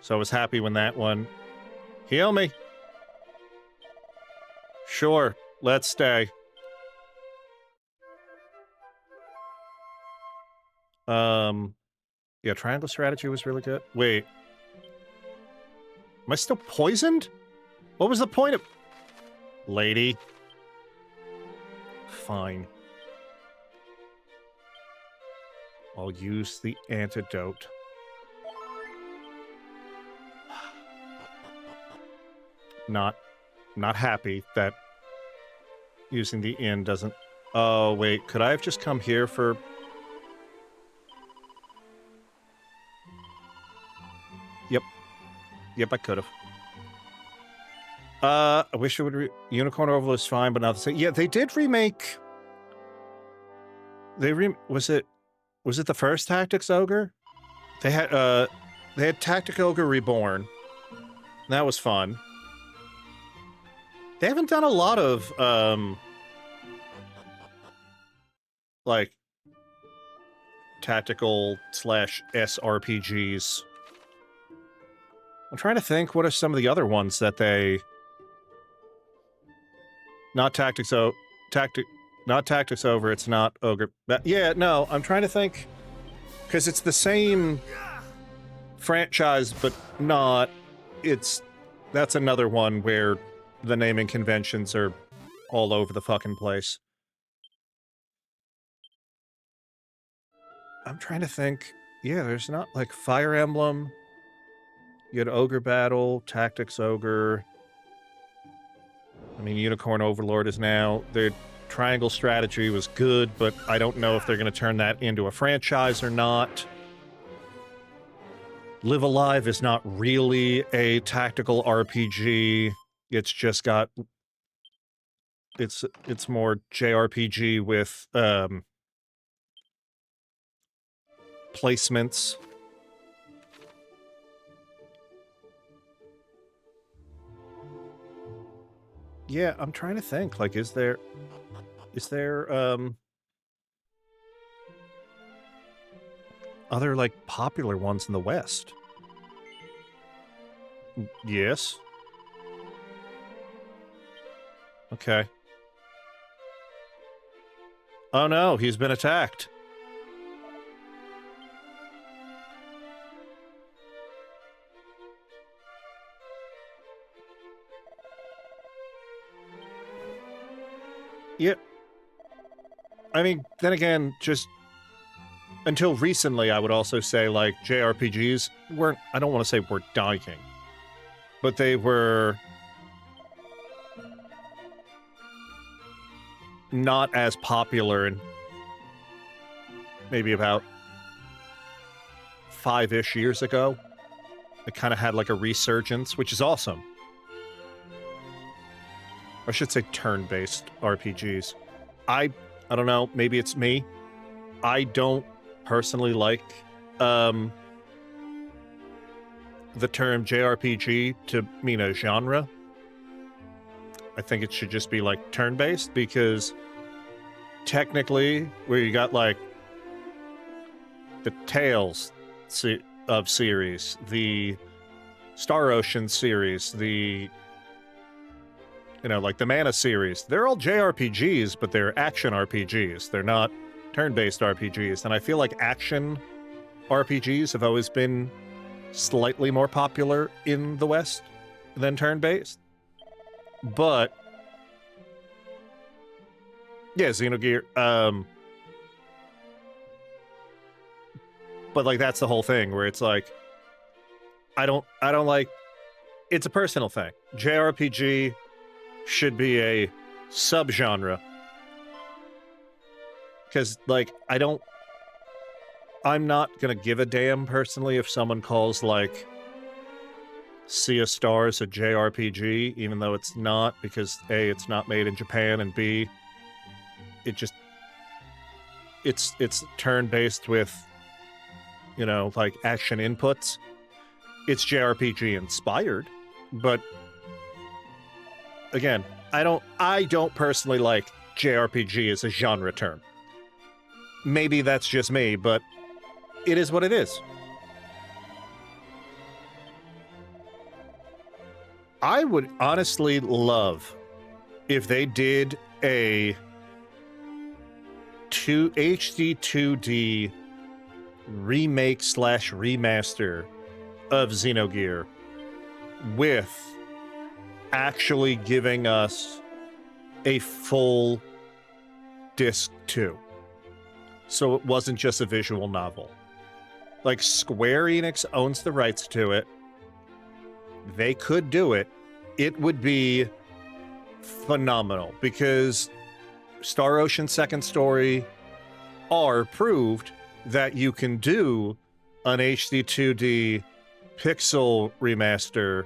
So I was happy when that one... Heal me. Sure, let's stay. Yeah, triangle strategy was really good. Wait. Am I still poisoned? What was the point of... Lady. Fine. I'll use the antidote. Not happy that using the inn doesn't... Oh, wait. Could I have just come here for... Yep, I could have. I wish it would... Unicorn Oval is fine, but not the same. Yeah, they did remake... Was it the first Tactics Ogre? They had Tactic Ogre Reborn. That was fun. They haven't done a lot of, like, tactical / SRPGs. I'm trying to think, what are some of the other ones that they... Not Tactics Over, it's not Ogre... Yeah, no, I'm trying to think, because it's the same franchise, but not... That's another one where the naming conventions are all over the fucking place. I'm trying to think. Yeah, there's not, like, Fire Emblem. You had Ogre Battle, Tactics Ogre. I mean, Unicorn Overlord is now... Their Triangle Strategy was good, but I don't know if they're going to turn that into a franchise or not. Live Alive is not really a tactical RPG. It's just got... It's more JRPG with, placements. Yeah, I'm trying to think, like, is there, other, like, popular ones in the West? Yes. Okay. Oh no, he's been attacked. Yep. I mean, then again, just until recently, I would also say, like, JRPGs weren't, I don't want to say were dying, but they were not as popular in maybe about 5-ish years ago. It kind of had, like, a resurgence, which is awesome. I should say turn-based RPGs. I don't know, maybe it's me. I don't personally like the term JRPG to mean a genre. I think it should just be, like, turn-based, because technically, where you got, like, the Tales of series, the Star Ocean series, the... You know, like the Mana series, they're all JRPGs, but they're action RPGs. They're not turn-based RPGs. And I feel like action RPGs have always been slightly more popular in the West than turn-based. But yeah, Xenogear. But like that's the whole thing where it's like I don't like, it's a personal thing. JRPG should be a subgenre. Because, like, I'm not gonna give a damn, personally, if someone calls, like, Sea of Stars a JRPG, even though it's not, because A, it's not made in Japan, and B, it's turn-based with, you know, like, action inputs. It's JRPG inspired, but again, I don't personally like JRPG as a genre term. Maybe that's just me, but it is what it is. I would honestly love if they did a HD 2D remake / remaster of Xenogear with actually giving us a full disc 2. So it wasn't just a visual novel. Like, Square Enix owns the rights to it. They could do it. It would be phenomenal because Star Ocean Second Story R proved that you can do an HD 2D pixel remaster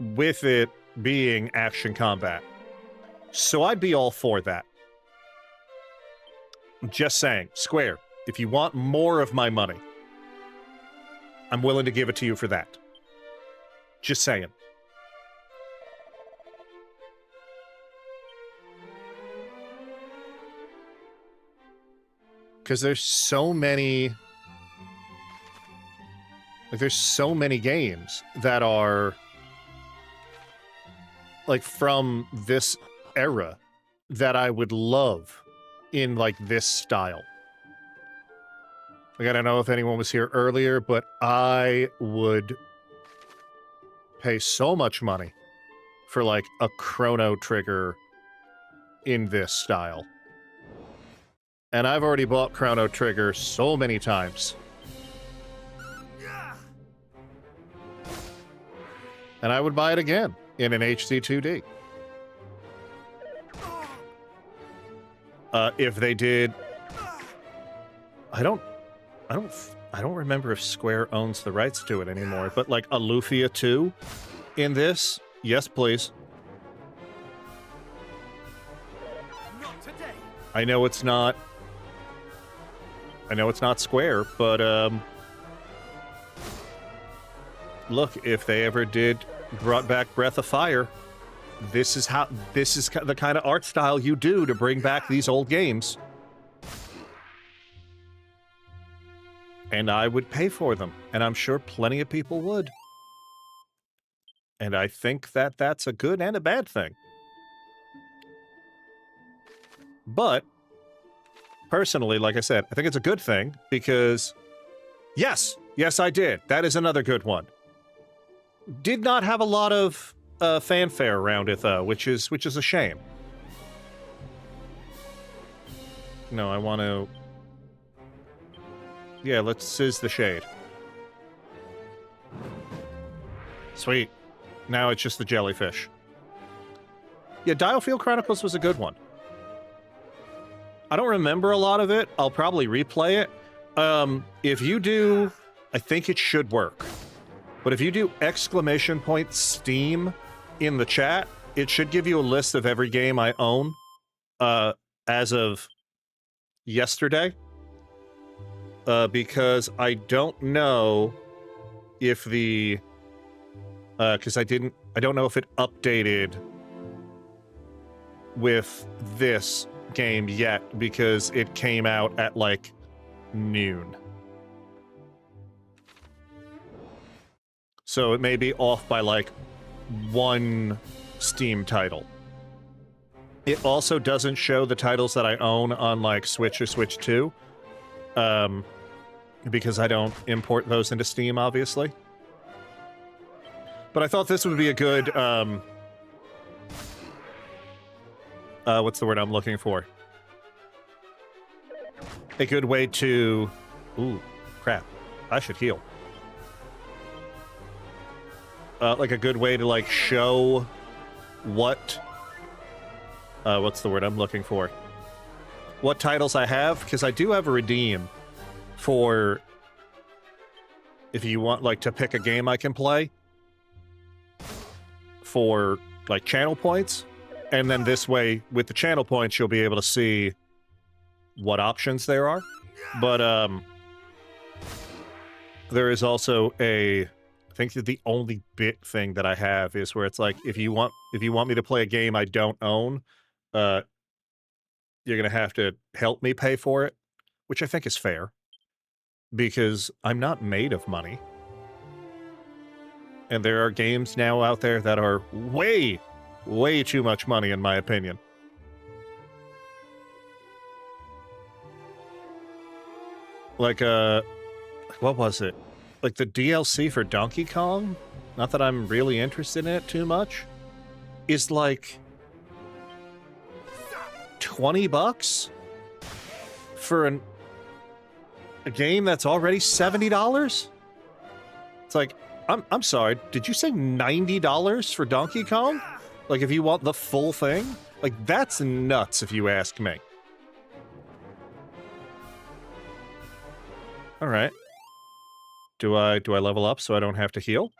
with it being action combat. So I'd be all for that. Just saying, Square, if you want more of my money, I'm willing to give it to you for that. Just saying. Because there's so many... Like, there's so many games that are... like, from this era that I would love in, like, this style. Like, I don't know if anyone was here earlier, but I would pay so much money for, like, a Chrono Trigger in this style. And I've already bought Chrono Trigger so many times. And I would buy it again in an HD 2D. If they did... I don't remember if Square owns the rights to it anymore, but like a Lufia 2 in this, yes, please. Not today. I know it's not Square, but look, if they ever brought back Breath of Fire, this is the kind of art style you do to bring back these old games. And I would pay for them, and I'm sure plenty of people would. And I think that that's a good and a bad thing. But, personally, like I said, I think it's a good thing, because... Yes, I did. That is another good one. Did not have a lot of fanfare around it, though, which is a shame. No, I want to... Yeah, let's sizz the shade. Sweet. Now it's just the jellyfish. Yeah, Dialfield Chronicles was a good one. I don't remember a lot of it. I'll probably replay it. If you do... I think it should work. But if you do ! Steam in the chat, it should give you a list of every game I own as of yesterday. Because I don't know if the... because I don't know if it updated with this game yet, because it came out at, like, noon. So it may be off by, like, one Steam title. It also doesn't show the titles that I own on, like, Switch or Switch 2. Because I don't import those into Steam, obviously. But I thought this would be a good, what's the word I'm looking for? A good way to... Ooh, crap. I should heal. Like a good way to, like, show what... what's the word I'm looking for? What titles I have, because I do have a redeem for if you want, like, to pick a game I can play for, like, channel points, and then this way, with the channel points, you'll be able to see what options there are. But, there is also a think that the only big thing that I have is where it's like, if you want me to play a game I don't own, you're gonna have to help me pay for it, which I think is fair because I'm not made of money. And there are games now out there that are way, way too much money, in my opinion. Like, what was it? Like the DLC for Donkey Kong? Not that I'm really interested in it too much. Is like $20 for a game that's already $70? It's like, I'm sorry, did you say $90 for Donkey Kong? Like, if you want the full thing? Like, that's nuts if you ask me. Alright. Do I level up so I don't have to heal?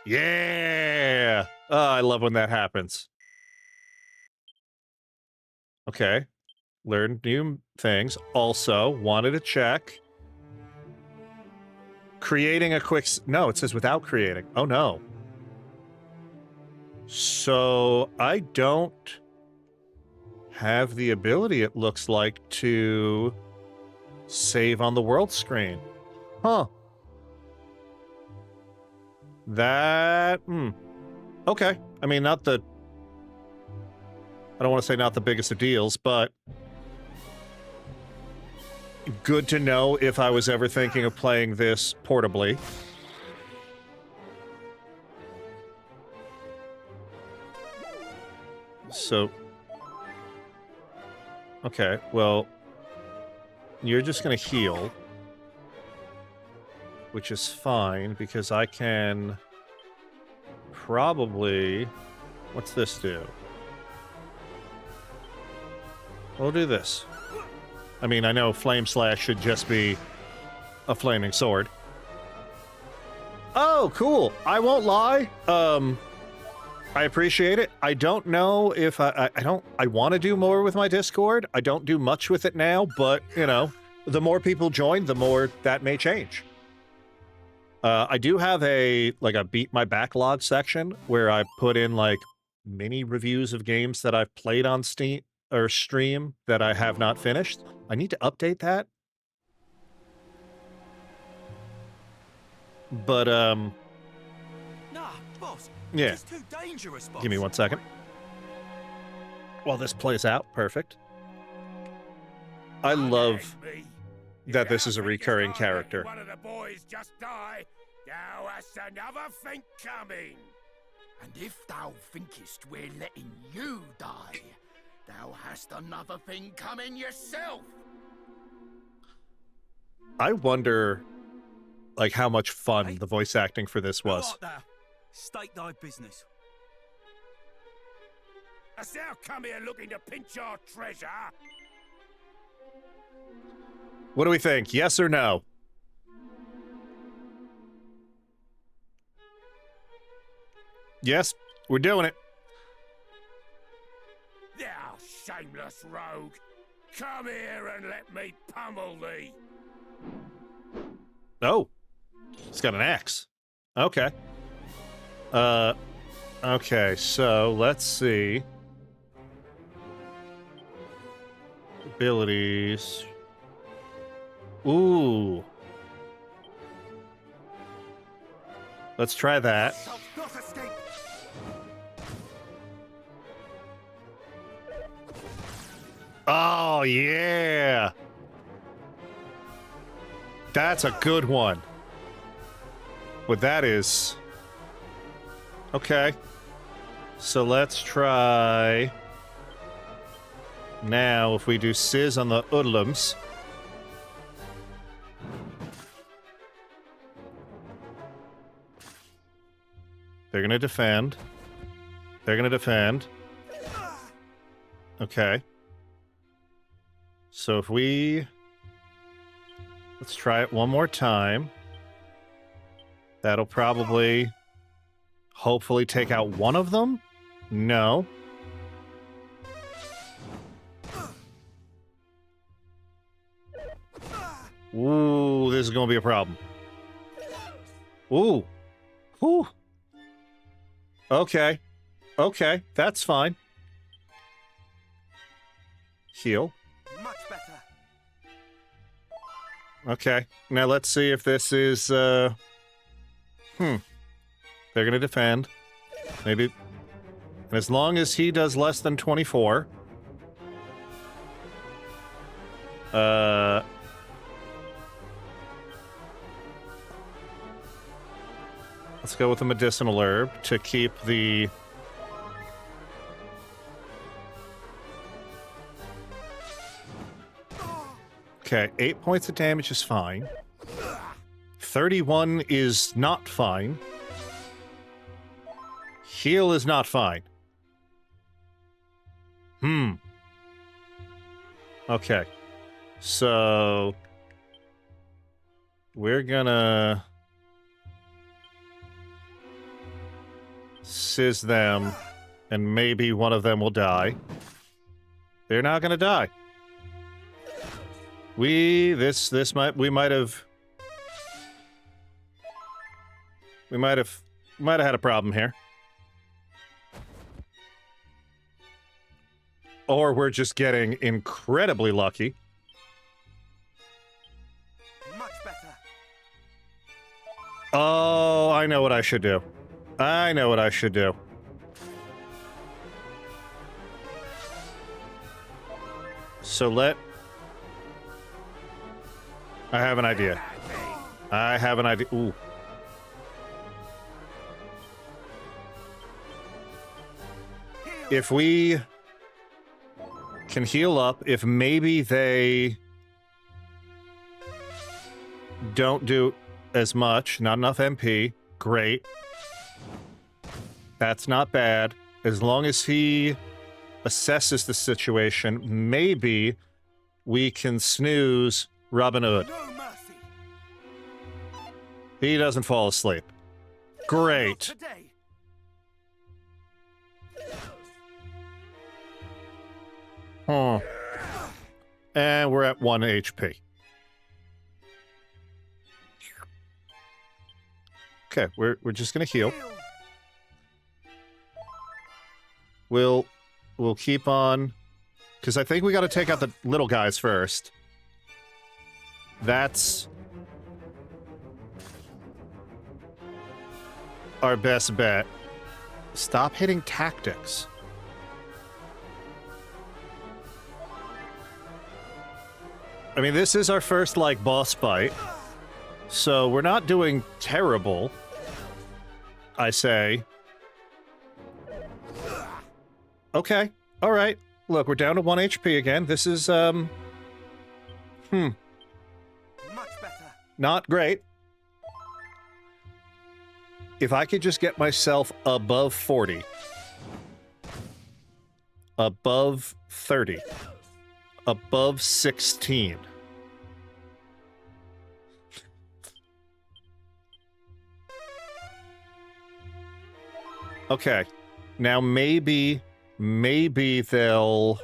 Yeah! Oh, I love when that happens. Okay. Learn new things. Also, wanted to check. Creating a quick... No, it says without creating. Oh, no. So, I don't have the ability, it looks like, to save on the world screen. Huh. That... Okay. I mean, not the... I don't want to say not the biggest of deals, but... good to know if I was ever thinking of playing this portably. So... okay, well... you're just gonna heal. Which is fine, because I can... probably... what's this do? We'll do this. I mean, I know Flame Slash should just be a flaming sword. Oh, cool! I won't lie. I appreciate it. I don't know if I want to do more with my Discord. I don't do much with it now, but, you know, the more people join, the more that may change. I do have a beat my backlog section where I put in, like, mini reviews of games that I've played on Steam or stream that I have not finished. I need to update that. But, Nah, boss. yeah. It's too dangerous, boss. Give me 1 second. While this plays out, perfect. I love that this is a recurring character. One of the boys just die. Thou hast another thing coming. And if thou thinkest we're letting you die, thou hast another thing coming yourself. I wonder, like, how much fun the voice acting for this was. Art thou? State thy business. Hast thou come here looking to pinch our treasure? What do we think? Yes or no? Yes, we're doing it. Thou shameless rogue! Come here and let me pummel thee! Oh, he's got an axe. Okay. Okay, so let's see. Abilities. Ooh. Let's try that. Not escape. Oh, yeah. That's a good one. What that is... okay. So let's try... now, if we do Sizz on the hoodlums... they're gonna defend. They're gonna defend. Okay. So if we... let's try it one more time. That'll probably... hopefully take out one of them? No. Ooh, this is gonna be a problem. Ooh. Whew. Okay. Okay, that's fine. Heal. Much better. Okay. Now let's see if this is, They're gonna defend. Maybe... And as long as he does less than 24... Let's go with the medicinal herb to keep the... Okay, 8 points of damage is fine. 31 is not fine. Heal is not fine. Okay. So... We're gonna... Sizz them, and maybe one of them will die. They're not gonna die. We might have had a problem here. Or we're just getting incredibly lucky. Much better. Oh, I know what I should do. I know what I should do. So I have an idea. I have an idea. Ooh. If we can heal up, if maybe they don't do as much, not enough MP, great. That's not bad. As long as he assesses the situation, maybe we can snooze Robin Hood. No mercy. He doesn't fall asleep. Great. Today. Huh. And we're at 1 HP. Okay, we're just gonna heal. We'll keep on, because I think we got to take out the little guys first. That's our best bet. Stop hitting tactics. I mean, this is our first, like, boss fight. So we're not doing terrible, I say. Okay. All right. Look, we're down to 1 HP again. This is, Much better. not great. If I could just get myself above 40. Above 30. Above 16. Okay. Now maybe they'll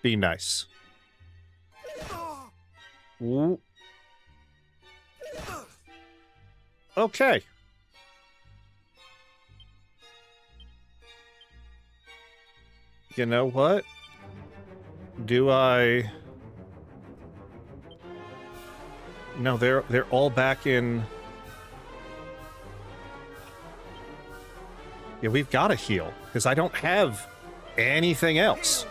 be nice. Ooh. Okay. You know what? Do I... No, they're all back in... Yeah, we've got to heal, because I don't have anything else.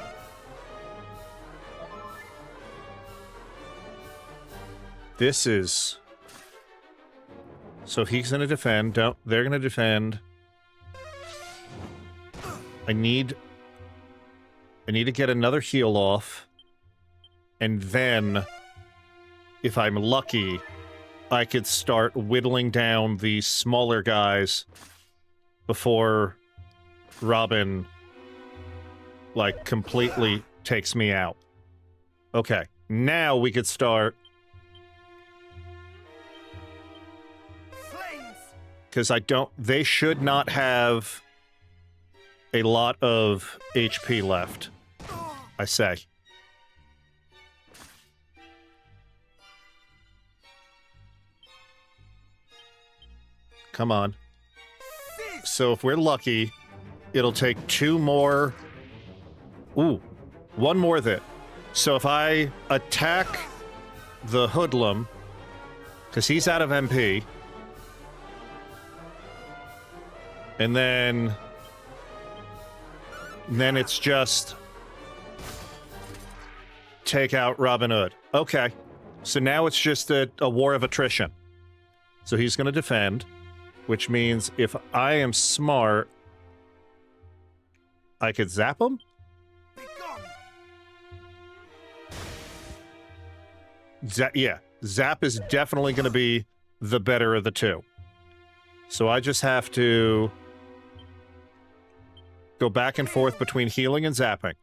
This is... So he's going to defend. They're going to defend. I need to get another heal off. And then, if I'm lucky, I could start whittling down the smaller guys before Robin, like, completely takes me out. Okay, now we could start... Because they should not have a lot of HP left, I say. Come on. So if we're lucky, it'll take 2 more... Ooh, 1 more of it. So if I attack the hoodlum, because he's out of MP, and then it's just take out Robin Hood. Okay, so now it's just a war of attrition. So he's going to defend, which means if I am smart, I could zap him? Yeah, zap is definitely going to be the better of the two. So I just have to go back and forth between healing and zapping.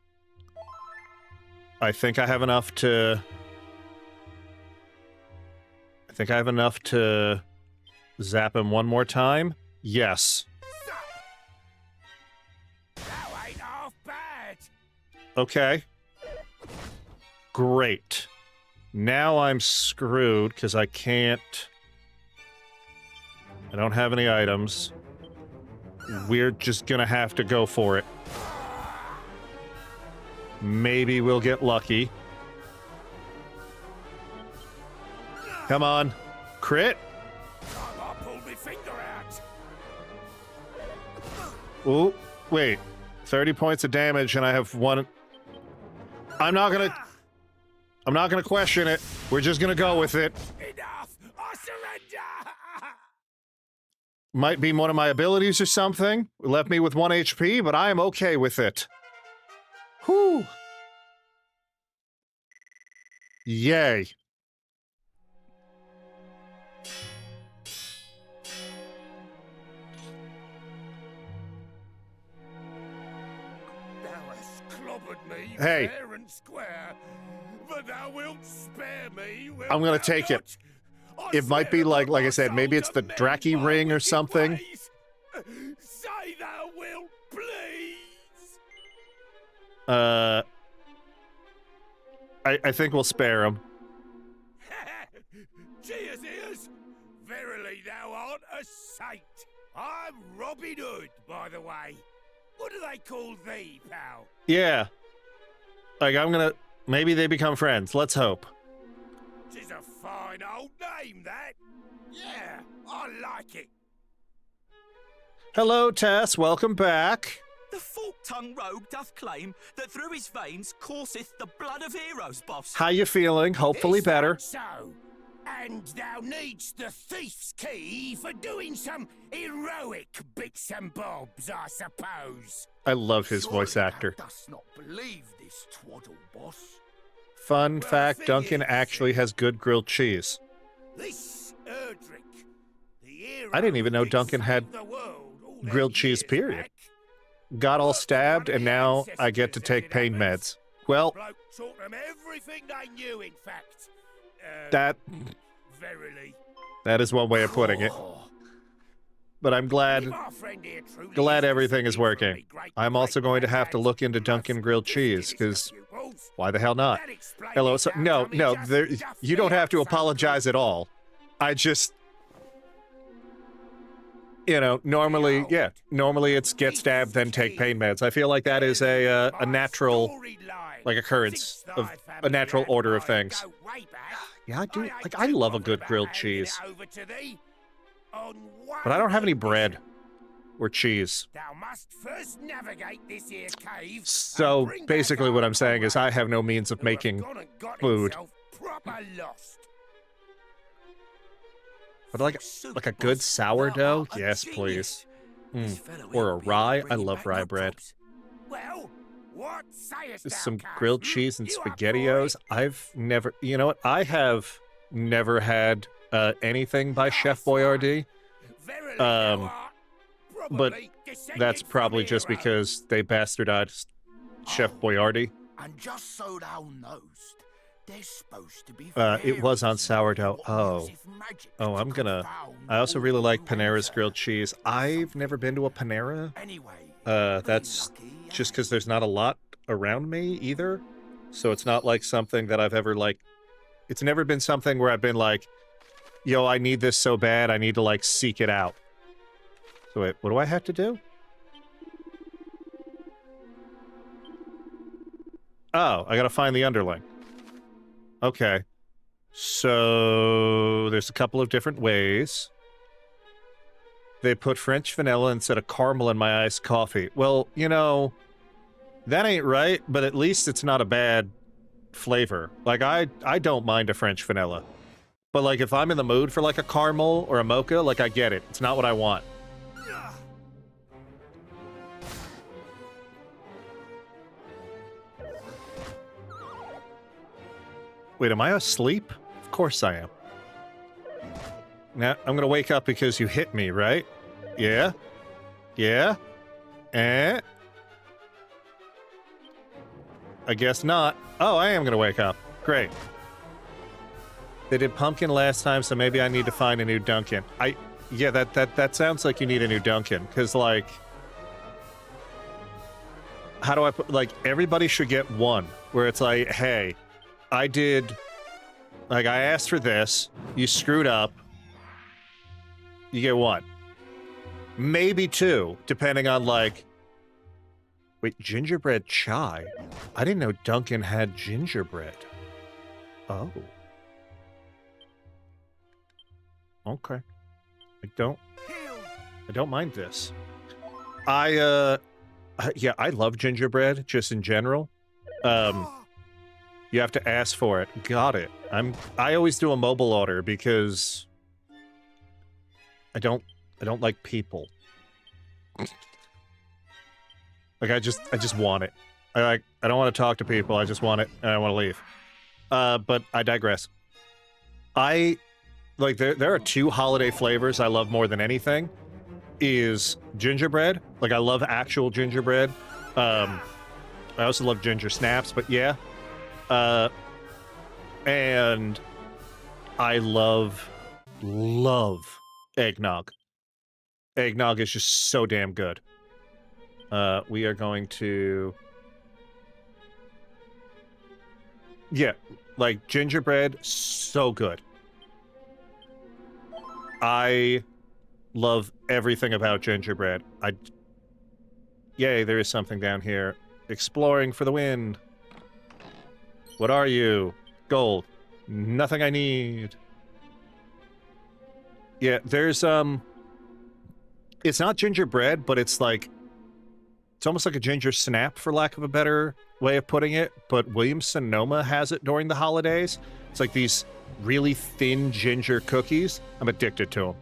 I think I have enough to... zap him one more time. Yes. That ain't half bad. Okay. Great. Now I'm screwed because I can't... I don't have any items. We're just gonna have to go for it. Maybe we'll get lucky. Come on. Crit? I pulled my finger out. Ooh, wait. 30 points of damage and I have 1... I'm not gonna question it. We're just gonna go with it. Enough! I surrender! Might be one of my abilities or something. It left me with 1 HP, but I am okay with it. Whew. Yay. Thou hast clobbered me Hey. fair and square, but thou wilt spare me. Wilt I'm gonna thou take it. not? I It might be swear like upon I my said, maybe soul it's to the mend Draki my ring or wicked something. ways. Say thou wilt, please. I think we'll spare him. Cheers, ears. Verily, thou art a saint. I'm Robin Hood, by the way. What do they call thee, pal? Yeah. Like, I'm gonna... Maybe they become friends. Let's hope. 'Tis a fine old name, that. Yeah, I like it. Hello, Tess. Welcome back. The fork-tongued rogue doth claim that through his veins courseth the blood of heroes, boss. How you feeling? Hopefully Is better. that so? And thou needs the thief's key for doing some heroic bits and bobs, I suppose. I love his Surely voice thou actor. dost not believe this twaddle, boss. Fun Well, fact, thing Duncan is, actually has good grilled cheese. This Erdrick, the hero I didn't even know who did Duncan save had the world all them grilled cheese, years period. back. Got all Look, stabbed, one of and the now I get to ancestors, take as it pain happens. meds. Well, Bloke taught them everything they knew, in fact. that Verily. is one way of putting it. But I'm glad If our friend here truly glad is everything is the working. secret from me I'm also going to have to look into Dunkin' grilled cheese, because why the hell not? That explains Hello, it so, down no, to me no, just there, duff you don't me have to up so apologize at all. I just, you know, normally, yeah, normally it's get stabbed, then take pain meds. I feel like that is a natural, like, occurrence of a natural order of things. Yeah, I do, like, I love a good grilled cheese. But I don't have any bread or cheese. Thou must first navigate this here cave. and So bring back basically what our I'm saying is I have no means of comrade, who making have gone and got food. himself proper lost. But like a good sourdough? Yes, please. Or a rye? I love rye bread. Well, what sayest thou, Some Carson? grilled cheese and You up for SpaghettiOs. it? I've never, you know what? I have never had anything by Chef Boyardee. Verily thou Um, art but probably descended That's from probably just heroes. because they bastardized Chef Boyardee. And just so thou knowst, there's supposed to be It was on fairies sourdough. what Oh. useth magic Oh, to I'm gonna... confound I also all really like who Panera's enter. grilled cheese. I've never been to a Panera. Anyway, That's just because there's not a lot around me either. So it's not like something that I've ever like... It's never been something where I've been like, yo, I need this so bad, I need to like seek it out. So wait, what do I have to do? Oh, I gotta find the underling. Okay. So there's a couple of different ways. They put French vanilla instead of caramel in my iced coffee. Well, you know, that ain't right, but at least it's not a bad flavor. Like, I don't mind a French vanilla. But, like, if I'm in the mood for, like, a caramel or a mocha, like, I get it. It's not what I want. Wait, am I asleep? Of course I am. Now, I'm gonna wake up because you hit me, right? Yeah? Yeah? Eh? I guess not. Oh, I am gonna wake up. Great. They did pumpkin last time, so maybe I need to find a new Dunkin'. Yeah, that sounds like you need a new Dunkin', because, like... How do I put... Like, everybody should get one, where it's like, hey, I did... Like, I asked for this, you screwed up, you get one. Maybe two, depending on, like... Wait, gingerbread chai? I didn't know Dunkin' had gingerbread. Oh. Okay. I don't mind this. Yeah, I love gingerbread, just in general. You have to ask for it. Got it. I always do a mobile order because I don't like people. Like, I just want it. I don't want to talk to people, I just want it, and I want to leave. But I digress. Like, there are two holiday flavors I love more than anything. Is gingerbread. Like, I love actual gingerbread. I also love ginger snaps, but yeah. And I love eggnog. Eggnog is just so damn good. We are going to... Yeah, like, gingerbread, so good. I love everything about gingerbread. Yay, there is something down here. Exploring for the wind. What are you? Gold. Nothing I need. Yeah, there's, it's not gingerbread, but it's like... It's almost like a ginger snap, for lack of a better way of putting it, but Williams-Sonoma has it during the holidays. It's like these really thin ginger cookies. I'm addicted to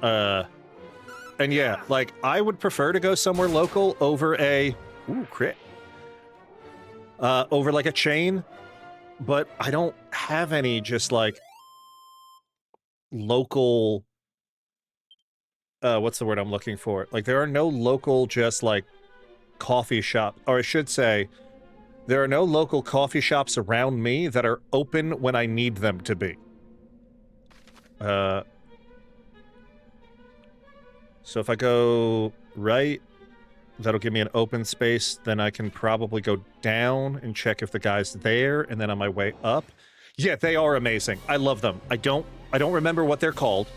them. And yeah, like, I would prefer to go somewhere local over a... Ooh, crit. Over, like, a chain, but I don't have any just, like, local... what's the word I'm looking for? Like, there are no local just, like, coffee shop, or I should say, there are no local coffee shops around me that are open when I need them to be. So if I go right, that'll give me an open space, then I can probably go down and check if the guy's there, and then on my way up. Yeah, they are amazing. I love them. I don't remember what they're called.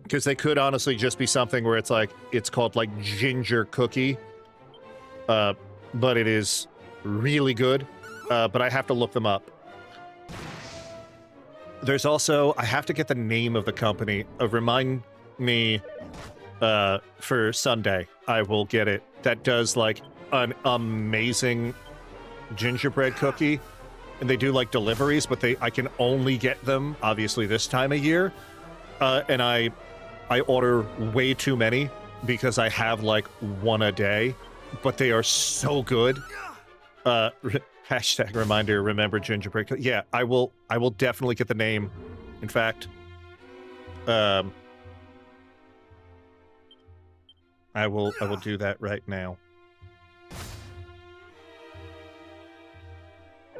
Because they could honestly just be something where it's like, it's called like ginger cookie. But it is really good. But I have to look them up. There's also, I have to get the name of the company. Remind me for Sunday. I will get it. That does like an amazing gingerbread cookie. And they do like deliveries, but I can only get them, obviously, this time of year. And I order way too many because I have like one a day, but they are so good. Hashtag reminder, remember gingerbread cookie. Yeah, I will definitely get the name. In fact, I will do that right now.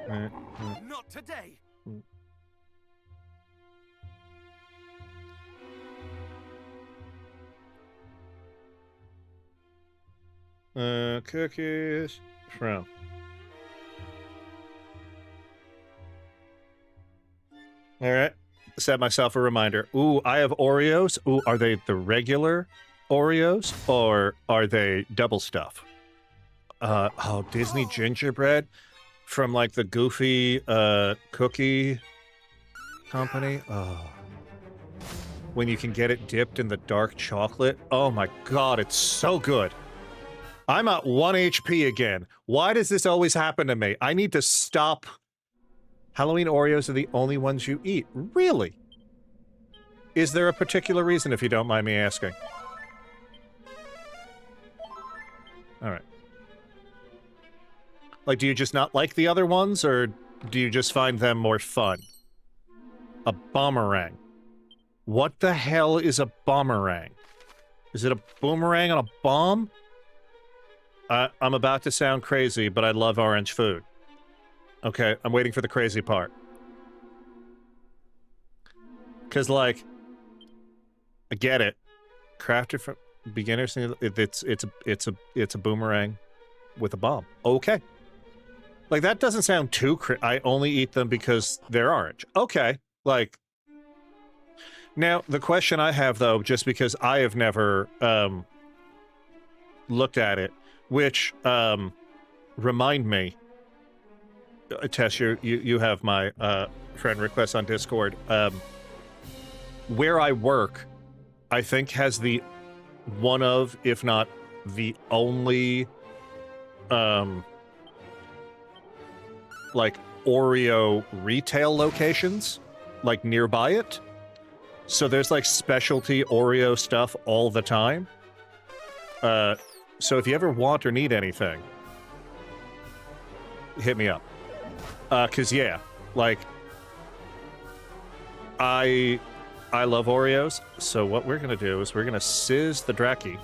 Not today. Cookies from. All right. set myself a reminder. Ooh, I have Oreos. Ooh, are they the regular Oreos or are they double stuff? Oh, Disney gingerbread from like the Goofy cookie company. Oh. When you can get it dipped in the dark chocolate. Oh my god, it's so good. I'm at 1 HP again. Why does this always happen to me? I need to stop. Halloween Oreos are the only ones you eat. Really? Is there a particular reason, if you don't mind me asking? Alright. Like, do you just not like the other ones, or do you just find them more fun? A boomerang. What the hell is a boomerang? Is it a boomerang on a bomb? I'm about to sound crazy, but I love orange food. Okay, I'm waiting for the crazy part. Because, like, I get it. Crafted from beginners, it's a boomerang with a bomb. Okay. Like, that doesn't sound too I only eat them because they're orange. Okay. Like, now, the question I have, though, just because I have never, looked at it, which, remind me, Tess, you have my, friend request on Discord. Where I work, I think has the one of, if not the only, like, Oreo retail locations, like, nearby it. So there's, like, specialty Oreo stuff all the time. So if you ever want or need anything, hit me up. 'Cause yeah, like, I love Oreos, so what we're gonna do is we're gonna sizz the Draki.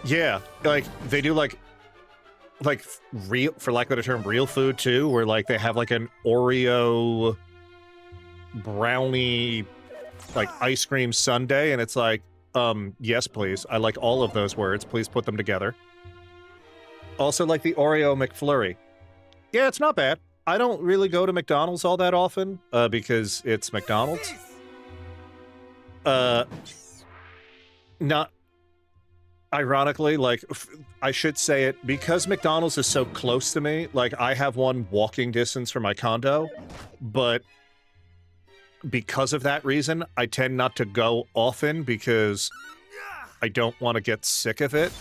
Yeah, like, they do, like real, for lack of a term, real food, too, where, like, they have, like, an Oreo brownie, like, ice cream sundae, and it's like, yes, please. I like all of those words. Please put them together. Also, like the Oreo McFlurry. Yeah, it's not bad. I don't really go to McDonald's all that often, because it's McDonald's. Not... Ironically, like, I should say it, because McDonald's is so close to me, like, I have one walking distance from my condo, but because of that reason, I tend not to go often because I don't want to get sick of it.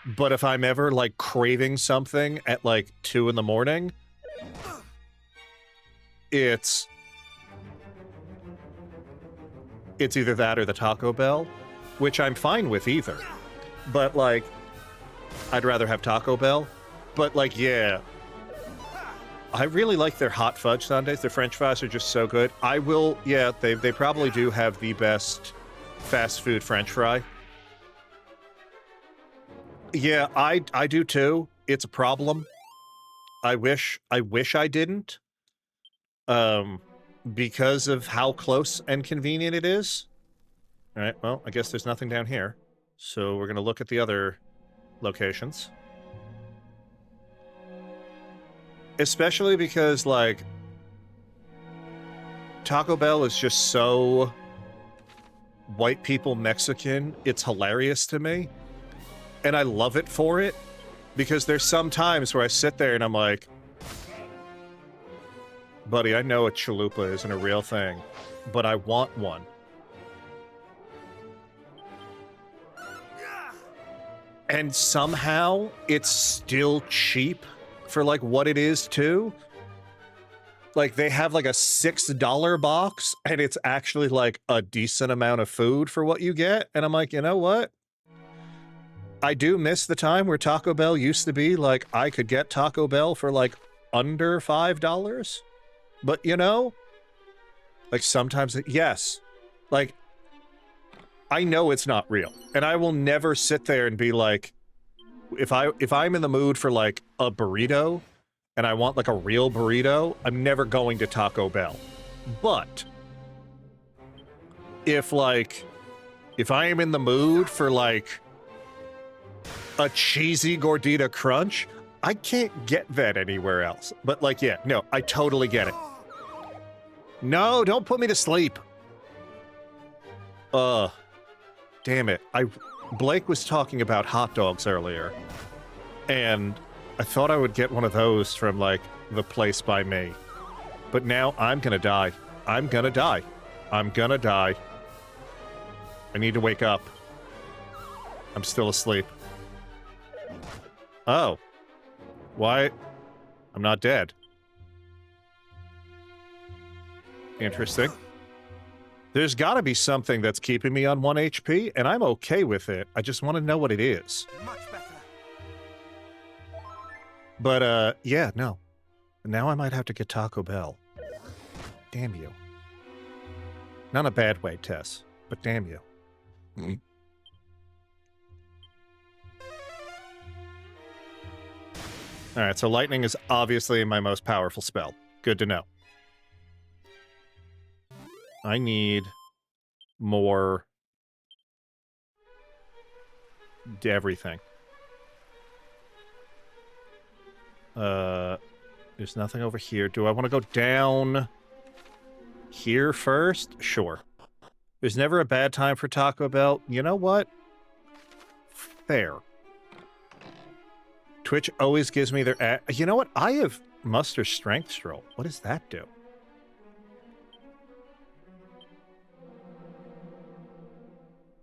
But if I'm ever, like, craving something at, like, 2 in the morning, it's either that or the Taco Bell, which I'm fine with either. But, like, I'd rather have Taco Bell. But, like, yeah, I really like their hot fudge sundaes. Their French fries are just so good. I will, yeah, they probably do have the best fast food French fry. Yeah, I do too. It's a problem. I wish I didn't. Because of how close and convenient it is. All right, well, I guess there's nothing down here. So we're gonna look at the other locations. Especially because, like, Taco Bell is just so white people Mexican, it's hilarious to me. And I love it for it, because there's some times where I sit there and I'm like, buddy, I know a chalupa isn't a real thing, but I want one. And somehow, it's still cheap for, like, what it is, too. Like, they have, like, a $6 box, and it's actually, like, a decent amount of food for what you get. And I'm like, you know what? I do miss the time where Taco Bell used to be, like, I could get Taco Bell for, like, under $5. But, you know, like, sometimes, yes. Like, I know it's not real. And I will never sit there and be like, if I'm in the mood for, like, a burrito, and I want, like, a real burrito, I'm never going to Taco Bell. But if I am in the mood for, like, a cheesy gordita crunch, I can't get that anywhere else. But, like, yeah, no, I totally get it. No, don't put me to sleep. Damn it. Blake was talking about hot dogs earlier, and I thought I would get one of those from, like, the place by me. But now I'm gonna die. I'm gonna die. I'm gonna die. I need to wake up. I'm still asleep. Oh. Why? I'm not dead. Interesting. There's gotta be something that's keeping me on 1 HP, and I'm okay with it. I just want to know what it is. Much better. But, yeah, no. Now I might have to get Taco Bell. Damn you. Not in a bad way, Tess, but damn you. Alright, so lightning is obviously my most powerful spell. Good to know. I need more everything. There's nothing over here. Do I want to go down here first? Sure. There's never a bad time for Taco Bell. You know what? Fair. Twitch always gives me their... You know what? I have Muster Strength Stroll. What does that do?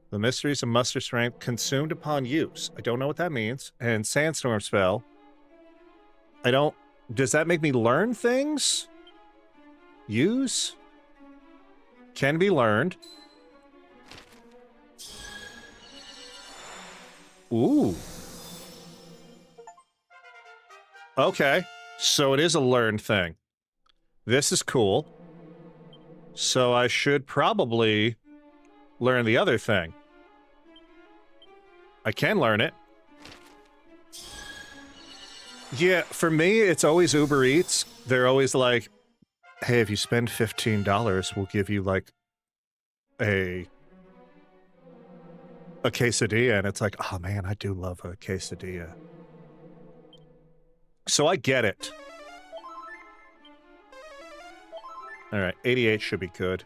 The mysteries of Muster Strength consumed upon use. I don't know what that means. And Sandstorm Spell. I don't... Does that make me learn things? Use? Can be learned. Ooh. Okay. So it is a learned thing. This is cool. So I should probably learn the other thing. I can learn it. Yeah, for me, it's always Uber Eats. They're always like, hey, if you spend $15, we'll give you, like, a quesadilla. And it's like, oh, man, I do love a quesadilla. So I get it. All right, 88 should be good.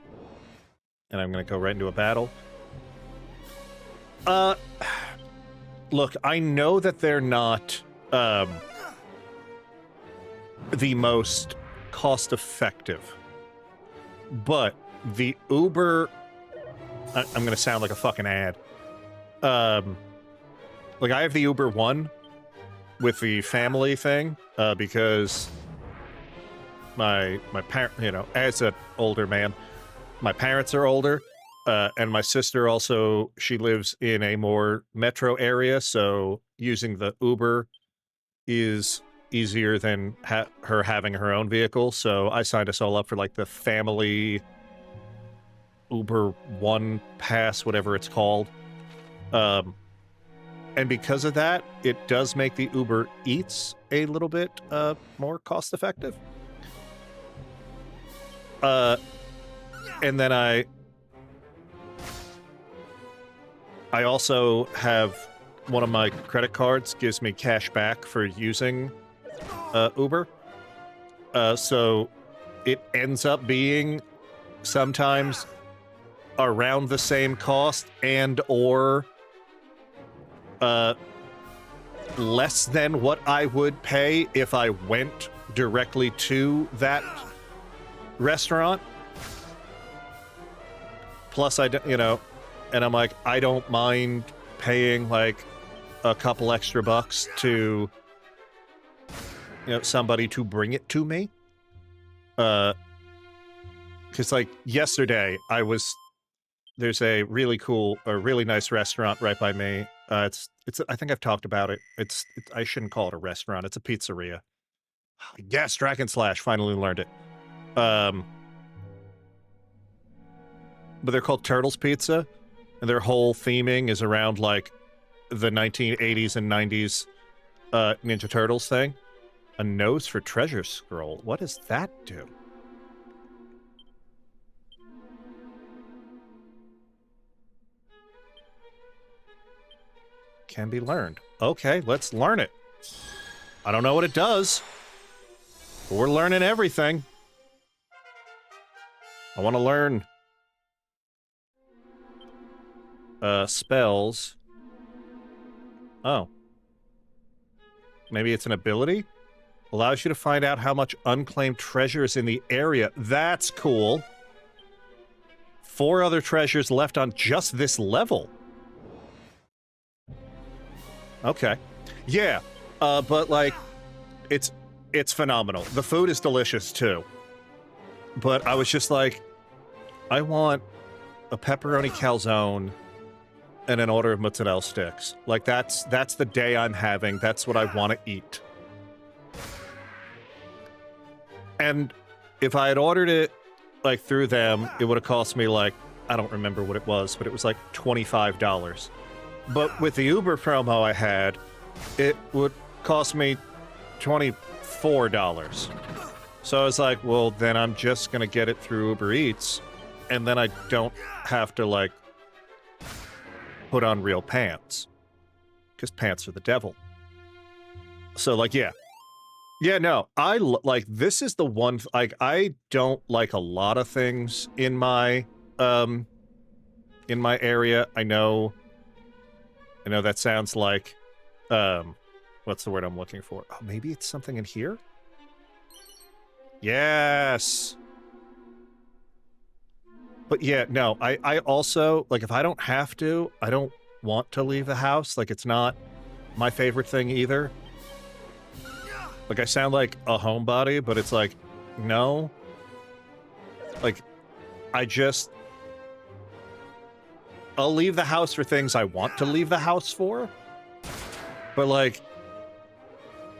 And I'm going to go right into a battle. Look, I know that they're not the most cost-effective, but the Uber... I'm going to sound like a fucking ad. Like, I have the Uber One with the family thing, because my parent, you know, as an older man, my parents are older, and my sister also, she lives in a more metro area, so using the Uber is easier than her having her own vehicle, so I signed us all up for, like, the family Uber One Pass, whatever it's called. And because of that, it does make the Uber Eats a little bit more cost-effective. And then I also have one of my credit cards gives me cash back for using Uber. So it ends up being sometimes around the same cost and or less than what I would pay if I went directly to that restaurant. Plus, you know, and I'm like, I don't mind paying like a couple extra bucks to, you know, somebody to bring it to me. Because like yesterday, there's a really cool, or really nice restaurant right by me. It's I think I've talked about it. I shouldn't call it a restaurant. It's a pizzeria. Yes, Dragon Slash finally learned it. But they're called Turtles Pizza, and their whole theming is around like the 1980s and 90s Ninja Turtles thing. A nose for treasure scroll. What does that do? Can be learned. Okay, let's learn it. I don't know what it does, but we're learning everything. I want to learn spells. Oh. Maybe it's an ability? Allows you to find out how much unclaimed treasure is in the area. That's cool. 4 other treasures left on just this level. Okay. Yeah. But like, it's phenomenal. The food is delicious too. But I was just like, I want a pepperoni calzone and an order of mozzarella sticks. Like that's the day I'm having. That's what I want to eat. And if I had ordered it like through them, it would have cost me like, I don't remember what it was, but it was like $25. But with the Uber promo I had, it would cost me $24. So I was like, well, then I'm just going to get it through Uber Eats, and then I don't have to like put on real pants, because pants are the devil. So like, yeah. Yeah, no, like, this is the one, like, I don't like a lot of things in my area. I know that sounds like, what's the word I'm looking for? Oh, maybe it's something in here? Yes! But yeah, no, I also, like, if I don't have to, I don't want to leave the house. Like, it's not my favorite thing either. Like, I sound like a homebody, but it's like, no. Like, I'll leave the house for things I want to leave the house for. But, like,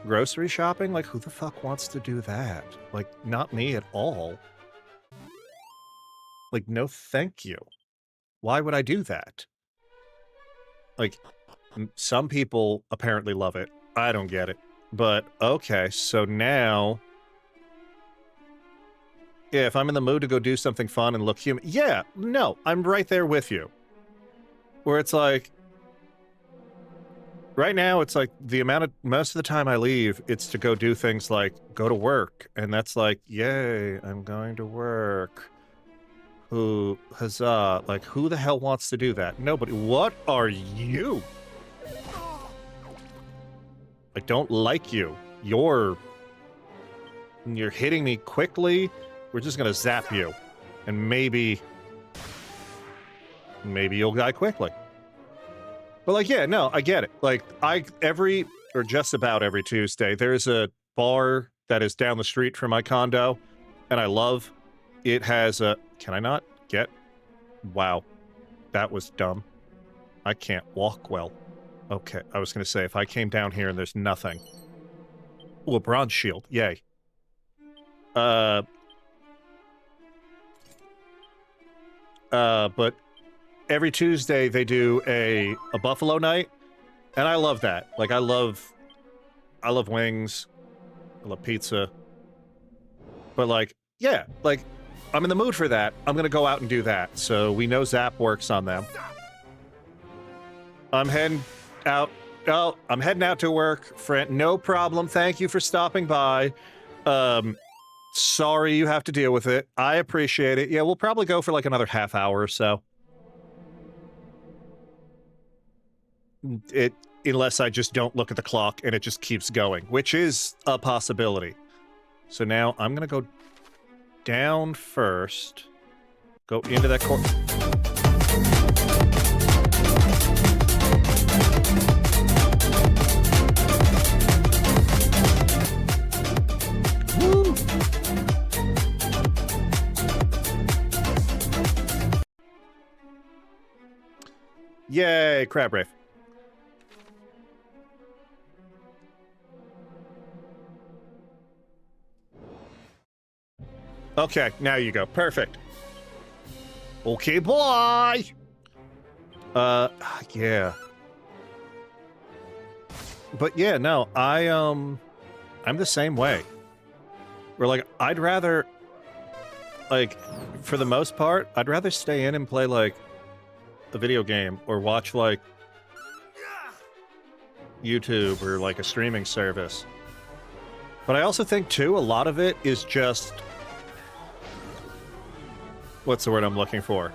grocery shopping? Like, who the fuck wants to do that? Like, not me at all. Like, no thank you. Why would I do that? Like, some people apparently love it. I don't get it. But, okay, so now... Yeah, if I'm in the mood to go do something fun and look human... Yeah, no, I'm right there with you. Where it's like... Right now, it's like, most of the time I leave, it's to go do things like, go to work. And that's like, yay, I'm going to work. Huzzah. Like, who the hell wants to do that? Nobody. What are you? I don't like you. You're hitting me quickly. We're just gonna zap you. And maybe you'll die quickly. But like, yeah, no, I get it. Like, just about every Tuesday, there's a bar that is down the street from my condo, and I love. It has a... Can I not get... Wow. That was dumb. I can't walk well. Okay, I was going to say, if I came down here and there's nothing... Ooh, a bronze shield. Yay. But every Tuesday they do a buffalo night, and I love that. Like, I love wings. I love pizza. But, like, yeah, like, I'm in the mood for that. I'm going to go out and do that. So we know Zap works on them. I'm heading out. Oh, I'm heading out to work, friend. No problem. Thank you for stopping by. Sorry you have to deal with it. I appreciate it. Yeah, we'll probably go for like another half hour or so. Unless I just don't look at the clock and it just keeps going, which is a possibility. So now I'm going to go down first. Go into that court. Woo! Yay, Crab Reef. Okay, now you go. Perfect. Okay, boy! Yeah. But yeah, no, I'm the same way. Where, like, I'd rather, like, for the most part, I'd rather stay in and play, like, a video game or watch, like, YouTube or, like, a streaming service. But I also think, too, a lot of it is just... what's the word I'm looking for?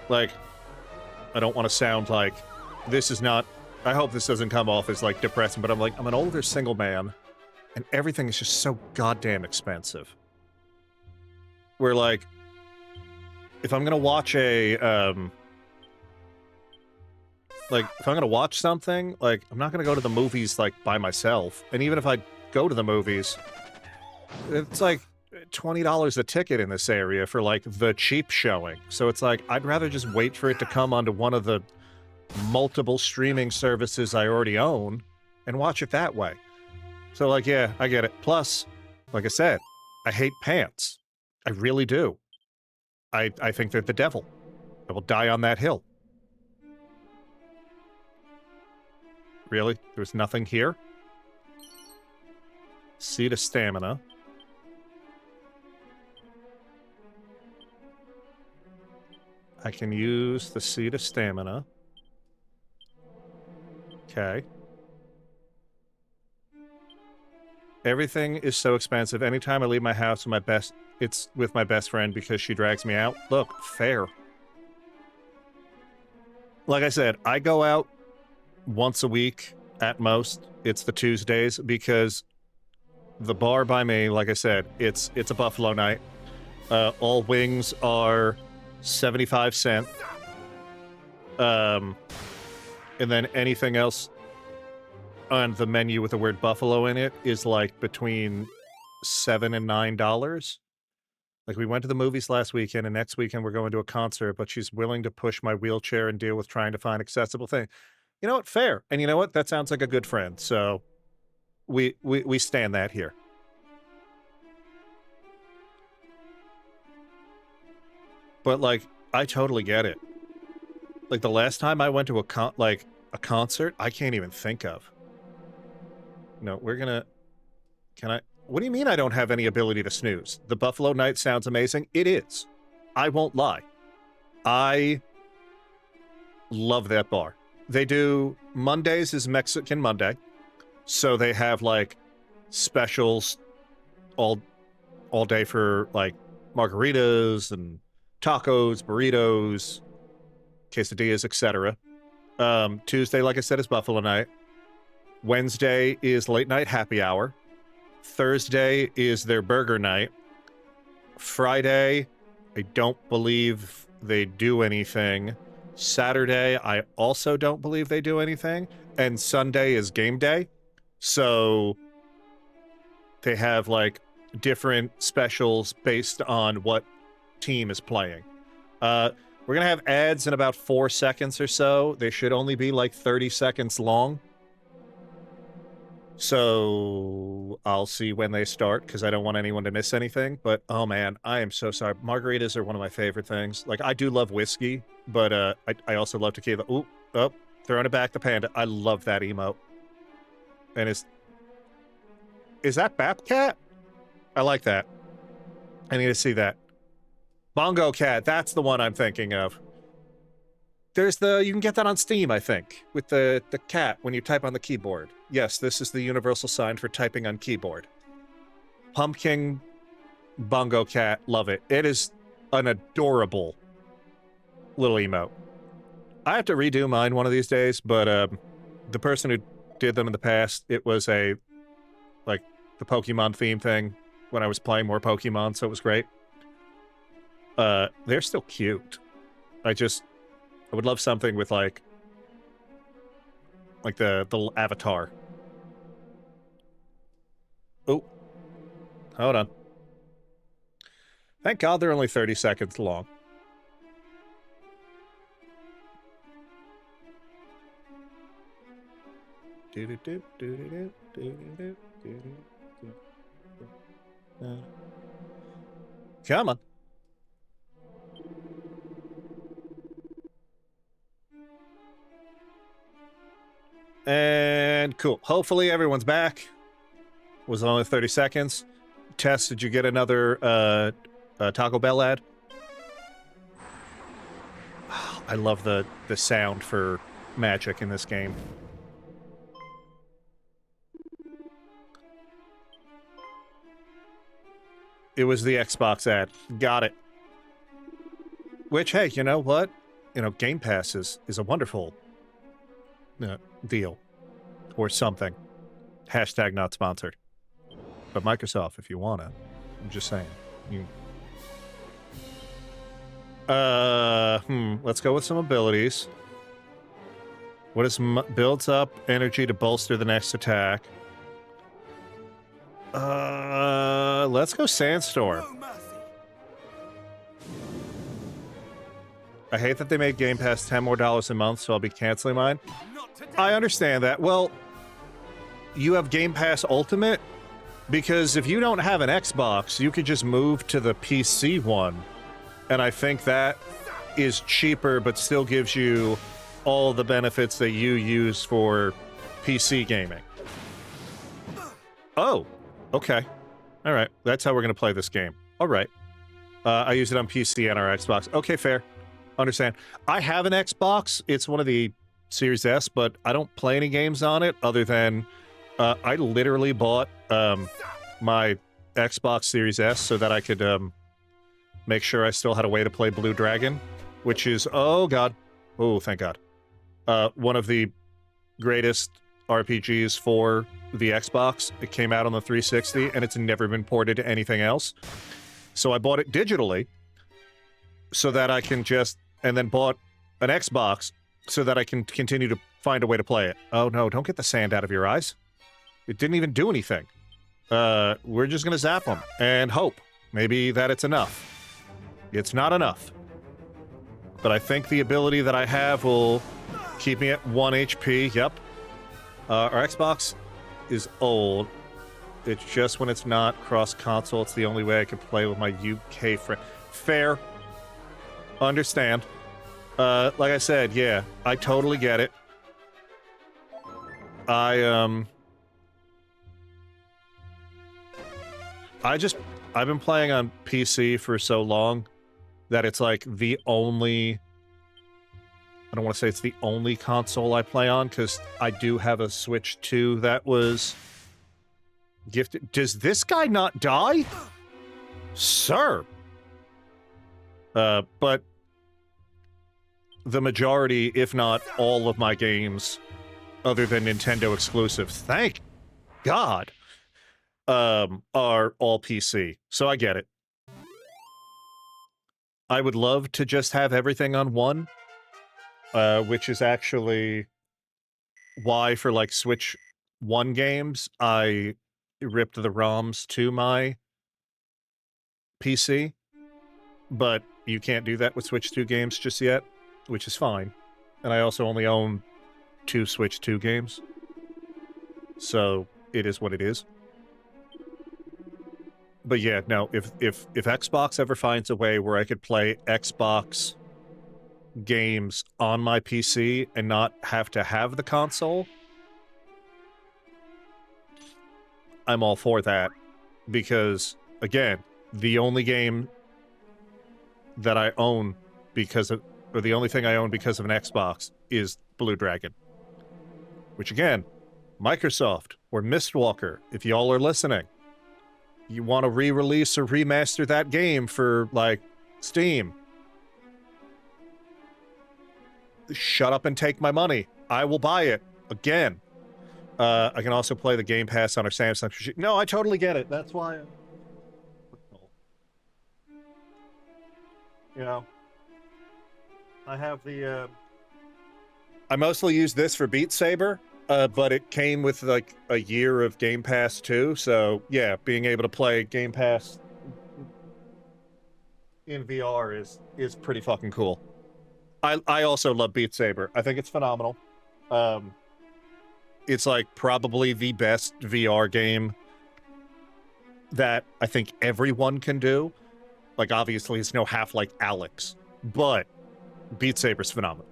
Like, I don't want to sound like this is not. I hope this doesn't come off as like depressing, but I'm an older single man, and everything is just so goddamn expensive. Where like, if I'm gonna watch like, if I'm gonna watch something, like, I'm not gonna go to the movies, like, by myself. And even if I go to the movies, it's like $20 a ticket in this area for, like, the cheap showing. So it's like, I'd rather just wait for it to come onto one of the multiple streaming services I already own and watch it that way. So, like, yeah, I get it. Plus, like I said, I hate pants. I really do. I think they're the devil. I will die on that hill. Really? There's nothing here? Seed of Stamina. I can use the Seed of Stamina. Okay. Everything is so expensive. Anytime I leave my house it's with my best friend because she drags me out. Look, fair. Like I said, I go out once a week at most. It's the Tuesdays because the bar by me, like I said, it's a buffalo night. All wings are 75 cents. And then anything else on the menu with the word buffalo in it is like between $7 and $9. Like, we went to the movies last weekend, and next weekend we're going to a concert, but she's willing to push my wheelchair and deal with trying to find accessible thing. You know what? Fair. And you know what? That sounds like a good friend. So we stand that here. But like, I totally get it. Like, the last time I went to a concert, I can't even think of. No, what do you mean I don't have any ability to snooze? The Buffalo Night sounds amazing. It is. I won't lie. I love that bar. They do Mondays is Mexican Monday. So they have like specials all day for like margaritas and tacos, burritos, quesadillas, etc. Tuesday, like I said, is Buffalo Night. Wednesday is late night happy hour. Thursday is their burger night. Friday, I don't believe they do anything. Saturday, I also don't believe they do anything. And Sunday is game day. So they have like different specials based on what team is playing. We're going to have ads in about 4 seconds or so. They should only be like 30 seconds long. So I'll see when they start because I don't want anyone to miss anything. But oh man, I am so sorry. Margaritas are one of my favorite things. Like, I do love whiskey, but I also love tequila. Ooh, oh, throwing it back to Panda. I love that emote. And is that Bapcat? I like that. I need to see that. Bongo Cat, that's the one I'm thinking of. You can get that on Steam, I think, with the cat when you type on the keyboard. Yes, this is the universal sign for typing on keyboard. Pumpkin Bongo Cat, love it. It is an adorable little emote. I have to redo mine one of these days, but the person who did them in the past, it was the Pokemon theme thing when I was playing more Pokemon, so it was great. They're still cute. I would love something with like the avatar. Oh, hold on. Thank God they're only 30 seconds long. Come on. And cool. Hopefully everyone's back. Was only 30 seconds. Tess, did you get another Taco Bell ad? I love the sound for magic in this game. It was the Xbox ad. Got it. Which, hey, you know what? Game Pass is a wonderful deal. Or something. Hashtag not sponsored. But Microsoft, if you wanna. I'm just saying. Let's go with some abilities. What is builds up energy to bolster the next attack? Let's go Sandstorm. I hate that they made Game Pass $10 more a month, so I'll be canceling mine. I understand that. Well, you have Game Pass Ultimate, because if you don't have an Xbox, you could just move to the PC one, and I think that is cheaper, but still gives you all the benefits that you use for PC gaming. Oh, okay. All right, that's how we're going to play this game. All right. I use it on PC and our Xbox. Okay, fair. Understand. I have an Xbox. It's one of the Series S, but I don't play any games on it other than I literally bought my Xbox Series S so that I could make sure I still had a way to play Blue Dragon, which is, oh god, oh thank god, one of the greatest RPGs for the Xbox. It came out on the 360 and it's never been ported to anything else. So I bought it digitally so that I can and then bought an Xbox so that I can continue to find a way to play it. Oh no, don't get the sand out of your eyes. It didn't even do anything. We're just gonna zap them and hope maybe that it's enough. It's not enough. But I think the ability that I have will keep me at 1 HP. Yep. Our Xbox is old. It's just when it's not cross-console, it's the only way I can play with my UK friend. Fair. Understand. Like I said, yeah, I totally get it. I've been playing on PC for so long that it's like the only, I don't want to say it's the only console I play on, because I do have a Switch 2 that was gifted. Does this guy not die? Sir! But the majority, if not all of my games, other than Nintendo exclusives, thank God, are all PC. So I get it. I would love to just have everything on one, which is actually why for like Switch 1 games, I ripped the ROMs to my PC, but you can't do that with Switch 2 games just yet, which is fine. And I also only own 2 Switch 2 games, so it is what it is. But yeah, no, if Xbox ever finds a way where I could play Xbox games on my PC and not have to have the console, I'm all for that. Because, again, the only game that I own because of, or the only thing I own because of an Xbox is Blue Dragon. Which, again, Microsoft or Mistwalker, if y'all are listening, you want to re-release or remaster that game for, like, Steam, shut up and take my money. I will buy it. Again. I can also play the Game Pass on our Samsung machine. No, I totally get it. That's why... You know, I have the, I mostly use this for Beat Saber, but it came with, like, a year of Game Pass, too, so, yeah, being able to play Game Pass in VR is pretty fucking cool. I also love Beat Saber. I think it's phenomenal. It's, like, probably the best VR game that I think everyone can do. Like, obviously, it's no Half-Life Alyx, but Beat Saber's phenomenal.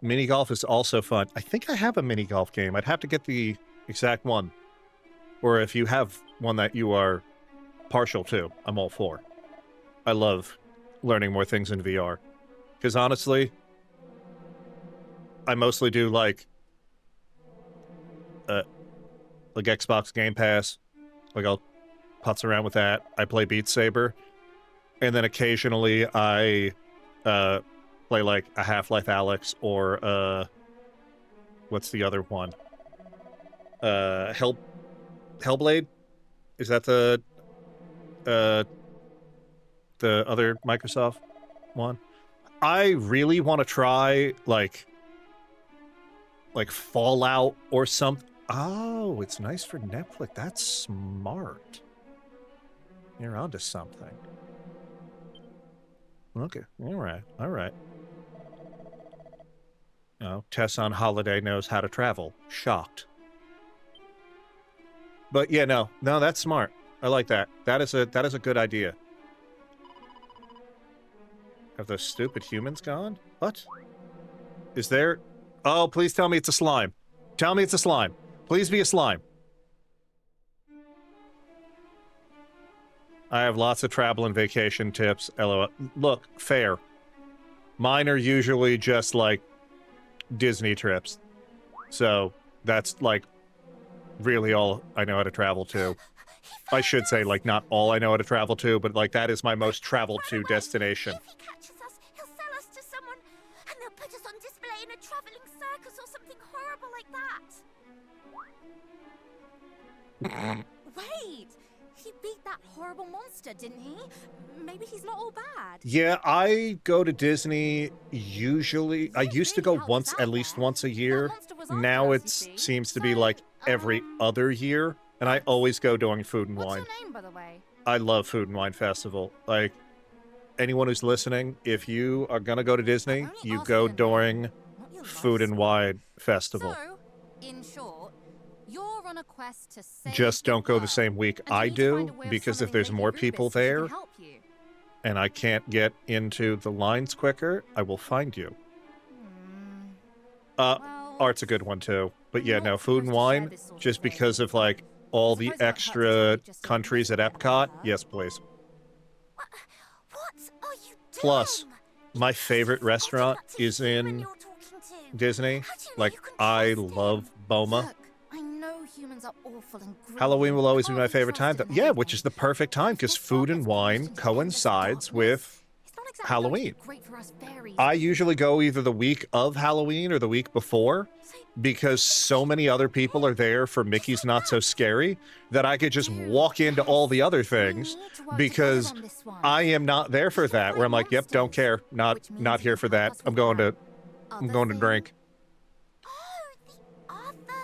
Mini golf is also fun. I think I have a mini golf game. I'd have to get the exact one. Or if you have one that you are partial to, I'm all for. I love learning more things in VR. Because honestly, I mostly do like Xbox Game Pass. Like, I'll putz around with that. I play Beat Saber. And then occasionally I play like a Half-Life Alyx or what's the other one? Hellblade? Is that the other Microsoft one? I really want to try like Fallout or something. Oh, it's nice for Netflix. That's smart. You're onto something. Okay, all right. Oh, Tess on holiday knows how to travel. Shocked. But yeah, no, that's smart. I like that. That is a good idea. Have those stupid humans gone? What? Is there? Oh, please tell me it's a slime. Tell me it's a slime. Please be a slime. I have lots of travel and vacation tips. LOL. Look, fair. Mine are usually just like Disney trips. So that's like really all I know how to travel to. I should say like not all I know how to travel to, but like that is my most traveled to destination. If he catches us, he'll sell us to someone, and they'll put us on display in a traveling circus or something horrible like that. Wait! He beat that horrible monster, didn't he? Maybe he's not all bad. Yeah, I go to Disney usually. I used to go once, at least once a year. Now it seems to be like every other year, and I always go during Food and Wine. What's your name, by the way? I love Food and Wine Festival. Like, anyone who's listening, if you are gonna go to Disney, you go during Food and Wine Festival. So, in short, you're on a quest to save Just don't go the world, same week and you I need to find do, a way of because if summoning there's Lady more Rubis people so she can there, help you. and I can't get into the lines quicker, I will find you. Well, Art's a good one too. But yeah, you're no, not Food and supposed to share Wine, this sort of just thing. because of like all the Suppose it hurts extra to just so countries at you can Epcot. her. Yes, please. What are you doing? Plus, my favorite restaurant is in Disney. Like, I love Boma. Look, I know humans are awful and greedy. Halloween will always be my Can't favorite time. trusted in Yeah, anything. which is the perfect time because This world Food and gets Wine pushed into the endless coincides darkness. with It's not exactly going to be Halloween. great for us fairies. I usually go either the week of Halloween or the week before because so many other people are there for Mickey's Not So Scary that I could just walk into all the other things because I am not there for that. Where I'm like, yep, don't care, not here for that. I'm going to drink,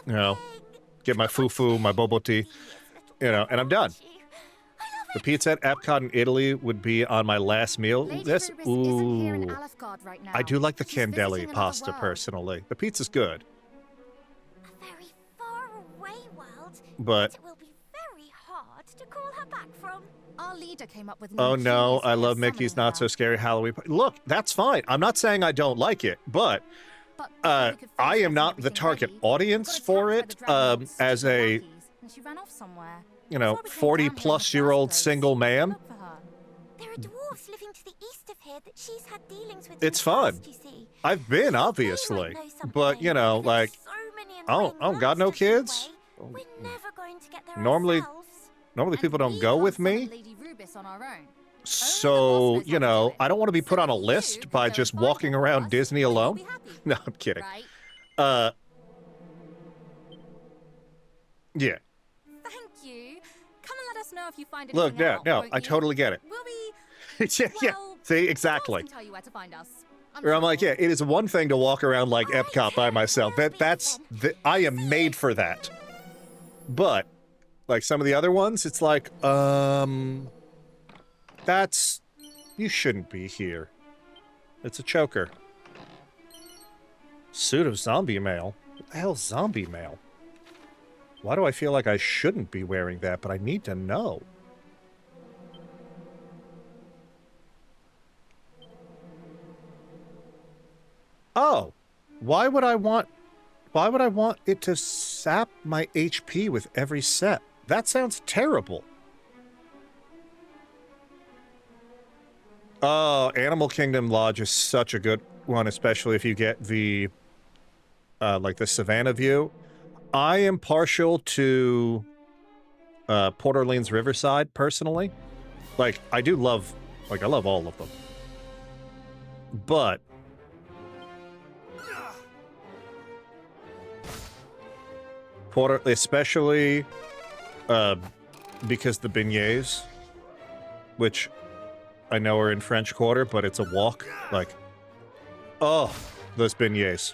you know, get my foo-foo, my bobo tea, you know, and I'm done. The pizza at Epcot in Italy would be on my last meal. Lady This, Rubis isn't here in ooh. Alefgard right now. I do like the She's visiting candeli another pasta world. personally. The pizza's good, A very far away world. but It will be very hard to call her back from. Our leader came up with oh an no, ingenious I way of love Mickey's summoning Not So her. Scary Halloween. Look, that's fine. I'm not saying I don't like it, but But before we could finish I am getting not the everything target ready, audience got for attacked it by the dragon lord's as stupid a, lackeys, and she ran off somewhere. you know, Before we came down here in the 40-plus-year-old first place, single we man. looked for her. There are dwarves living to the east of here that she's had dealings with. It's in the fun. past, you see. I've been, They might obviously, know but, you something. know, There's like, so many oh, annoying God, no monsters in the kids? way. We're never going to get there Normally- ourselves. Normally And people don't we go can't with me, summon Lady Rubis on our own. so, knows you how to know, do it. I don't want to be put So on a if you list could by go just and find walking her for around us, Disney then you'll alone. be happy, No, I'm kidding. right? Yeah. Thank you. Come and let us know if you find Look, anything out, no, won't I you? totally get it. We'll be. Yeah, Well, see, exactly. Can tell you where to find us. Or I'm like, sure. yeah, it is one thing to walk around like Epcot by myself. That's I am made for that. But like some of the other ones, it's like, that's you shouldn't be here. It's a choker. Suit of zombie mail. What the hell's zombie mail? Why do I feel like I shouldn't be wearing that, but I need to know? Oh, why would I want it to sap my HP with every set? That sounds terrible. Oh, Animal Kingdom Lodge is such a good one, especially if you get the like the Savannah view. I am partial to Port Orleans Riverside, personally. Like, I love all of them. But especially because the beignets, which I know are in French Quarter, but it's a walk. Like, oh, those beignets.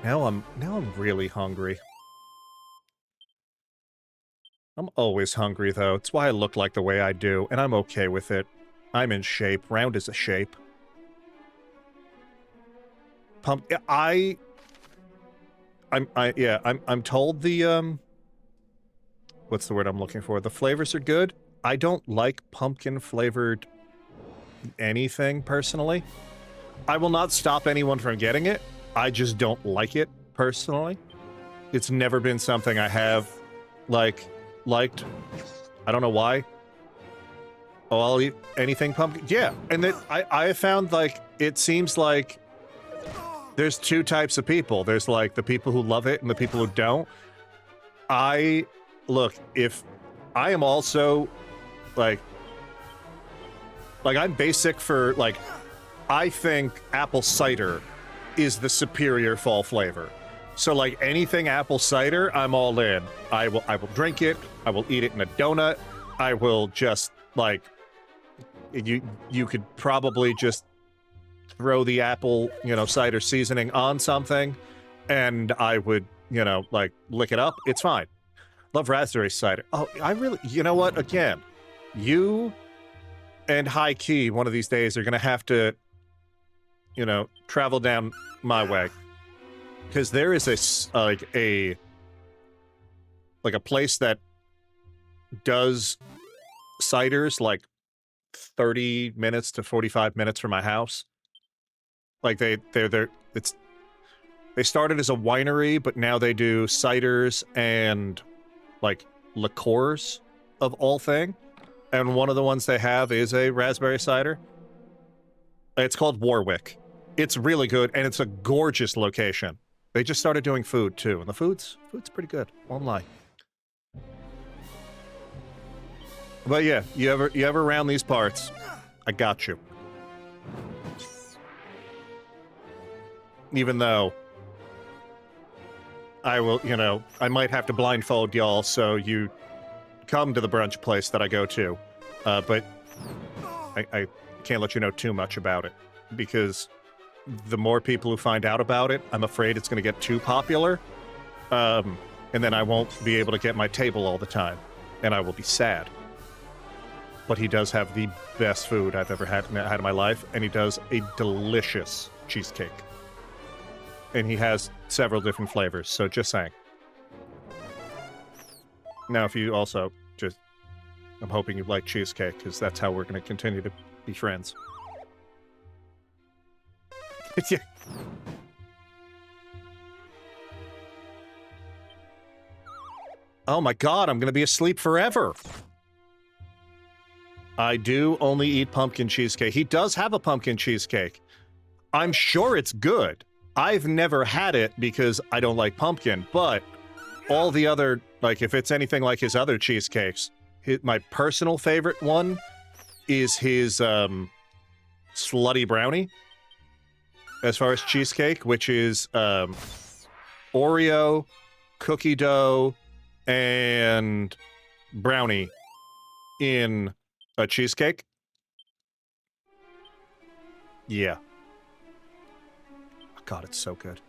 Now I'm really hungry. I'm always hungry, though. It's why I look like the way I do, and I'm okay with it. I'm in shape. Round is a shape. I'm told the, what's the word I'm looking for? The flavors are good. I don't like pumpkin-flavored anything, personally. I will not stop anyone from getting it. I just don't like it, personally. It's never been something I have, like, liked. I don't know why. Oh, I'll eat anything pumpkin. Yeah, and then I have found, like, it seems like there's two types of people. There's, like, the people who love it and the people who don't. Look, if I am also, like, I'm basic for, like, I think apple cider is the superior fall flavor. So, like, anything apple cider, I'm all in. I will drink it. I will eat it in a donut. I will just, like, you could probably just throw the apple, cider seasoning on something, and I would, like, lick it up. It's fine. Love raspberry cider. Oh, I really, you know what? Again, you and High Key one of these days are gonna have to, travel down my way. Because there is a place that does ciders like 30 minutes to 45 minutes from my house. Like they started as a winery, but now they do ciders and like liqueurs of all thing. And one of the ones they have is a raspberry cider. It's called Warwick. It's really good, and it's a gorgeous location. They just started doing food too, and the food's pretty good. Won't lie. But yeah, you ever around these parts, I got you. Even though I will, I might have to blindfold y'all so you come to the brunch place that I go to. But I can't let you know too much about it, because the more people who find out about it, I'm afraid it's going to get too popular. And then I won't be able to get my table all the time, and I will be sad. But he does have the best food I've ever had in my life, and he does a delicious cheesecake. And he has several different flavors, so just saying. Now, if you also just... I'm hoping you like cheesecake, because that's how we're going to continue to be friends. Yeah. Oh my god, I'm going to be asleep forever. I do only eat pumpkin cheesecake. He does have a pumpkin cheesecake. I'm sure it's good. I've never had it because I don't like pumpkin, but all the other, like, if it's anything like his other cheesecakes, my personal favorite one is his slutty brownie, as far as cheesecake, which is Oreo, cookie dough, and brownie in a cheesecake. Yeah. God, it's so good.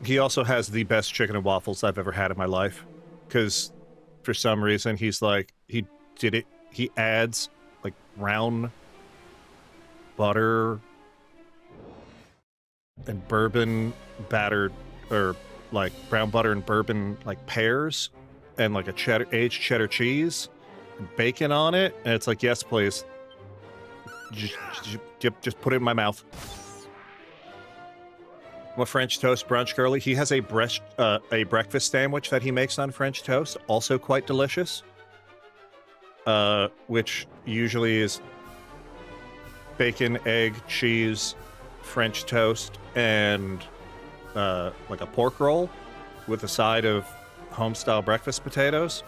He also has the best chicken and waffles I've ever had in my life. Because for some reason, he's like, he adds like brown butter and bourbon battered, or like brown butter and bourbon like pears, and like a aged cheddar cheese and bacon on it, and it's like, yes please, just put it in my mouth. I'm a French toast brunch girly. He has a breakfast sandwich that he makes on French toast, also quite delicious, which usually is bacon, egg, cheese, French toast and like a pork roll with a side of home-style breakfast potatoes.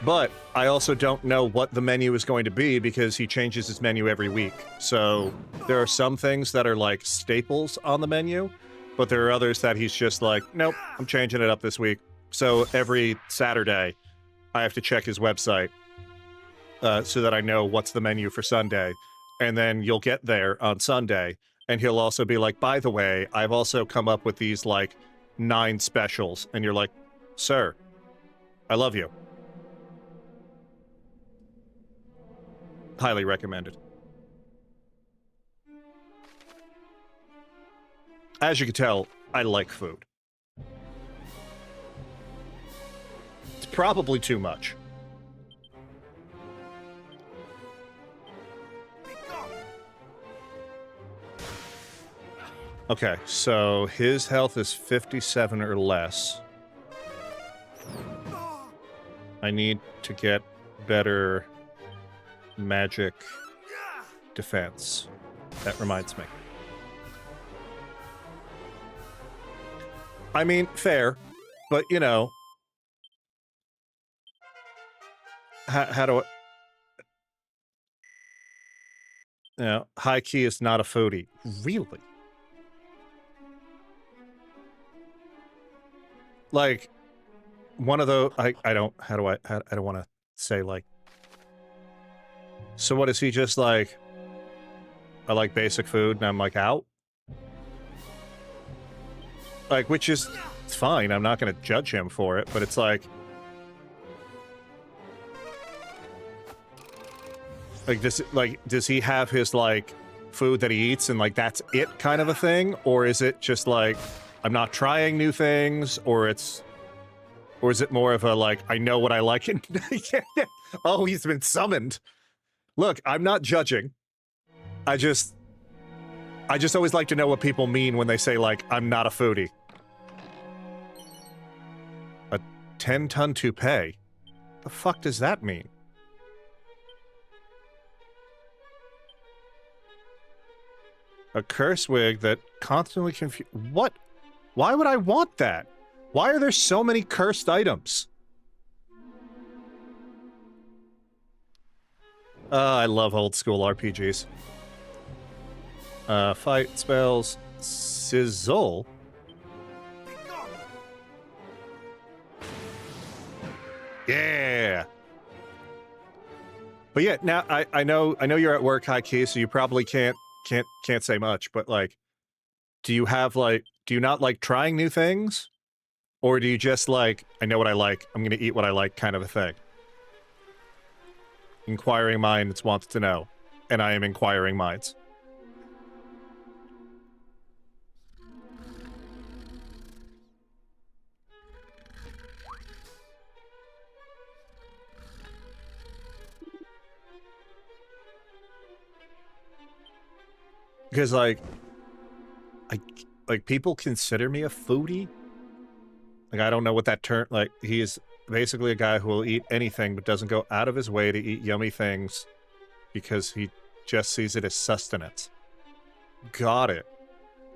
But I also don't know what the menu is going to be because he changes his menu every week. So there are some things that are like staples on the menu, but there are others that he's just like, nope, I'm changing it up this week. So every Saturday, I have to check his website so that I know what's the menu for Sunday. And then you'll get there on Sunday, and he'll also be like, by the way, I've also come up with these like 9 specials. And you're like, sir, I love you. Highly recommended. As you can tell, I like food. It's probably too much. Okay, so his health is 57 or less. I need to get better magic defense. That reminds me. I mean, fair, but you know, how do I... You know, high key is not a foodie. Really? Like, one of those... I don't want to say, like... So what is he just like... I like basic food and I'm like, out? Like, which is... It's fine, I'm not going to judge him for it, but it's like... Like, does he have his, like, food that he eats and, like, that's it kind of a thing? Or is it just, like, I'm not trying new things? Or it's... Or is it more of a, like, I know what I like and... Oh, he's been summoned. Look, I'm not judging. I just always like to know what people mean when they say, like, I'm not a foodie. A 10-ton toupee? The fuck does that mean? A curse wig that constantly What? Why would I want that? Why are there so many cursed items? I love old school RPGs. Fight spells. Sizzle. Yeah. But yeah, now I know you're at work, high key, so you probably can't say much, but like, do you not like trying new things? Or do you just like, I know what I like, I'm gonna eat what I like kind of a thing? Inquiring minds wants to know, and I am inquiring minds. Because like people consider me a foodie. Like, I don't know what that term, like, he is basically a guy who will eat anything but doesn't go out of his way to eat yummy things because he just sees it as sustenance. Got it.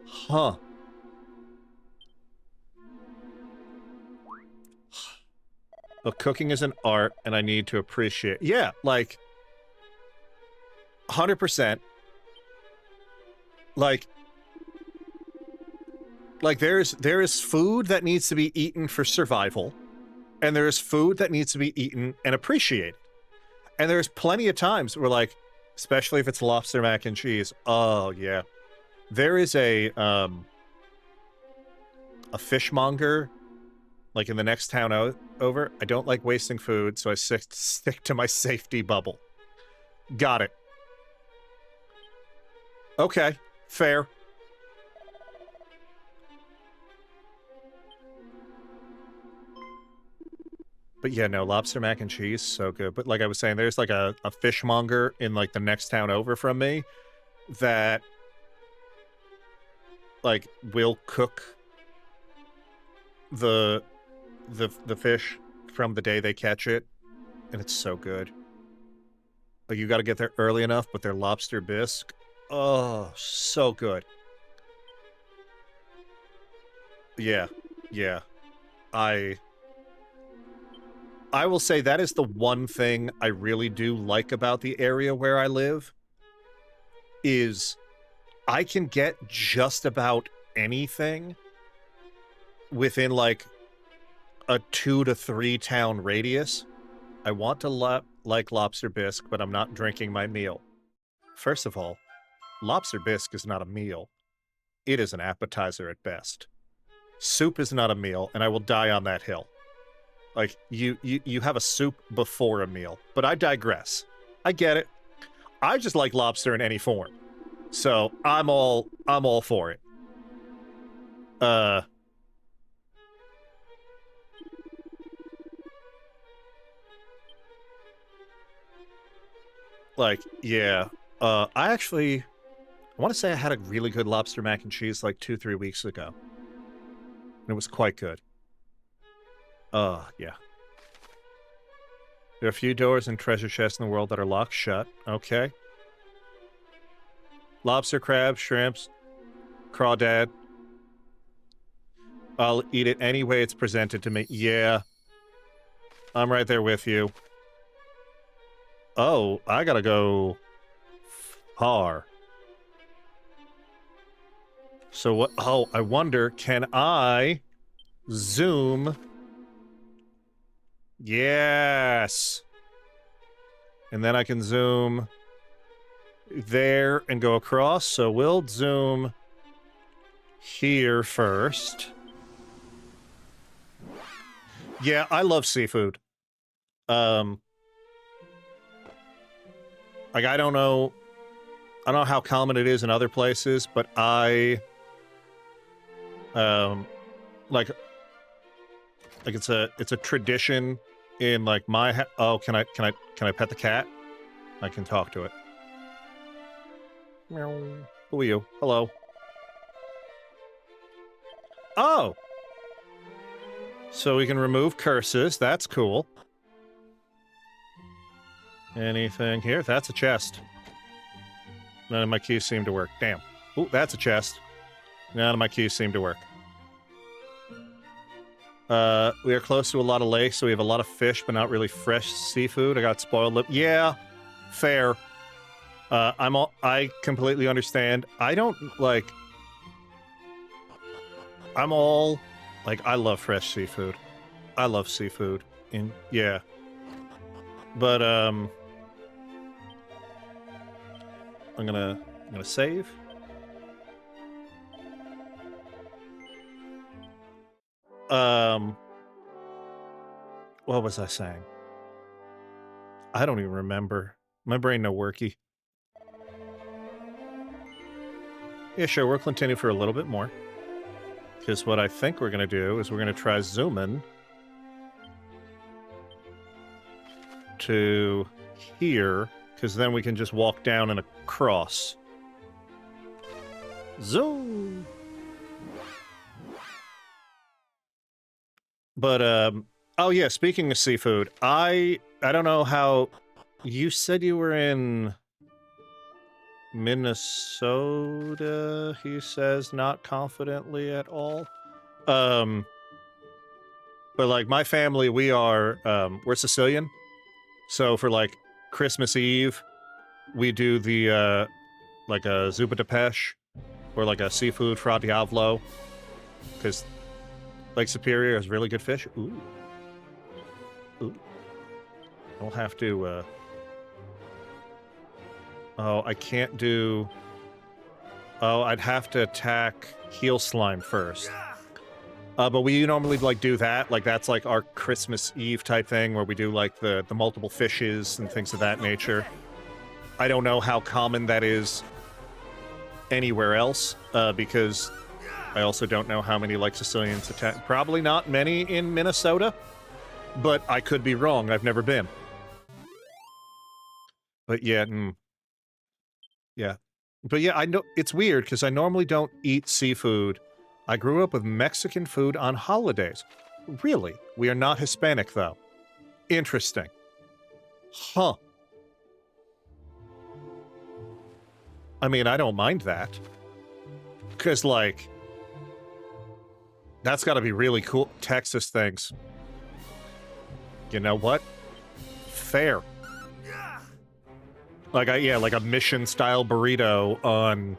Huh. Well, cooking is an art and I need to appreciate. Yeah, like 100%. Like there is food that needs to be eaten for survival, and there is food that needs to be eaten and appreciated. And there's plenty of times where, like, especially if it's lobster mac and cheese, oh yeah. There is a fishmonger, like, in the next town over. I don't like wasting food, so I stick to my safety bubble. Got it. Okay, fair. But yeah, no, lobster mac and cheese, so good. But like I was saying, there's like a fishmonger in like the next town over from me that like will cook the fish from the day they catch it, and it's so good. Like, you gotta get there early enough, but their lobster bisque, oh, so good. Yeah, yeah. I will say that is the one thing I really do like about the area where I live, is I can get just about anything within, like, a 2 to 3 town radius. I want to like lobster bisque, but I'm not drinking my meal. First of all, lobster bisque is not a meal. It is an appetizer at best. Soup is not a meal, and I will die on that hill. Like, you have a soup before a meal. But I digress. I get it. I just like lobster in any form. So, I'm all for it. Like, yeah. I want to say I had a really good lobster mac and cheese like 2-3 weeks ago. And it was quite good. Yeah. There are a few doors and treasure chests in the world that are locked shut. Okay. Lobster, crab, shrimps, crawdad. I'll eat it any way it's presented to me. Yeah. I'm right there with you. Oh, I gotta go far. So what? Oh, I wonder, can I zoom? Yes. And then I can zoom there and go across. So we'll zoom here first. Yeah, I love seafood. Like, I don't know how common it is in other places, but like it's a tradition in, like, my oh, can I pet the cat? I can talk to it. Meow. Who are you? Hello. Oh! So we can remove curses. That's cool. Anything here? That's a chest. None of my keys seem to work. Damn. Ooh, that's a chest. None of my keys seem to work. We are close to a lot of lakes, so we have a lot of fish, but not really fresh seafood. I got spoiled lip. Yeah, fair. I completely understand. I don't, like... I'm all... Like, I love fresh seafood. I love seafood. Yeah. But, I'm gonna save. What was I saying? I don't even remember. My brain no worky. Yeah, sure, we'll continue for a little bit more. Because what I think we're gonna do is we're gonna try zooming to here, because then we can just walk down and across. Zoom! But, oh yeah, speaking of seafood, I don't know how... You said you were in Minnesota, he says, not confidently at all. But, like, my family, we're Sicilian. So for, like, Christmas Eve, we do the, like a zuppa de pesce, or like a seafood fra diavolo, because Lake Superior has really good fish. Ooh. Ooh. I'll have to, Oh, I can't do... Oh, I'd have to attack Heel Slime first. But we normally, like, do that. Like, that's, like, our Christmas Eve type thing, where we do, like, the multiple fishes and things of that nature. I don't know how common that is anywhere else, because I also don't know how many, like, Sicilians attack. Probably not many in Minnesota, but I could be wrong. I've never been. But yeah, yeah. But yeah, I know it's weird because I normally don't eat seafood. I grew up with Mexican food on holidays. Really? We are not Hispanic, though. Interesting. Huh. I mean, I don't mind that. Because, like, that's got to be really cool. Texas things. You know what? Fair. Like, like a mission-style burrito on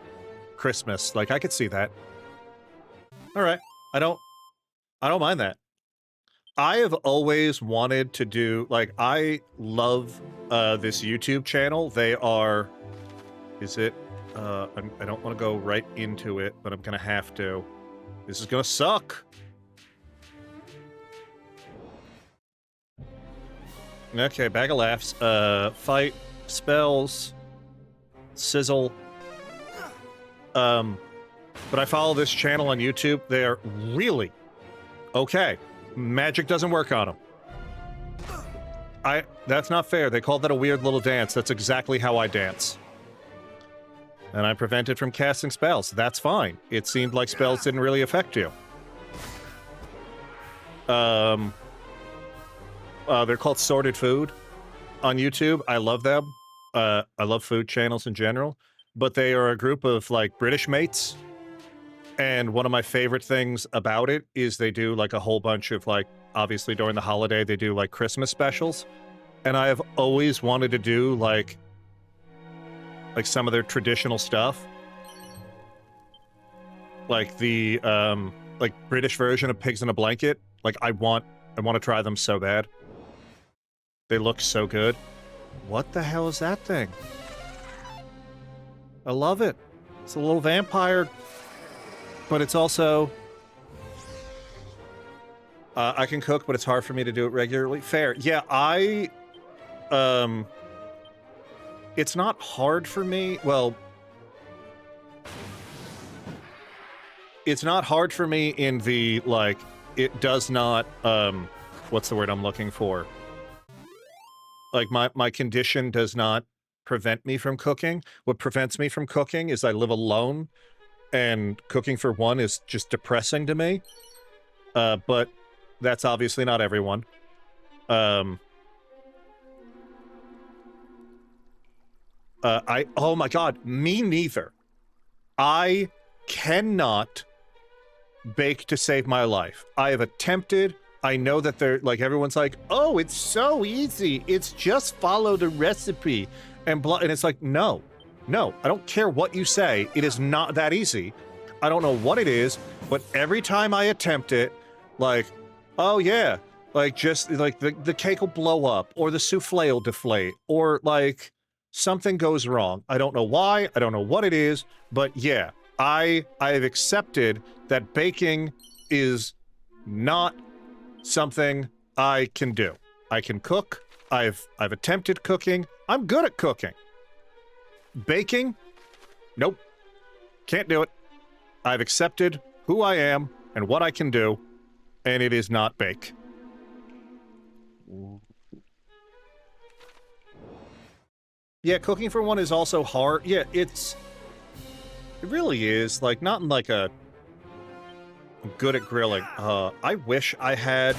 Christmas. Like, I could see that. All right. I don't mind that. I have always wanted to do, like, I love this YouTube channel. They are, is it, I don't want to go right into it, but I'm going to have to. This is going to suck. Okay, bag of laughs. Fight, spells, sizzle. But I follow this channel on YouTube. They're really okay. Magic doesn't work on them. That's not fair. They called that a weird little dance. That's exactly how I dance. And I'm prevented from casting spells. That's fine. It seemed like spells didn't really affect you. They're called Sorted Food on YouTube. I love them. I love food channels in general. But they are a group of, like, British mates. And one of my favorite things about it is they do, like, a whole bunch of, like, obviously during the holiday, they do, like, Christmas specials. And I have always wanted to do, like some of their traditional stuff. Like the, like, British version of Pigs in a Blanket. Like, I want to try them so bad. They look so good. What the hell is that thing? I love it. It's a little vampire. But it's also... I can cook, but it's hard for me to do it regularly. Fair. Yeah, it's not hard for me. Well... It's not hard for me in the, like, it does not, what's the word I'm looking for? Like, my condition does not prevent me from cooking. What prevents me from cooking is I live alone, and cooking for one is just depressing to me. But that's obviously not everyone. Oh my god, me neither. I cannot bake to save my life. I have attempted. I know that they're, like, everyone's like, oh, it's so easy. It's just follow the recipe. And it's like, no, I don't care what you say. It is not that easy. I don't know what it is, but every time I attempt it, like, oh yeah, like, just, like, the cake will blow up, or the souffle will deflate, or, like, something goes wrong. I don't know why, I don't know what it is, but yeah, I have accepted that baking is not something I can do. I can cook. I've attempted cooking. I'm good at cooking. Baking? Nope. Can't do it. I've accepted who I am and what I can do, and it is not bake. Yeah, cooking for one is also hard. Yeah, it really is. Like, not in, like, I'm good at grilling. I wish I had,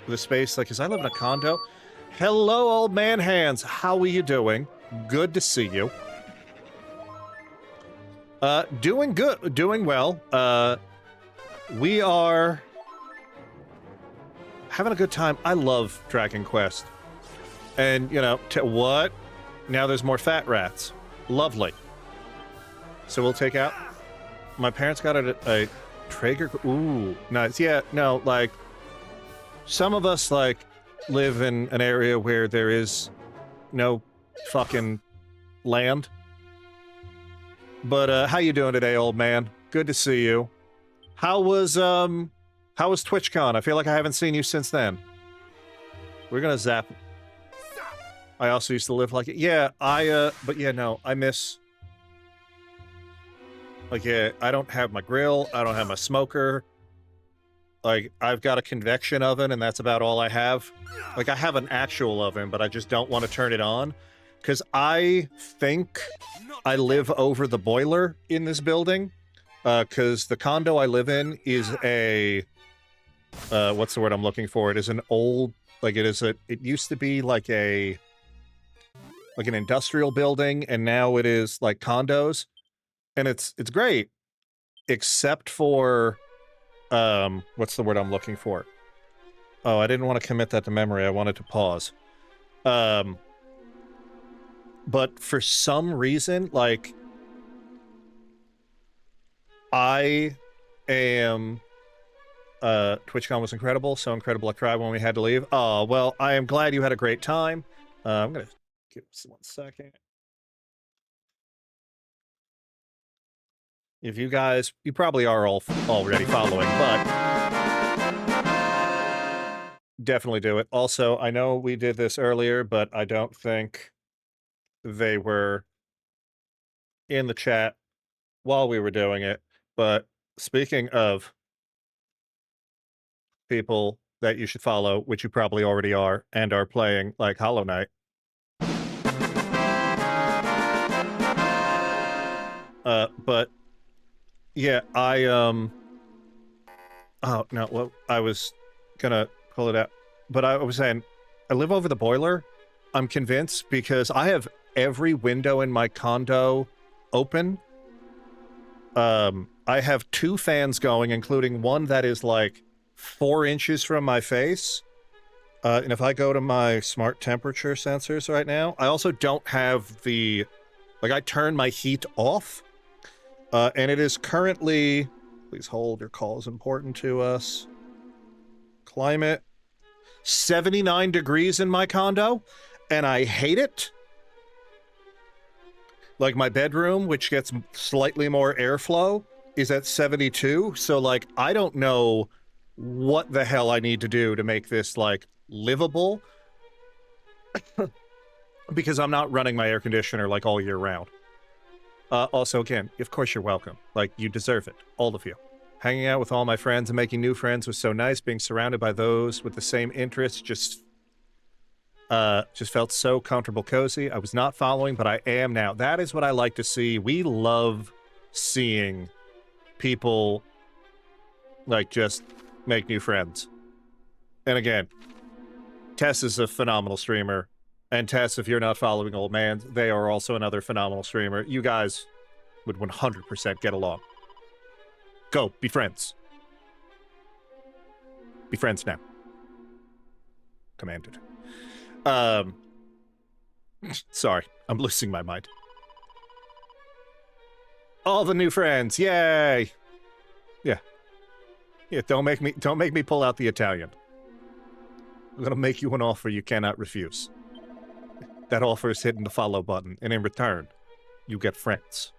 the space, like, because I live in a condo. Hello, old man hands. How are you doing? Good to see you. Doing good. Doing well. We are having a good time. I love Dragon Quest. And, you know, what? Now there's more fat rats. Lovely. So we'll take out... My parents got a Traeger... Ooh, nice. Yeah, no, like... Some of us, like, live in an area where there is no fucking land. But, how you doing today, old man? Good to see you. How was TwitchCon? I feel like I haven't seen you since then. We're gonna zap... I also used to live like it. Yeah, but yeah, no, I miss... Like, yeah, I don't have my grill, I don't have my smoker. Like, I've got a convection oven, and that's about all I have. Like, I have an actual oven, but I just don't want to turn it on. Because I think I live over the boiler in this building. Because the condo I live in is a... what's the word I'm looking for? It is an old... Like, it used to be like a like an industrial building, and now it is like condos, and it's great, except for what's the word I'm looking for? Oh, I didn't want to commit that to memory. I wanted to pause. But for some reason, like, I am TwitchCon was incredible, so incredible I cried when we had to leave. Oh, well, I am glad you had a great time. I'm gonna give us 1 second. If you guys, you probably are all already following, but definitely do it. Also, I know we did this earlier, but I don't think they were in the chat while we were doing it. But speaking of people that you should follow, which you probably already are, and are playing like Hollow Knight. But yeah, oh no, well, I was gonna pull it out, but I was saying, I live over the boiler. I'm convinced because I have every window in my condo open. I have 2 fans going, including one that is like 4 inches from my face. And if I go to my smart temperature sensors right now, I also don't have the, like, I turn my heat off. And it is currently, please hold, your call is important to us. Climate, 79 degrees in my condo, and I hate it. Like, my bedroom, which gets slightly more airflow, is at 72. So, like, I don't know what the hell I need to do to make this, like, livable. Because I'm not running my air conditioner, like, all year round. Also, again, of course you're welcome. Like, you deserve it. All of you. Hanging out with all my friends and making new friends was so nice. Being surrounded by those with the same interests just felt so comfortable, cozy. I was not following, but I am now. That is what I like to see. We love seeing people, like, just make new friends. And again, Tess is a phenomenal streamer. And Tess, if you're not following Old Man, they are also another phenomenal streamer. You guys would 100% get along. Go, be friends. Be friends now. Commanded. Sorry, I'm losing my mind. All the new friends, yay! Yeah. Yeah, don't make me pull out the Italian. I'm gonna make you an offer you cannot refuse. That offer is hitting the follow button, and in return, you get friends.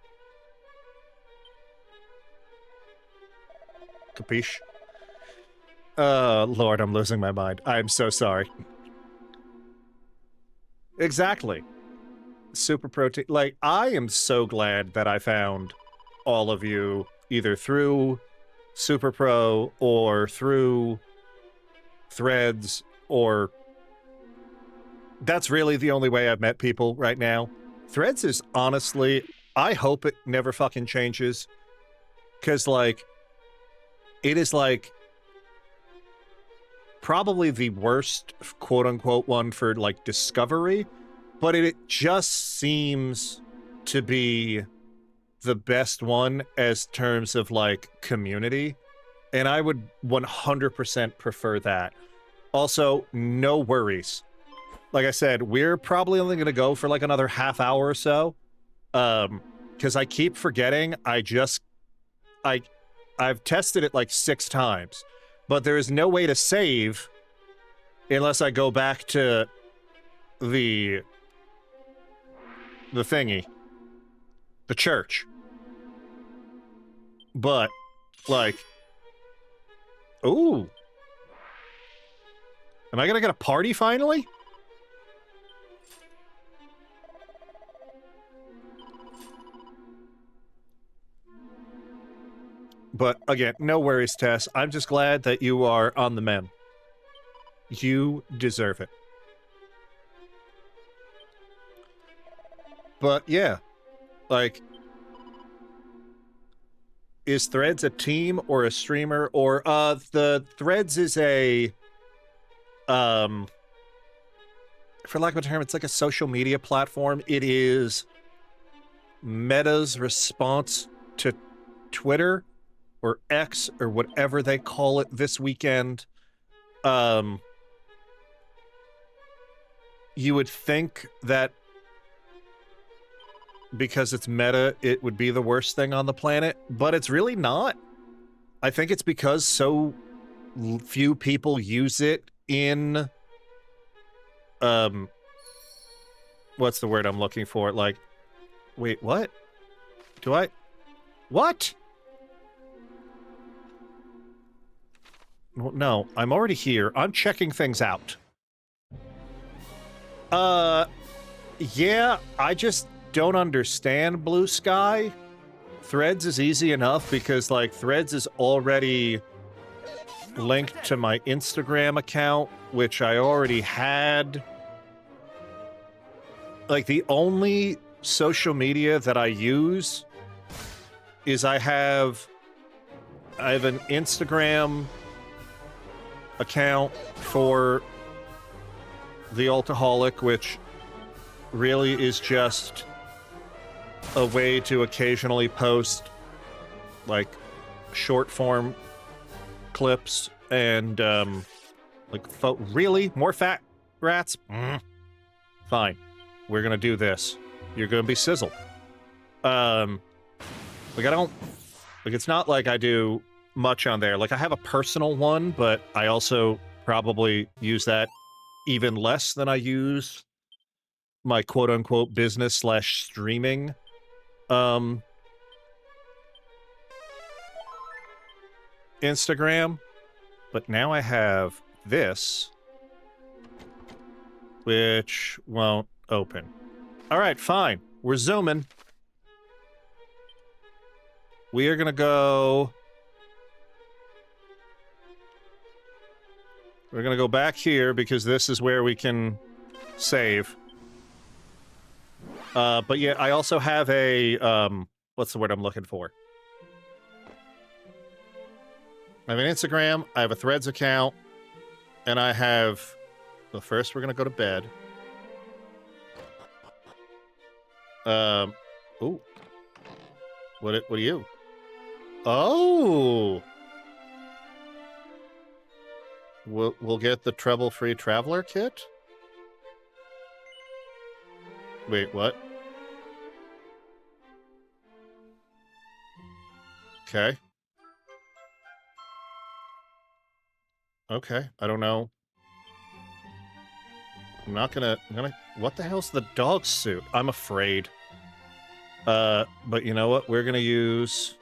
Capiche? Lord, I'm losing my mind. I'm so sorry. Exactly. Super protein. Like, I am so glad that I found all of you either through Super Pro or through Threads, or that's really the only way I've met people right now. Threads is honestly, I hope it never fucking changes. Because, like, it is, like, probably the worst, quote-unquote, one for, like, discovery. But it just seems to be the best one as terms of, like, community. And I would 100% prefer that. Also, no worries. Like I said, we're probably only going to go for like another half hour or so. Because I keep forgetting. I've tested it like 6 times, but there is no way to save unless I go back to the thingy, the church. But, like, ooh. Am I going to get a party finally? But again, no worries, Tess. I'm just glad that you are on the mend. You deserve it. But yeah, like, is Threads a team or a streamer? Or the Threads is a for lack of a term, it's like a social media platform. It is Meta's response to Twitter or X or whatever they call it this weekend. You would think that because it's Meta, it would be the worst thing on the planet, but it's really not. I think it's because so few people use it in, what's the word I'm looking for? Like, wait, what? What? No, I'm already here. I'm checking things out. Yeah, I just don't understand Blue Sky. Threads is easy enough because, like, Threads is already linked to my Instagram account, which I already had. Like, the only social media that I use is I have an Instagram account for the Altaholic, which really is just a way to occasionally post like short form clips and like really more fat rats. Fine, we're gonna do this. You're gonna be sizzled. Like I don't like, it's not like I do much on there. Like I have a personal one, but I also probably use that even less than I use my quote-unquote business/streaming Instagram. But now I have this, which won't open. All right, fine. We're zooming. We are gonna go... We're gonna go back here because this is where we can save. But yeah, I also have a, what's the word I'm looking for? I have an Instagram, I have a Threads account, and I have... Well, first we're gonna go to bed. Ooh. What are you? Oh! We'll get the trouble-free traveler kit? Wait, what? Okay. Okay, I don't know. I'm gonna... What the hell's the dog suit? I'm afraid. But you know what? We're gonna use...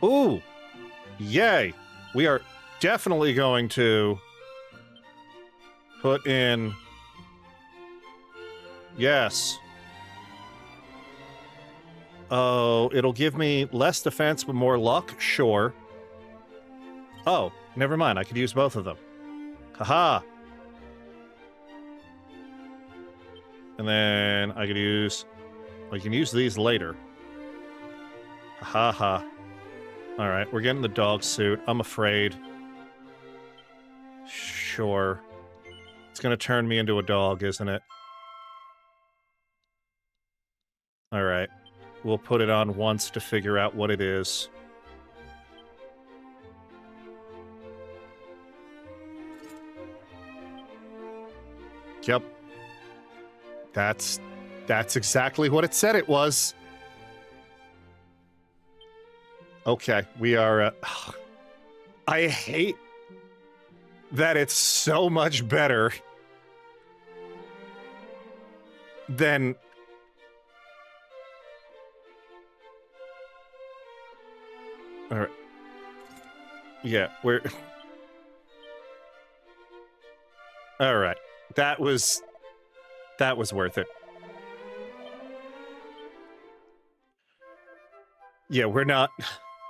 Ooh! Yay! We are definitely going to put in... Yes. Oh, it'll give me less defense but more luck? Sure. Oh, never mind. I could use both of them. Haha! And then I could use... I can use these later. Ha ha. Alright, we're getting the dog suit. I'm afraid. Sure. It's gonna turn me into a dog, isn't it? Alright. We'll put it on once to figure out what it is. Yep. That's exactly what it said it was. Okay, we are... I hate that it's so much better than... Alright. Yeah, we're... Alright. That was worth it. Yeah, we're not...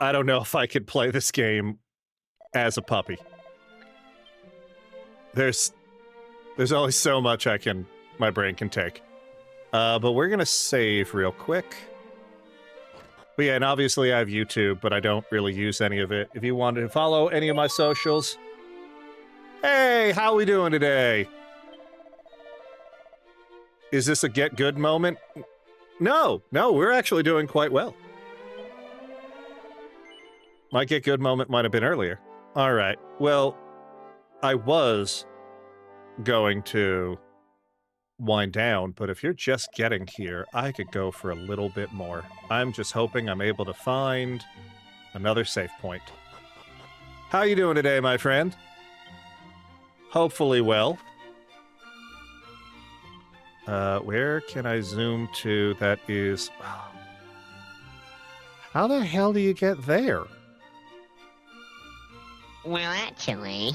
I don't know if I could play this game as a puppy. There's only so much my brain can take. But we're gonna save real quick. But yeah, and obviously I have YouTube, but I don't really use any of it. If you wanted to follow any of my socials, Hey, how we doing today? Is this a get good moment? No, we're actually doing quite well. My get good moment might have been earlier. All right, well, I was going to wind down, but if you're just getting here, I could go for a little bit more. I'm just hoping I'm able to find another save point. How you doing today, my friend? Hopefully well. Where can I zoom to that is... How the hell do you get there? Well, actually...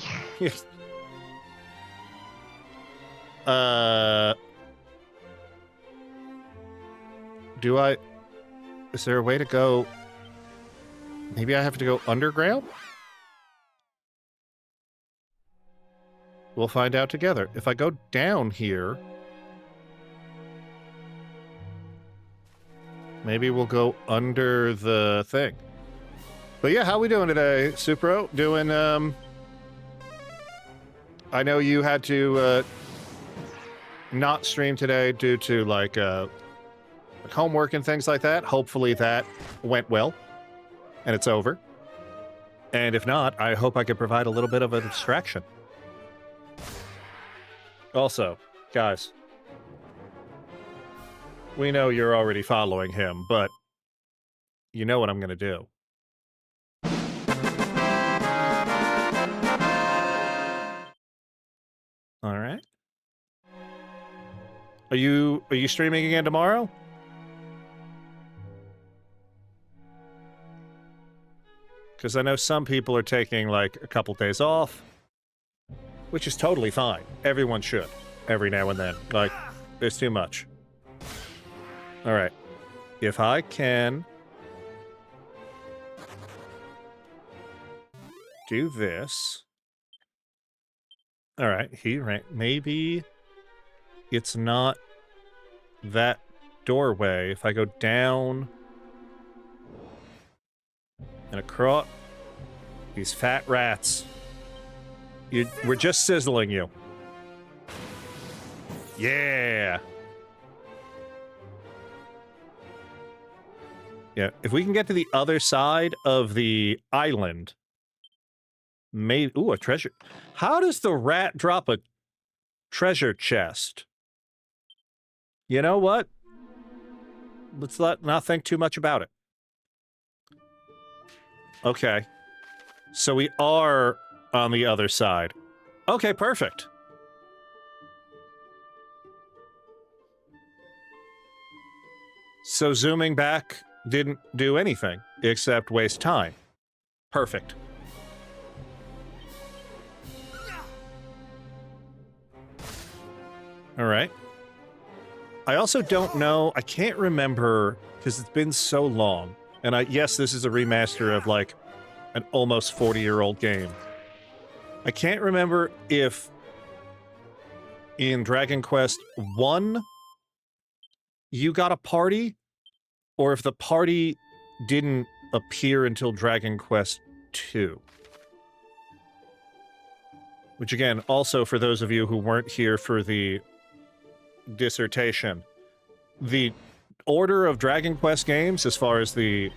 Do I... Is there a way to go... Maybe I have to go underground? We'll find out together. If I go down here... Maybe we'll go under the thing. But yeah, how we doing today, Supro? Doing, I know you had to, not stream today due to, like homework and things like that. Hopefully that went well, and it's over. And if not, I hope I could provide a little bit of a distraction. Also, guys, we know you're already following him, but you know what I'm gonna do. All right. Are you streaming again tomorrow? Because I know some people are taking like a couple days off, which is totally fine. Everyone should every now and then. Like, there's too much. All right. If I can do this. All right, he ran. Maybe it's not that doorway. If I go down and across these fat rats, we're just sizzling you. Yeah. Yeah, if we can get to the other side of the island, maybe... Ooh, a treasure. How does the rat drop a treasure chest? You know what? Let's not think too much about it. Okay. So we are on the other side. Okay, perfect. So zooming back didn't do anything except waste time. Perfect. All right. I also don't know, I can't remember, because it's been so long, and yes, this is a remaster of, like, an almost 40-year-old game. I can't remember if in Dragon Quest 1 you got a party, or if the party didn't appear until Dragon Quest 2. Which, again, also for those of you who weren't here for the dissertation, the order of Dragon Quest games, as far as the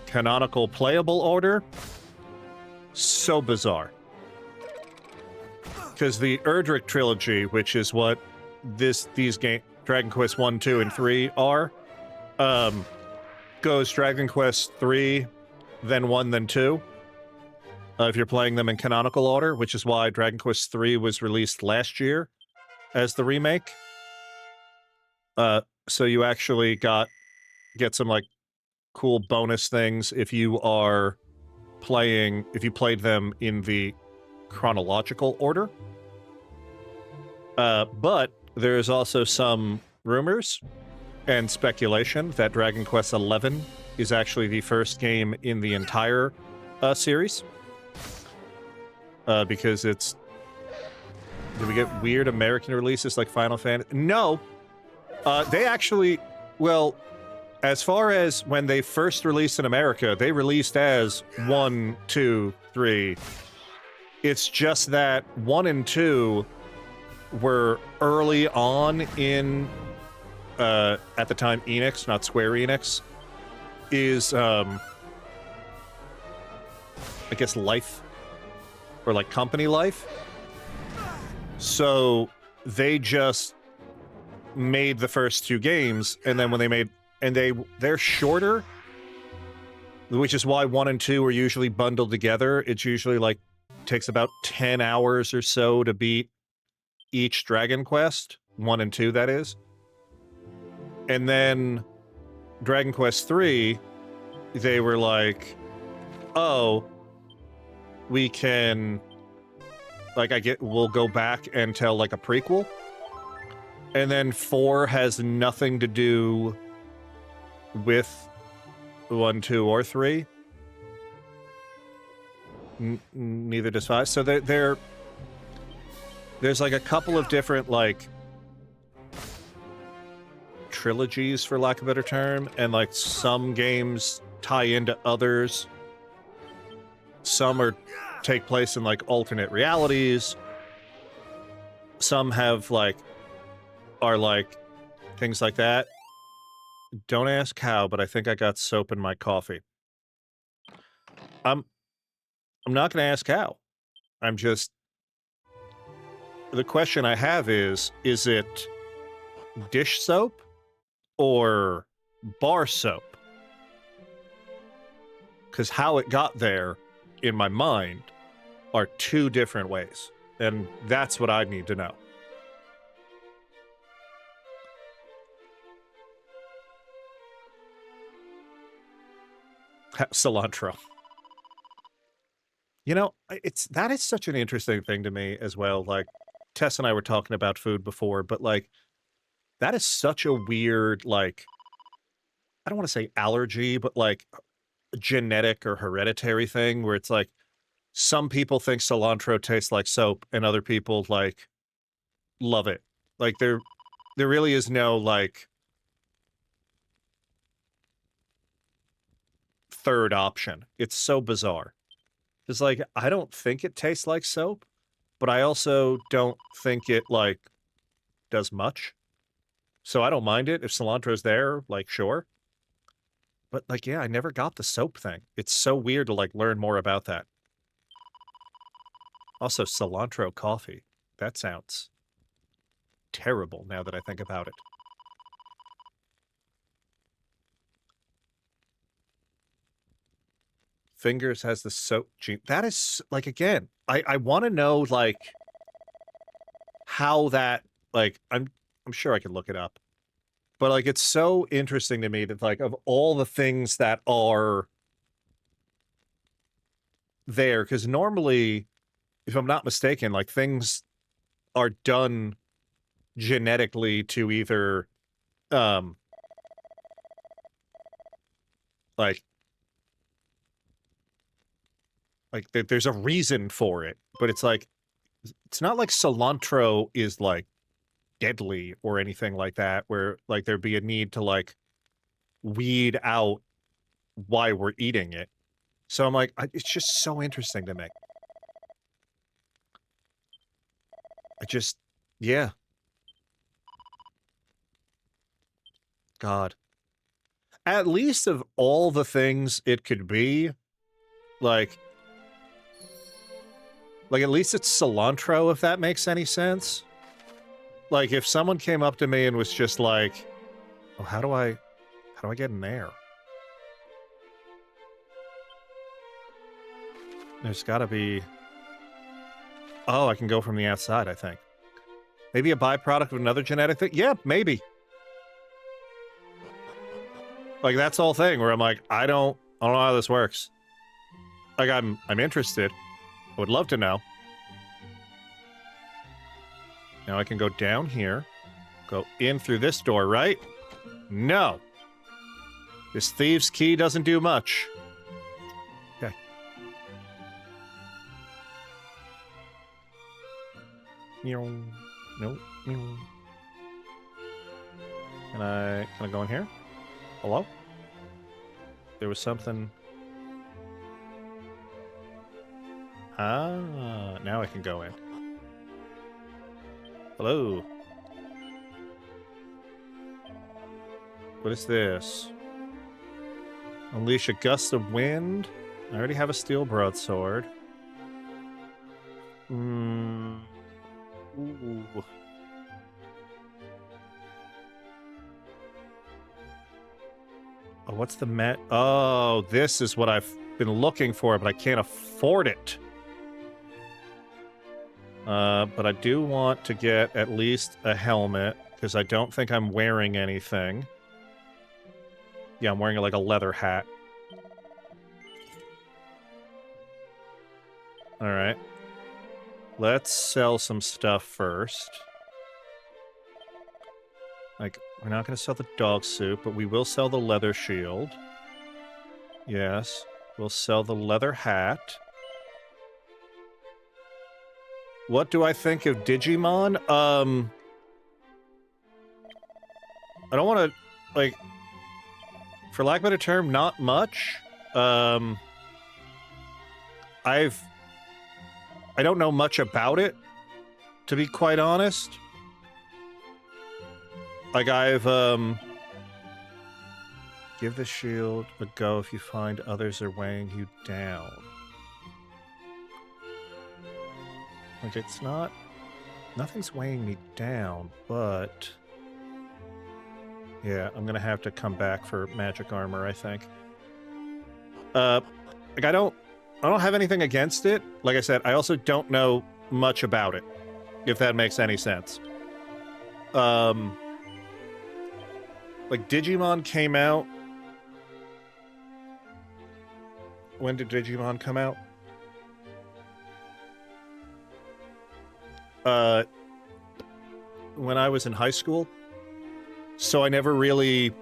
canonical playable order, so bizarre. Because the Erdrick trilogy, which is what these games, Dragon Quest 1, 2, and 3 are, goes Dragon Quest 3, then 1, then 2. If you're playing them in canonical order, which is why Dragon Quest 3 was released last year as the remake. So you actually get some, like, cool bonus things if you played them in the chronological order. But there's also some rumors and speculation that Dragon Quest XI is actually the first game in the entire series. Because it's... Did we get weird American releases like Final Fantasy? No! They actually... Well, as far as when they first released in America, they released as 1, 2, 3, It's just that 1 and 2 were early on in, at the time, Enix, not Square Enix, is, I guess, life, or like company life. So they just made the first 2 games, and then when they made, and they're shorter, which is why 1 and 2 are usually bundled together. It's usually like takes about 10 hours or so to beat each Dragon Quest, 1 and 2 that is. And then Dragon Quest 3, they were like, oh, we can, like, we'll go back and tell like a prequel. And then 4 has nothing to do with 1, 2, or 3. Neither does 5. So there's like a couple of different, like, trilogies, for lack of a better term, and like some games tie into others. Some take place in like alternate realities. Some have like, are like things like that. Don't ask how, but I think I got soap in my coffee. I'm not gonna ask how. I'm just, the question I have is it dish soap or bar soap? Because how it got there, in my mind, are 2 different ways. And that's what I need to know. Cilantro. You know, that is such an interesting thing to me as well. Like, Tess and I were talking about food before, but like, that is such a weird, like, I don't want to say allergy, but like genetic or hereditary thing where it's like, some people think cilantro tastes like soap and other people like love it. Like there really is no like third option. It's so bizarre. It's like, I don't think it tastes like soap, but I also don't think it like does much. So I don't mind it. If cilantro's there, like, sure. But like, yeah, I never got the soap thing. It's so weird to like learn more about that. Also, cilantro coffee. That sounds terrible now that I think about it. Fingers has the soap gene. That is, like, again, I want to know, like, how that, like, I'm sure I can look it up. But, like, it's so interesting to me that, like, of all the things that are there, because normally, if I'm not mistaken, like, things are done genetically to either, like there's a reason for it, but it's like, it's not like cilantro is like deadly or anything like that, where like there'd be a need to like weed out why we're eating it. So I'm like, it's just so interesting to me. I just, yeah. God. At least of all the things it could be, like at least it's cilantro, if that makes any sense. Like, if someone came up to me and was just like, oh, how do I get in there? There's gotta be... Oh, I can go from the outside, I think. Maybe a byproduct of another genetic thing? Yeah, maybe. Like, that's the whole thing where I'm like, I don't know how this works. Like, I'm interested. I would love to know. Now I can go down here. Go in through this door, right? No. This thieves' key doesn't do much. Okay. No. No. Can I go in here? Hello? There was something... Ah, now I can go in. Hello. What is this? Unleash a gust of wind. I already have a steel broadsword. Ooh. Oh, what's the met? Oh, this is what I've been looking for, but I can't afford it. But I do want to get at least a helmet, because I don't think I'm wearing anything. Yeah, I'm wearing like a leather hat. Alright. Let's sell some stuff first. Like, we're not going to sell the dog suit, but we will sell the leather shield. Yes. We'll sell the leather hat. What do I think of Digimon? I don't want to, like, for lack of a better term, not much. I don't know much about it, to be quite honest. Like, give the shield a go if you find others are weighing you down. Like, it's not... Nothing's weighing me down, but... Yeah, I'm gonna have to come back for magic armor, I think. Like, I don't have anything against it. Like I said, I also don't know much about it, if that makes any sense. Like, Digimon came out... When did Digimon come out? When I was in high school. So I never really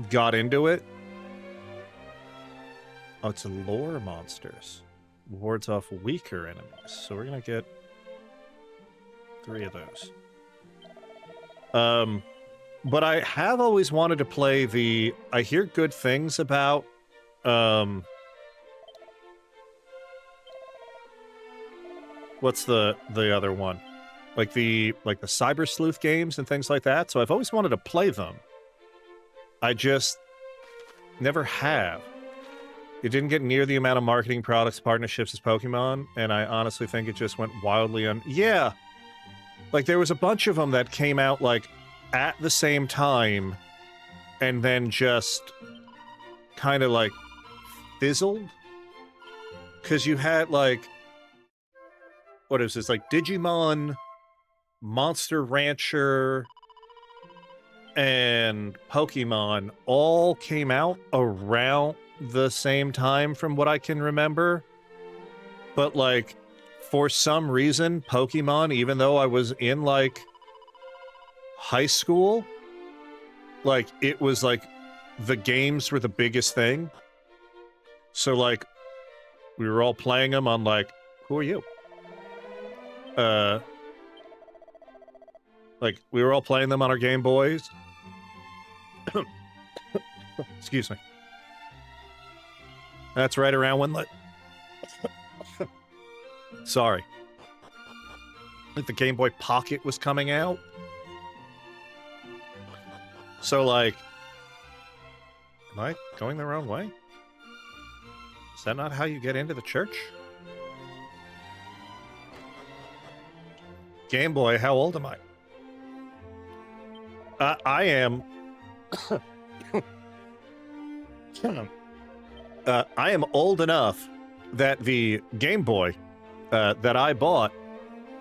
got into it. Oh, it's lore monsters. Wards off weaker enemies. So we're gonna get 3 of those. But I have always wanted to play the... I hear good things about... What's the other one? Like the Cyber Sleuth games and things like that. So I've always wanted to play them. I just never have. It didn't get near the amount of marketing products partnerships as Pokemon, and I honestly think it just went wildly on... Yeah! Like, there was a bunch of them that came out, like, at the same time, and then just kind of, like, fizzled? Because you had, like... What is this? Like, Digimon, Monster Rancher, and Pokemon all came out around the same time from what I can remember. But, like, for some reason, Pokemon, even though I was in, like, high school, like, it was, like, the games were the biggest thing. So, like, we were all playing them on, like, who are you? Like, we were all playing them on our Game Boys. Excuse me. That's right around when, like... Sorry. Like, the Game Boy Pocket was coming out. So, like... Am I going the wrong way? Is that not how you get into the church? Game Boy, how old am I? I am... I am old enough that the Game Boy that I bought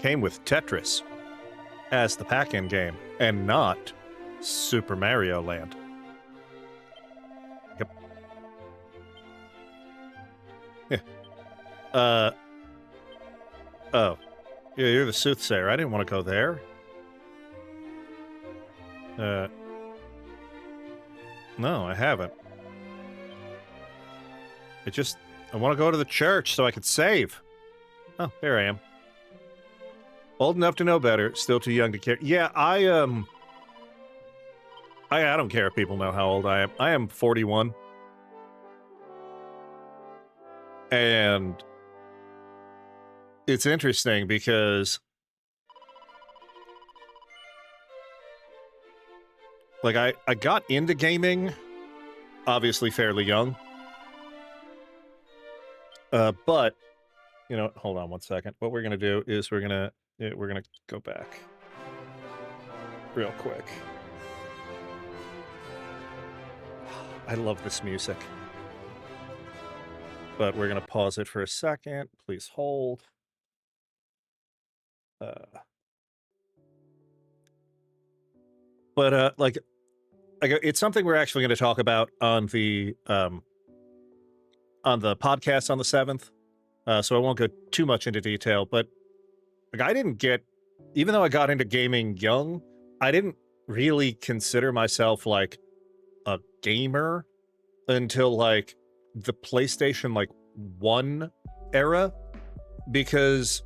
came with Tetris as the pack-in game, and not Super Mario Land. Yep. Yeah. Oh. Yeah, you're the soothsayer. I didn't want to go there. No, I haven't. I want to go to the church so I could save. Oh, there I am. Old enough to know better, still too young to care. Yeah, I don't care if people know how old I am. I am 41. And it's interesting because like I got into gaming obviously fairly young. But you know, hold on one second. What we're gonna do is we're gonna go back real quick. I love this music. But we're gonna pause it for a second. Please hold. Like it's something we're actually going to talk about on the podcast on the 7th. So I won't go too much into detail, but like I didn't get, even though I got into gaming young, I didn't really consider myself like a gamer until like the PlayStation like 1 era, because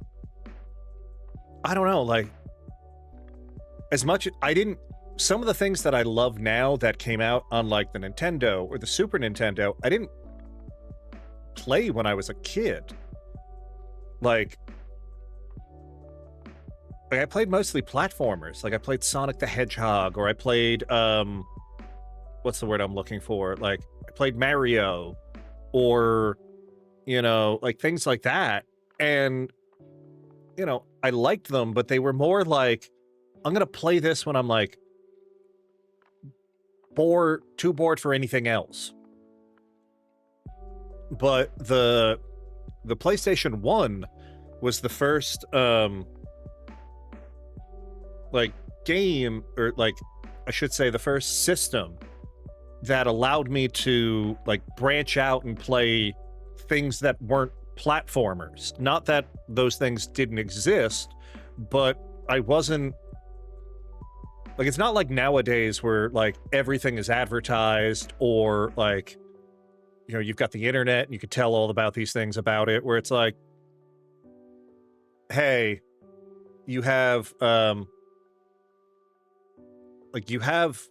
I don't know, like as much I didn't, some of the things that I love now that came out on like the Nintendo or the Super Nintendo, I didn't play when I was a kid. Like I played mostly platformers. Like I played Sonic the Hedgehog, or I played what's the word I'm looking for? Like I played Mario, or you know, like things like that. And you know, I liked them, but they were more like, I'm gonna play this when I'm like too bored for anything else. But the PlayStation 1 was the first like game, or like I should say the first system that allowed me to like branch out and play things that weren't platformers. Not that those things didn't exist, but I wasn't like, it's not like nowadays where like everything is advertised, or like, you know, you've got the internet and you could tell all about these things about it, where it's like, hey, you have like you have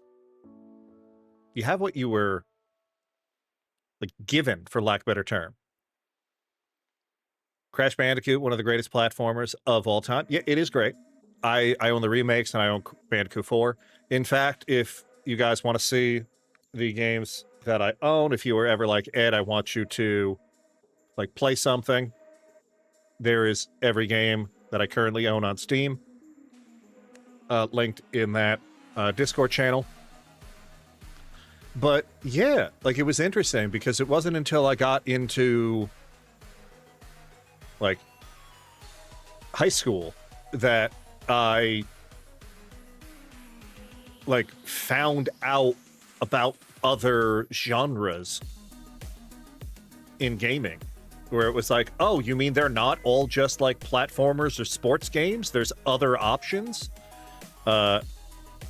what you were like given, for lack of a better term. Crash Bandicoot, one of the greatest platformers of all time. Yeah, it is great. I own the remakes and I own Bandicoot 4. In fact, if you guys want to see the games that I own, if you were ever like, Ed, I want you to like play something, there is every game that I currently own on Steam linked in that Discord channel. But yeah, like it was interesting because it wasn't until I got into like high school that I like found out about other genres in gaming, where it was like, oh, you mean they're not all just like platformers or sports games? There's other options. And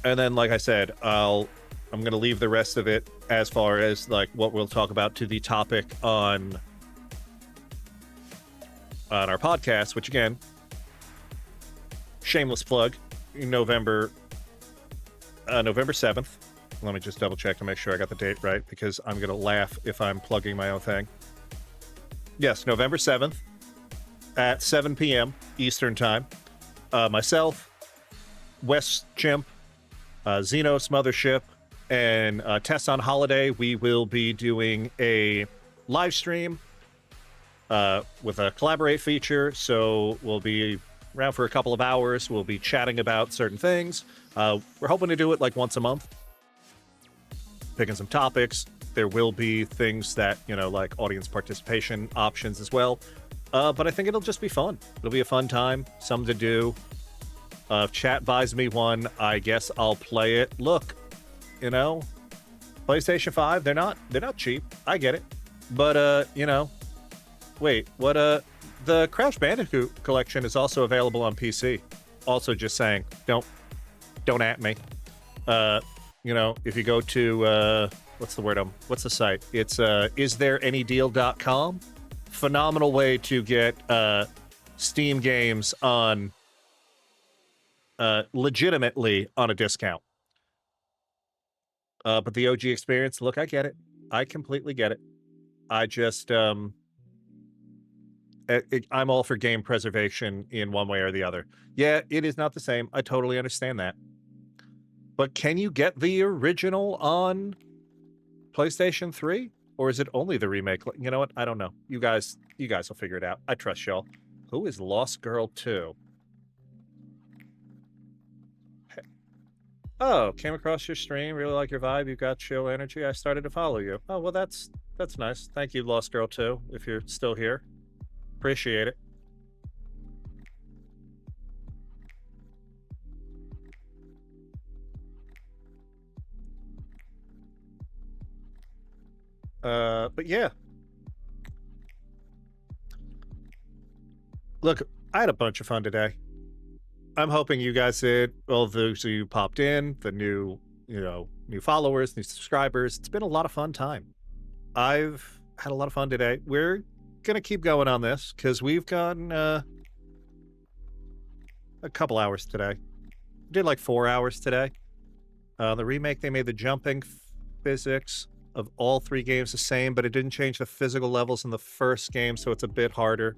then, like I said, I'm going to leave the rest of it as far as like what we'll talk about to the topic on our podcast, which again, shameless plug, November 7th. Let me just double check to make sure I got the date right, because I'm going to laugh if I'm plugging my own thing. Yes, November 7th at 7 p.m. Eastern Time. Myself, West Chimp, Xenos Mothership, and Tess on Holiday, we will be doing a live stream with a collaborate feature. So we'll be around for a couple of hours. We'll be chatting about certain things. We're hoping to do it like once a month, picking some topics. There will be things that, you know, like audience participation options as well. But I think it'll just be fun. It'll be a fun time, something to do. If chat buys me one, I guess I'll play it. Look, you know, PlayStation 5, they're not cheap. I get it. But you know, wait, what the Crash Bandicoot collection is also available on PC. Also just saying, don't at me. You know, if you go to what's the site? It's isthereanydeal.com. Phenomenal way to get Steam games on legitimately on a discount. But the OG experience, look, I get it. I completely get it. I just I'm all for game preservation in one way or the other. Yeah, it is not the same. I totally understand that. But can you get the original on PlayStation 3? Or is it only the remake? You know what? I don't know. You guys will figure it out. I trust y'all. Who is Lost Girl 2? Hey. Oh, came across your stream. Really like your vibe. You've got chill energy. I started to follow you. Oh, well, that's nice. Thank you, Lost Girl 2, if you're still here. Appreciate it. But yeah. Look, I had a bunch of fun today. I'm hoping you guys did. Well, those of you popped in, the new followers, new subscribers. It's been a lot of fun time. I've had a lot of fun today. We're gonna keep going on this because we've gotten a couple hours today. We did like 4 hours today. The remake, they made the jumping physics of all 3 games the same, but it didn't change the physical levels in the first game, so it's a bit harder.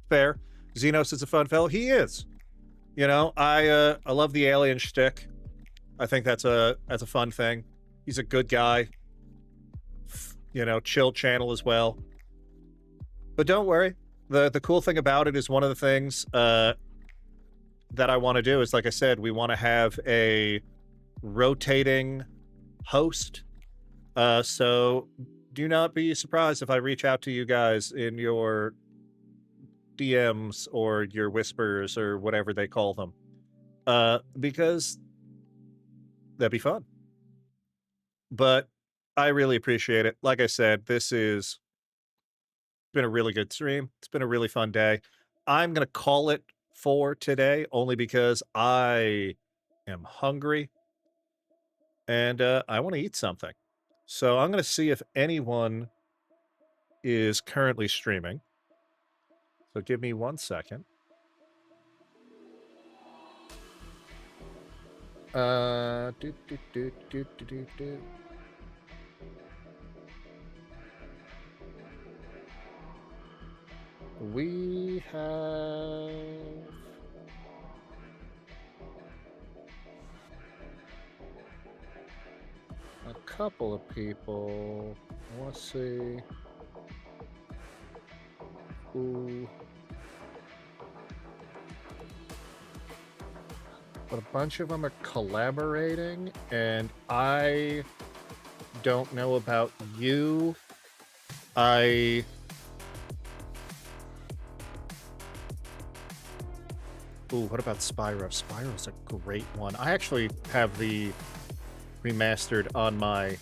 Fair. Xenos is a fun fellow. He is. You know, I love the alien shtick. I think that's a fun thing. He's a good guy. You know, chill channel as well. But don't worry. The cool thing about it is one of the things that I want to do is, like I said, we want to have a rotating host. So do not be surprised if I reach out to you guys in your DMs or your whispers or whatever they call them. Because that'd be fun. But I really appreciate it. Like I said, this has been a really good stream. It's been a really fun day. I'm going to call it for today only because I am hungry and I want to eat something. So I'm going to see if anyone is currently streaming. So give me 1 second. We have a couple of people. Let's see. Ooh. But a bunch of them are collaborating, and I don't know about you. Ooh, what about Spyro? Spyro's a great one. I actually have the remastered on my,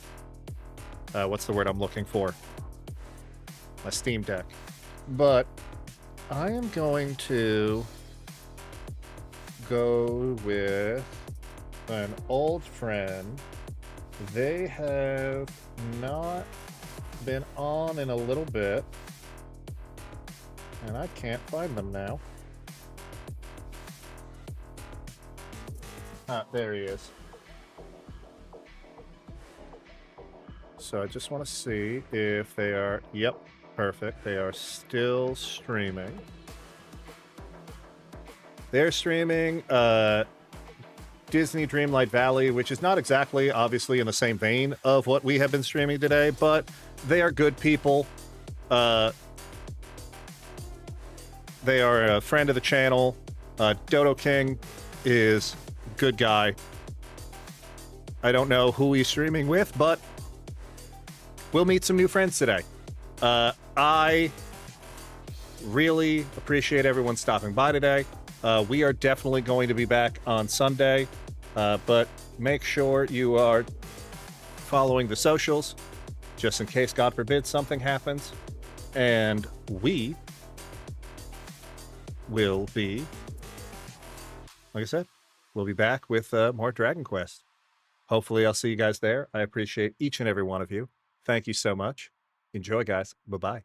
what's the word I'm looking for? My Steam Deck. But I am going to go with an old friend. They have not been on in a little bit, and I can't find them now. Ah, there he is. So I just want to see if they are... Yep, perfect. They are still streaming. They're streaming Disney Dreamlight Valley, which is not exactly, obviously, in the same vein of what we have been streaming today, but they are good people. They are a friend of the channel. Dodo King is a good guy. I don't know who he's streaming with, but we'll meet some new friends today. I really appreciate everyone stopping by today. We are definitely going to be back on Sunday, but make sure you are following the socials, just in case, God forbid, something happens. And we will be, like I said, we'll be back with more Dragon Quest. Hopefully I'll see you guys there. I appreciate each and every one of you. Thank you so much. Enjoy, guys. Bye-bye.